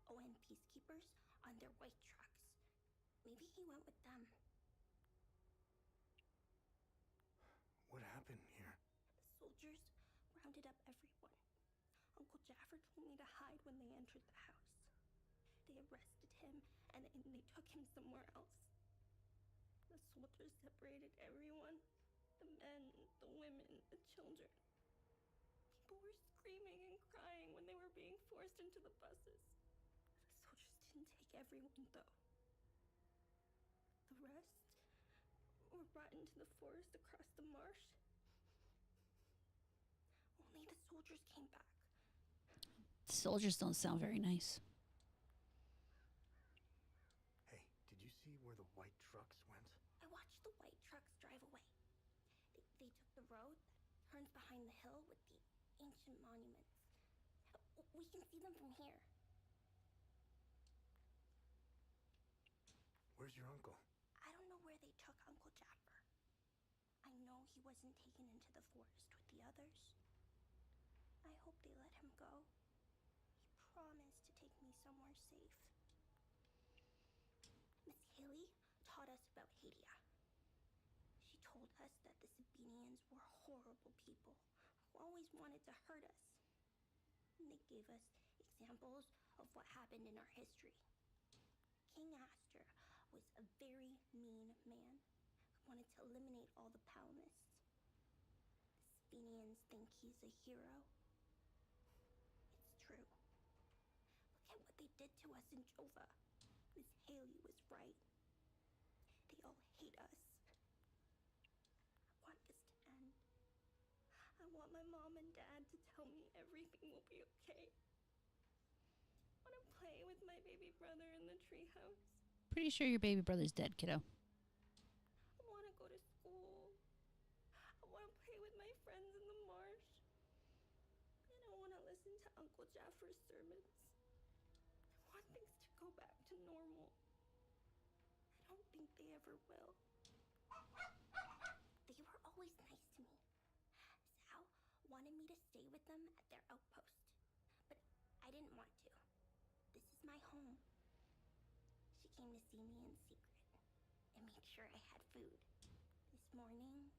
ON peacekeepers on their white trucks. Maybe he went with them. What happened here? The soldiers rounded up everyone. Uncle Jaffer told me to hide when they entered the house. They arrested him and they took him somewhere else. The soldiers separated everyone. The men, the women, the children. People were screaming and crying when they were being forced into the buses. The soldiers didn't take everyone, though. The rest got brought into the forest across the marsh. Only the soldiers came back. The soldiers don't sound very nice. Hey, did you see where the white trucks went? I watched the white trucks drive away. They took the road that turns behind the hill with the ancient monuments. We can see them from here. Where's your uncle? I don't know where they took Uncle Jaffer. I know he wasn't taken into the forest with the others. I hope they let him go. He promised to take me somewhere safe. Miss Haley taught us about Hadea. She told us that the Sabinians were horrible people who always wanted to hurt us. And they gave us examples of what happened in our history. King Astor was a very mean man who wanted to eliminate all the Palamists. The Sabinians think he's a hero. It's true. Look at what they did to us in Jova. Miss Haley was right. They all hate us. I want this to end. I want my mom and dad to tell me everything will be okay. I want to play with my baby brother in the treehouse. Pretty sure your baby brother's dead, kiddo. I want to go to school. I want to play with my friends in the marsh. And I want to listen to Uncle Jaffer's sermons. I want things to go back to normal. I don't think they ever will. They were always nice to me. Sal wanted me to stay with them at their outpost, but I didn't want to. This is my home. She came to see me in secret and make sure I had food. This morning,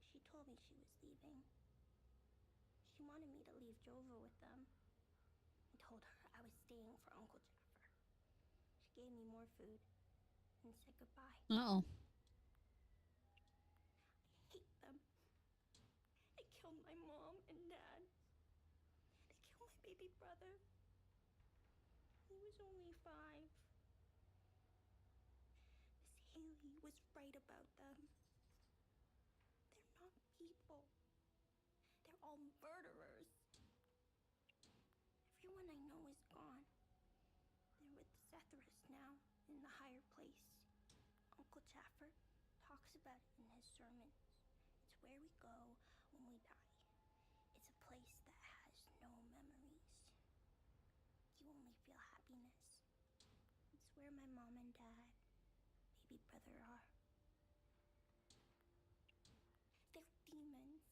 she told me she was leaving. She wanted me to leave Jova with them. I told her I was staying for Uncle Jaffer. She gave me more food and said goodbye. Uh-oh. I hate them. They killed my mom and dad. They killed my baby brother. He was only 5. Miss Haley was right about them. They're not people. They're all murderers. Everyone I know is gone. They're with Zethris now, in the higher place. Uncle Jaffer talks about it in his sermons. It's where we go when we die. It's a place that has no memories. You only feel happiness. It's where my mom and dad, baby brother are. They're demons.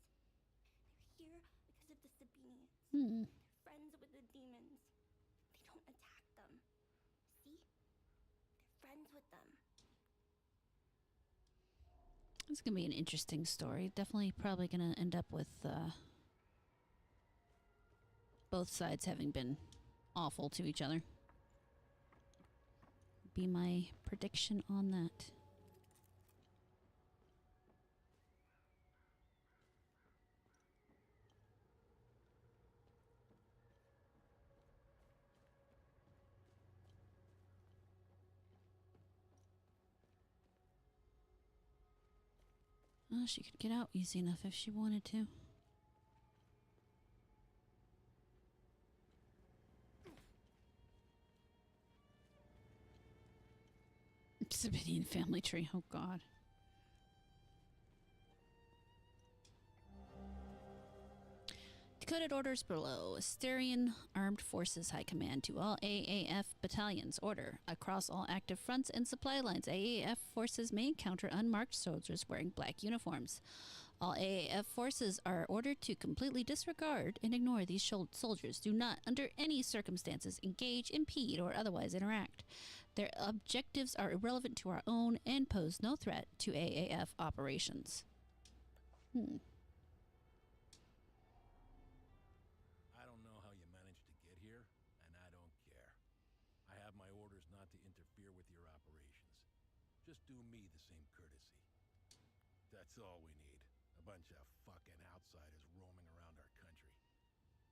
They're here because of the Sabinians. They're friends with the demons. They don't attack them. See? They're friends with them. It's going to be an interesting story. Definitely probably going to end up with both sides having been awful to each other. Be my prediction on that. Well, she could get out easy enough if she wanted to. Sabinian family tree, oh god. Decoded orders below. Asterian Armed Forces High Command to all AAF battalions. Order. Across all active fronts and supply lines, AAF forces may encounter unmarked soldiers wearing black uniforms. All AAF forces are ordered to completely disregard and ignore these soldiers. Do not, under any circumstances, engage, impede, or otherwise interact. Their objectives are irrelevant to our own and pose no threat to AAF operations. I don't know how you managed to get here, and I don't care. I have my orders not to interfere with your operations. Just do me the same courtesy. That's all we need. A bunch of fucking outsiders roaming around our country.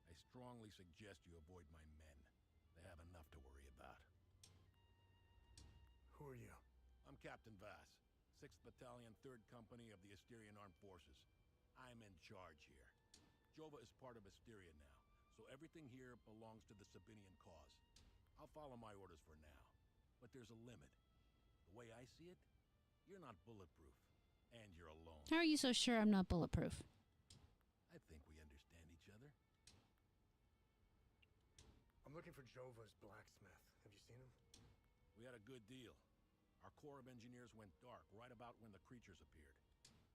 I strongly suggest you avoid my men. They have enough to worry about. Who are you? I'm Captain Vass, 6th Battalion, 3rd Company of the Asterian Armed Forces. I'm in charge here. Jova is part of Asteria now, so everything here belongs to the Sabinian cause. I'll follow my orders for now, but there's a limit. The way I see it, you're not bulletproof, and you're alone. How are you so sure I'm not bulletproof? I think we understand each other. I'm looking for Jova's blacksmith. Have you seen him? We had a good deal. Our Corps of Engineers went dark right about when the creatures appeared.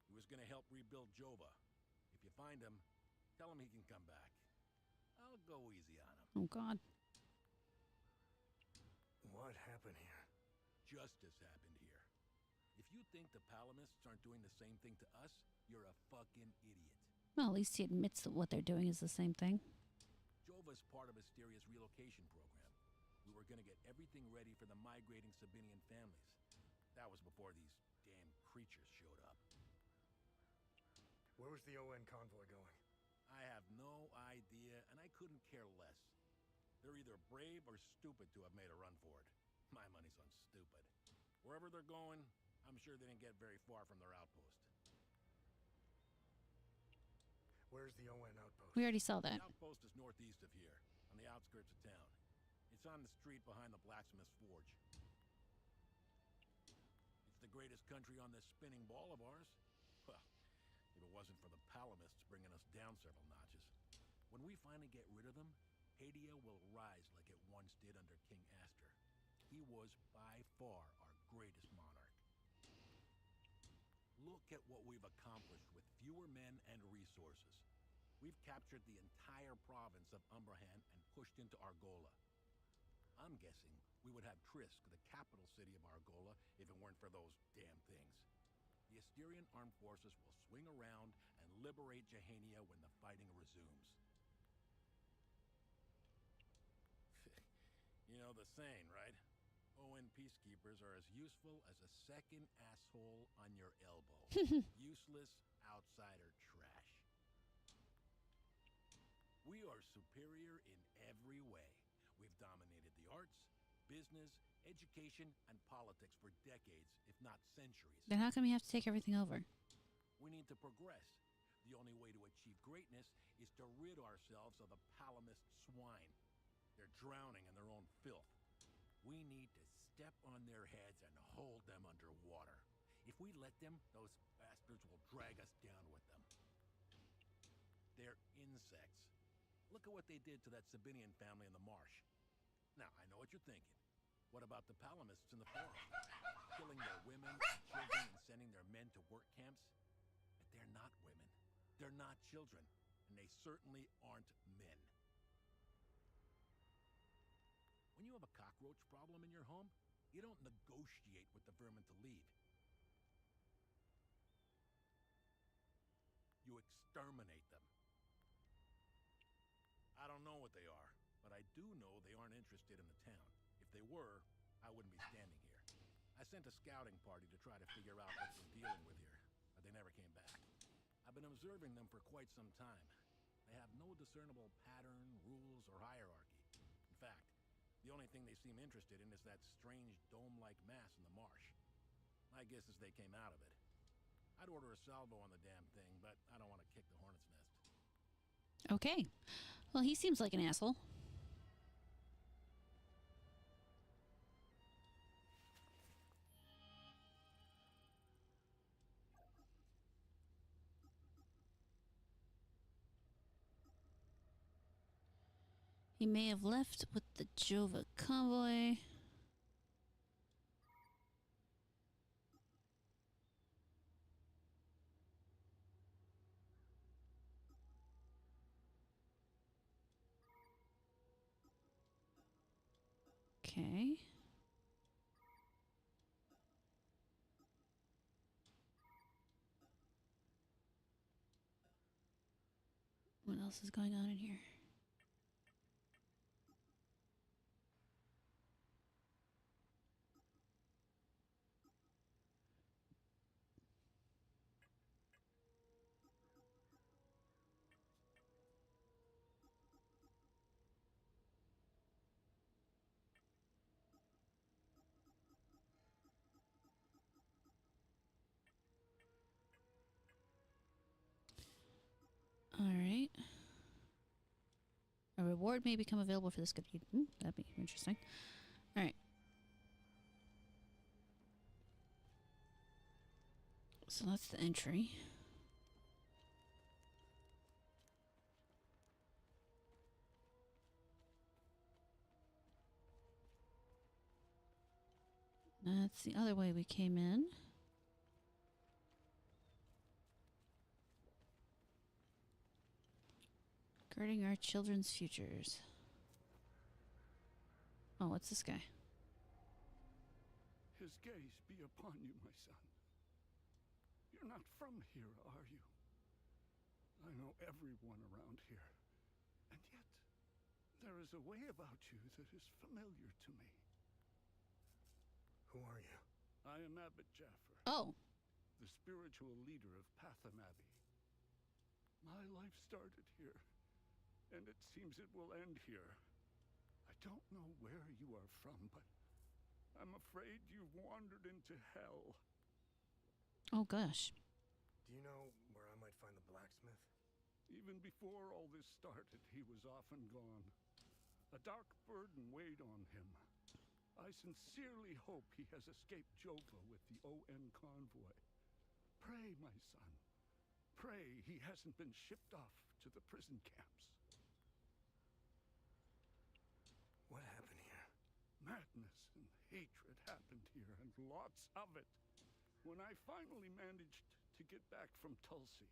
He was gonna help rebuild Jova. If you find him, tell him he can come back. I'll go easy on him. Oh, God. What happened here? Justice happened here. If you think the Palamists aren't doing the same thing to us, you're a fucking idiot. Well, at least he admits that what they're doing is the same thing. Jova's part of Asteria's relocation program. We were gonna get everything ready for the migrating Sabinian families. That was before these damn creatures showed up. Where was the ON convoy going? I have no idea, and I couldn't care less. They're either brave or stupid to have made a run for it. My money's on stupid. Wherever they're going, I'm sure they didn't get very far from their outpost. Where's the ON outpost? We already saw that. The outpost is northeast of here, on the outskirts of town. It's on the street behind the blacksmith's forge. It's the greatest country on this spinning ball of ours. Well, if it wasn't for the Palamists bringing us down several notches. When we finally get rid of them, Hadea will rise like it once did under King Aster. He was by far our greatest monarch. Look at what we've accomplished with fewer men and resources. We've captured the entire province of Umbrahan and pushed into Argola. I'm guessing we would have Trisk, the capital city of Argola, if it weren't for those damn things. The Asterian armed forces will swing around and liberate Jahania when the fighting resumes. You know the saying, right? ON peacekeepers are as useful as a second asshole on your elbow. Useless outsider trash. We are superior in every way. We've dominated the arts, business, education, and politics for decades, if not centuries. Then how come you have to take everything over? We need to progress. The only way to achieve greatness is to rid ourselves of the Palamist swine. They're drowning in their own filth. We need to step on their heads and hold them underwater. If we let them, those bastards will drag us down with them. They're insects. Look at what they did to that Sabinian family in the marsh. Now, I know what you're thinking. What about the Palamists in the forest? Killing their women and children and sending their men to work camps? But they're not women. They're not children. And they certainly aren't men. When you have a cockroach problem in your home, you don't negotiate with the vermin to leave. You exterminate them. I don't know what they are, but I do know they aren't interested in the town. If they were, I wouldn't be standing here. I sent a scouting party to try to figure out what they're dealing with here, but they never came back. I've been observing them for quite some time. They have no discernible pattern, rules, or hierarchy. In fact, the only thing they seem interested in is that strange dome-like mass in the marsh. My guess is they came out of it. I'd order a salvo on the damn thing, but I don't want to kick the hornet's nest. Okay. Well, he seems like an asshole. He may have left with the Jova convoy. Okay. What else is going on in here? reward may become available for this good deed. That'd be interesting. Alright. So that's the entry. That's the other way we came in. Guarding our children's futures. Oh, what's this guy? His gaze be upon you, my son. You're not from here, are you? I know everyone around here. And yet, there is a way about you that is familiar to me. Who are you? I am Abbot Jaffer. Oh. The spiritual leader of Patham Abbey. My life started here, and it seems it will end here. I don't know where you are from, but I'm afraid you've wandered into hell. Oh, gosh. Do you know where I might find the blacksmith? Even before all this started, he was off and gone. A dark burden weighed on him. I sincerely hope he has escaped Jova with the ON convoy. Pray, my son. Pray he hasn't been shipped off to the prison camps. What happened here? Madness and hatred happened here, and lots of it. When I finally managed to get back from Tulsi,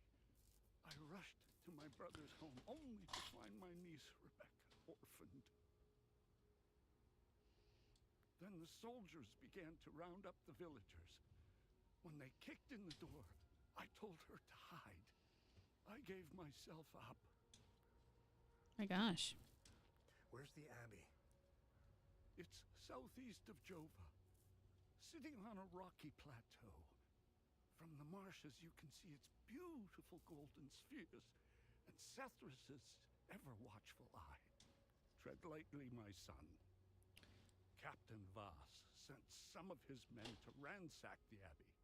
I rushed to my brother's home only to find my niece Rebecca orphaned. Then the soldiers began to round up the villagers. When they kicked in the door, I told her to hide. I gave myself up. My gosh. Where's the abbey? It's southeast of Jova, sitting on a rocky plateau. From the marshes you can see its beautiful golden spheres and Sethrus's ever-watchful eye. Tread lightly, my son. Captain Voss sent some of his men to ransack the abbey.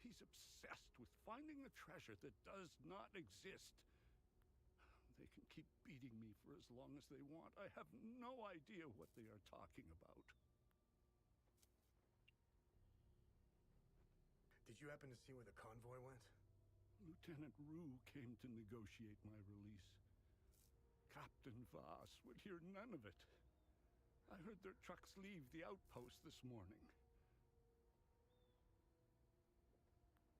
He's obsessed with finding a treasure that does not exist. They can keep beating me for as long as they want. I have no idea what they are talking about. Did you happen to see where the convoy went? Lieutenant Rue came to negotiate my release. Captain Voss would hear none of it. I heard their trucks leave the outpost this morning.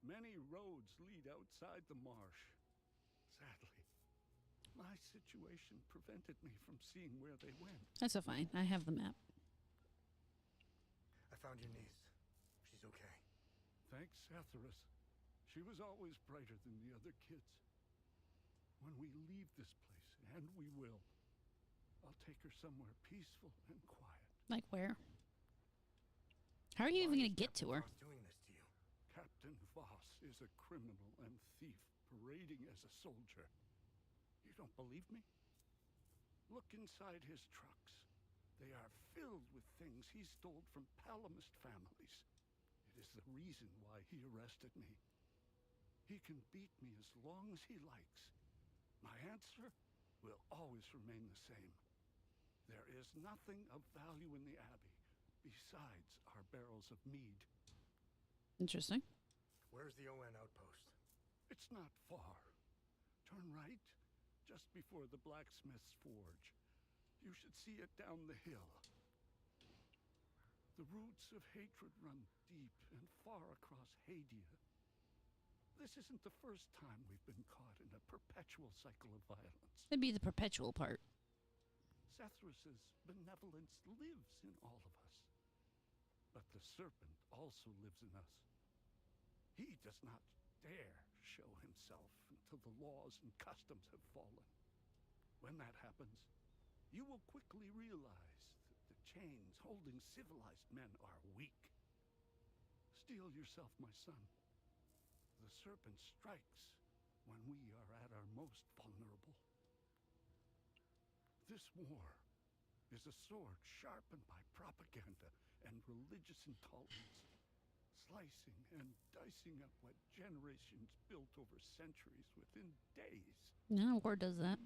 Many roads lead outside the marsh. Sadly, my situation prevented me from seeing where they went. That's so fine. I have the map. I found your niece. She's okay. Thanks, Sethrus. She was always brighter than the other kids. When we leave this place, and we will, I'll take her somewhere peaceful and quiet. Like where? How are you even going to get to her? Doing this to you? Captain Voss is a criminal and thief parading as a soldier. You don't believe me? Look inside his trucks. They are filled with things he stole from Palamist families. It is the reason why he arrested me. He can beat me as long as he likes. My answer will always remain the same. There is nothing of value in the abbey besides our barrels of mead. Interesting. Where's the ON outpost? It's not far. Turn right, just before the blacksmith's forge. You should see it down the hill. The roots of hatred run deep and far across Hadea. This isn't the first time we've been caught in a perpetual cycle of violence. That'd be the perpetual part. Sethrus's benevolence lives in all of us. But the serpent also lives in us. He does not dare show himself until the laws and customs have fallen. When that happens, you will quickly realize that the chains holding civilized men are weak. Steel yourself, my son. The serpent strikes when we are at our most vulnerable. This war is a sword sharpened by propaganda and religious intolerance, slicing and dicing up what generations built over centuries within days. No war does that.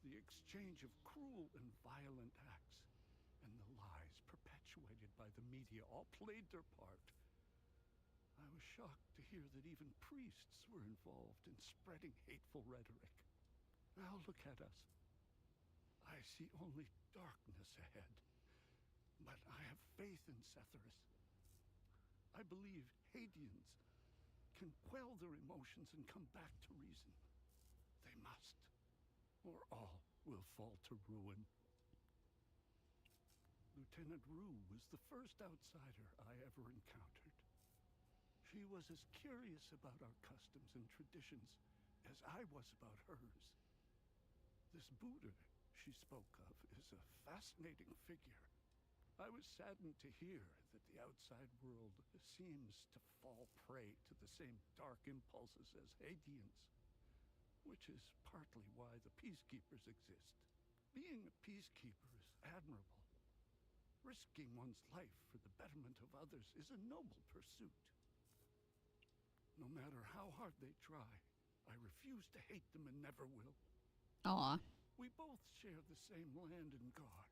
The exchange of cruel and violent acts, and the lies perpetuated by the media all played their part. I was shocked to hear that even priests were involved in spreading hateful rhetoric. Now look at us. I see only darkness ahead, but I have faith in Cthulhu. I believe Hadeans can quell their emotions and come back to reason. They must, or all will fall to ruin. Lieutenant Rue was the first outsider I ever encountered. She was as curious about our customs and traditions as I was about hers. This Buddha she spoke of is a fascinating figure. I was saddened to hear that the outside world seems to fall prey to the same dark impulses as Hadeans, which is partly why the peacekeepers exist. Being a peacekeeper is admirable. Risking one's life for the betterment of others is a noble pursuit. No matter how hard they try, I refuse to hate them and never will. Aw. We both share the same land and God.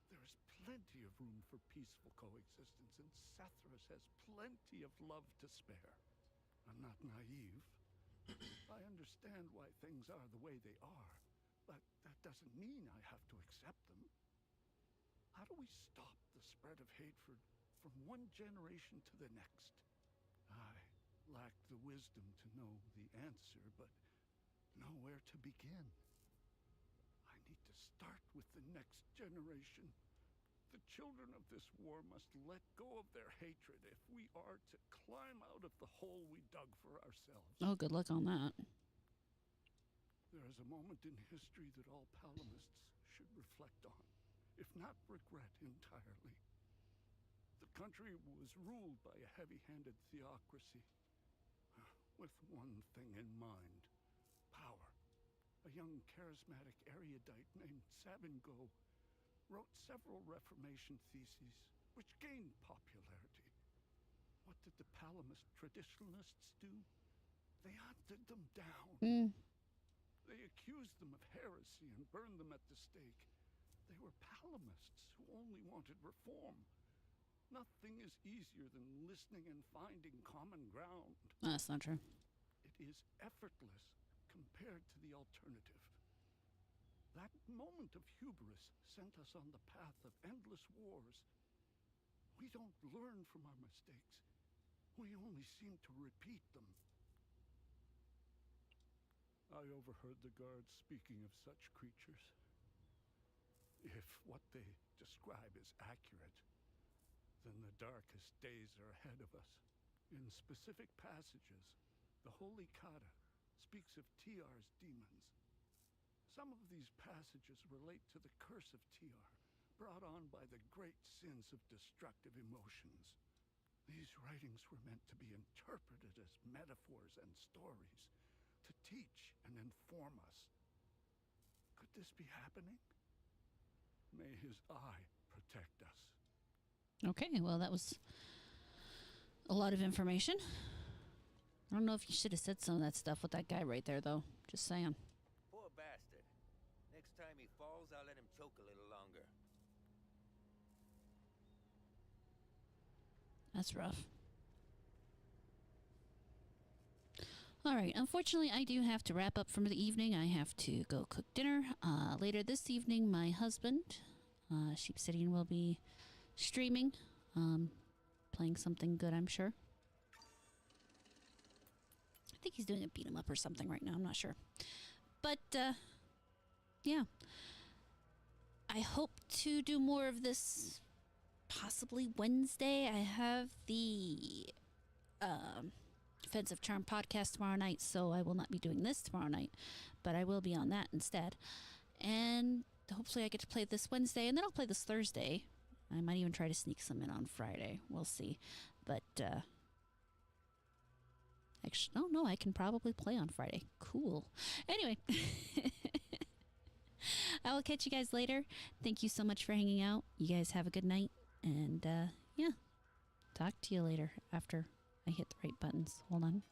There is plenty of room for peaceful coexistence, and Cthulhu has plenty of love to spare. I'm not naive. I understand why things are the way they are, but that doesn't mean I have to accept them. How do we stop the spread of hatred from one generation to the next? I lack the wisdom to know the answer, but know where to begin. I need to start with the next generation. The children of this war must let go of their hatred if we are to climb out of the hole we dug for ourselves. Oh, good luck on that. There is a moment in history that all Palamists should reflect on, if not regret entirely. The country was ruled by a heavy-handed theocracy, with one thing in mind: power. A young charismatic erudite named Sabingo wrote several Reformation theses, which gained popularity. What did the Palamist traditionalists do? They hunted them down. They accused them of heresy and burned them at the stake. They were Palamists who only wanted reform. Nothing is easier than listening and finding common ground. That's not true. It is effortless compared to the alternative. That moment of hubris sent us on the path of endless wars. We don't learn from our mistakes. We only seem to repeat them. I overheard the guards speaking of such creatures. If what they describe is accurate, then the darkest days are ahead of us. In specific passages, the Holy Kata speaks of Tiar's demons. Some of these passages relate to the curse of Tiar, brought on by the great sins of destructive emotions. These writings were meant to be interpreted as metaphors and stories, to teach and inform us. Could this be happening? May his eye protect us. Okay, well, that was a lot of information. I don't know if you should have said some of that stuff with that guy right there, though. Just saying. Poor bastard. Next time he falls, I'll let him choke a little longer. That's rough. All right, unfortunately, I do have to wrap up from the evening. I have to go cook dinner. Later this evening, my husband, Sheep Sitting, will be streaming, playing something good, I'm sure. I think he's doing a beat 'em up or something right now. I'm not sure. But, yeah. I hope to do more of this possibly Wednesday. I have the Defensive Charm podcast tomorrow night, so I will not be doing this tomorrow night, but I will be on that instead. And hopefully I get to play this Wednesday, and then I'll play this Thursday. I might even try to sneak some in on Friday. We'll see. But, actually, oh no, I can probably play on Friday. Cool. Anyway, I will catch you guys later. Thank you so much for hanging out. You guys have a good night. And, yeah, talk to you later after I hit the right buttons. Hold on.